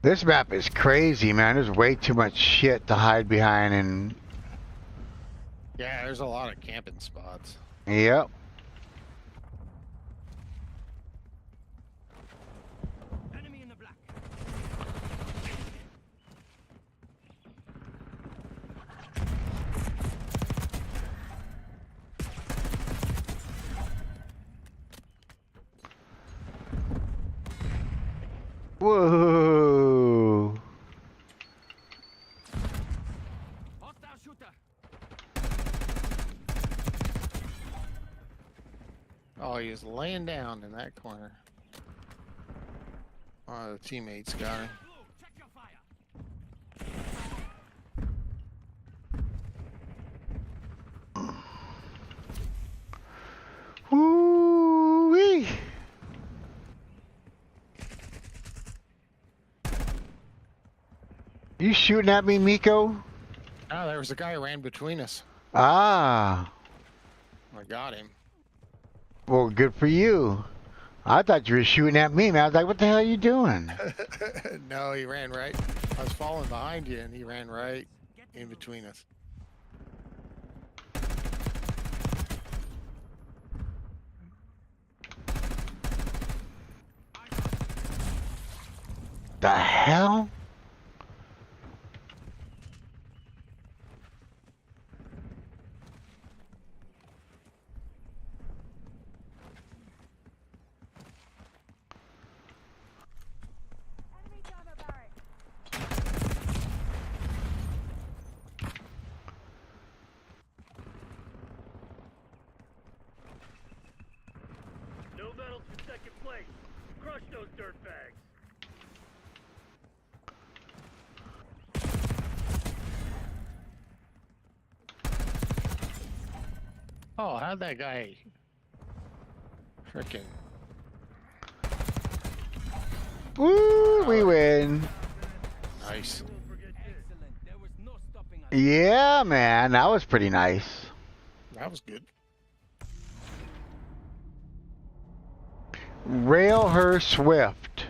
This map is crazy, man. There's way too much shit to hide behind, and Yeah, there's a lot of camping spots. yep. Enemy in the black. Whoa. Hostile shooter. Oh, he was laying down in that corner. Oh, the teammates got him. Blue, check your fire. Woo-wee. You shooting at me, Miko? Oh, there was a guy who ran between us. Ah. I got him. Well, good for you. I thought you were shooting at me, man. I was like, what the hell are you doing? No, he ran right. I was following behind you, and he ran right in between us. The hell? No medals for second place. Crush those dirtbags. Oh, how'd that guy... Frickin'... Woo, we win. Nice. Yeah, man. That was pretty nice. That was good. Rail her swift.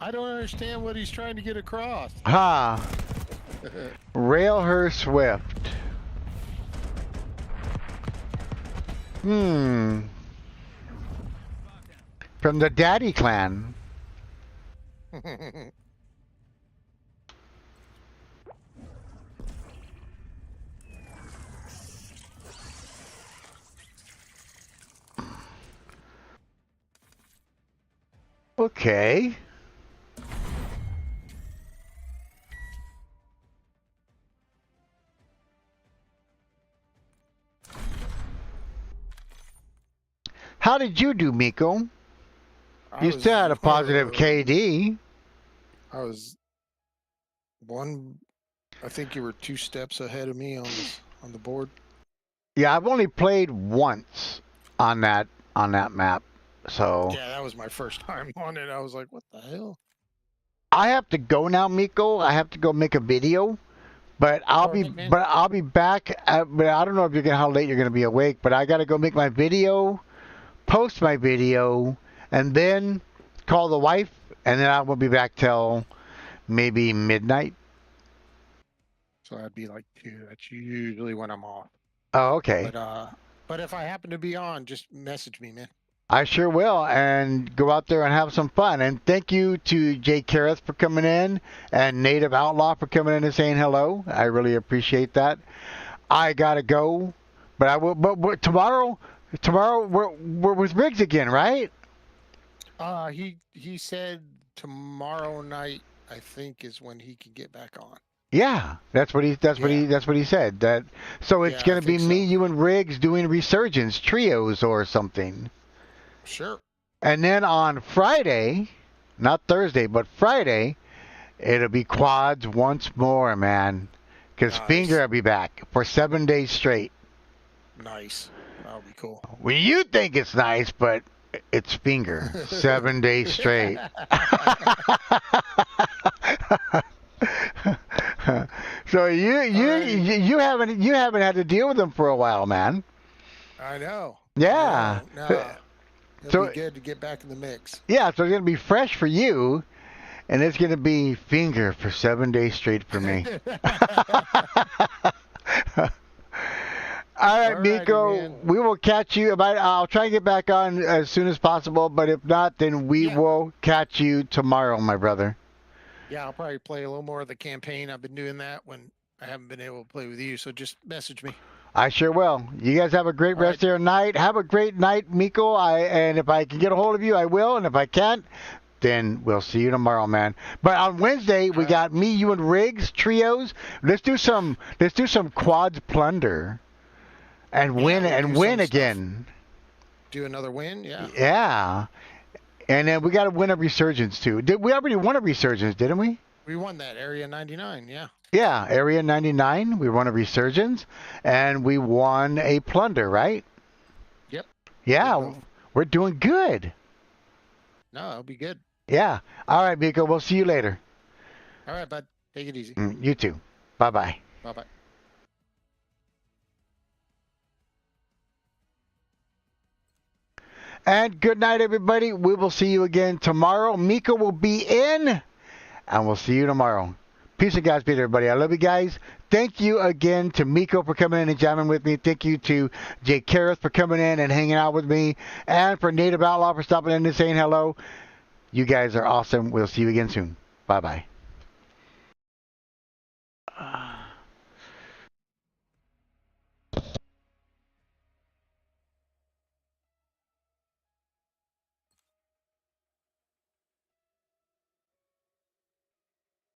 I don't understand what he's trying to get across. Ha. Rail her swift. From the Daddy Clan. Okay. How did you do, Miko? You still had a positive KD. I was one. I think you were 2 steps ahead of me on the board. Yeah, I've only played once on that map, so Yeah, that was my first time on it. I was like, what the hell? I have to go now, Miko. I have to go make a video, but I'll be back. But I don't know if how late you're gonna be awake. But I gotta go make my video, post my video, and then call the wife, and then I will be back till maybe midnight. So I'd be like 2. That's usually when I'm off. Oh, okay. But if I happen to be on, just message me, man. I sure will, and go out there and have some fun. And thank you to Jay Kareth for coming in, and Native Outlaw for coming in and saying hello. I really appreciate that. I gotta go, but I will. But tomorrow we're with Riggs again, right? He said tomorrow night, I think, is when he can get back on. Yeah, that's what he said. That so it's Yeah, gonna I be think me, so. you, and Riggs doing Resurgence trios or something. Sure. And then on Friday, not Thursday, but Friday, it'll be quads once more, man. Because Nice. Finger will be back for 7 days straight. Nice. That'll be cool. Well, you think it's nice, but it's Finger. 7 days straight. So you haven't had to deal with him for a while, man. I know. Yeah. No. It'll So- be good to get back in the mix. Yeah, so it's gonna be fresh for you, and it's gonna be Finger for 7 days straight for me. All right, Alrighty, Miko, man. we will catch you. I'll try and get back on as soon as possible, but if not, then we will catch you tomorrow, my brother. Yeah, I'll probably play a little more of the campaign. I've been doing that when I haven't been able to play with you, so just message me. I sure will. You guys have a great rest of your night. Have a great night, Miko. And if I can get a hold of you, I will. And if I can't, then we'll see you tomorrow, man. But on Wednesday, we got me, you, and Riggs trios. Let's do some quads plunder, and win again. Do another win, yeah. Yeah. And then we got to win a Resurgence, too. We already won a Resurgence, didn't we? We won that Area 99, yeah. Yeah, Area 99. We won a Resurgence, and we won a Plunder, right? Yep. Yeah, Did both. we're doing good. No, it'll be good. Yeah. All right, Miko. We'll see you later. All right, bud. Take it easy. You too. Bye-bye. Bye bye. And good night, everybody. We will see you again tomorrow. Miko will be in, and we'll see you tomorrow. Peace and Godspeed, everybody. I love you guys. Thank you again to Miko for coming in and jamming with me. Thank you to Jay Karras for coming in and hanging out with me. And for Native Outlaw for stopping in and saying hello. You guys are awesome. We'll see you again soon. Bye-bye.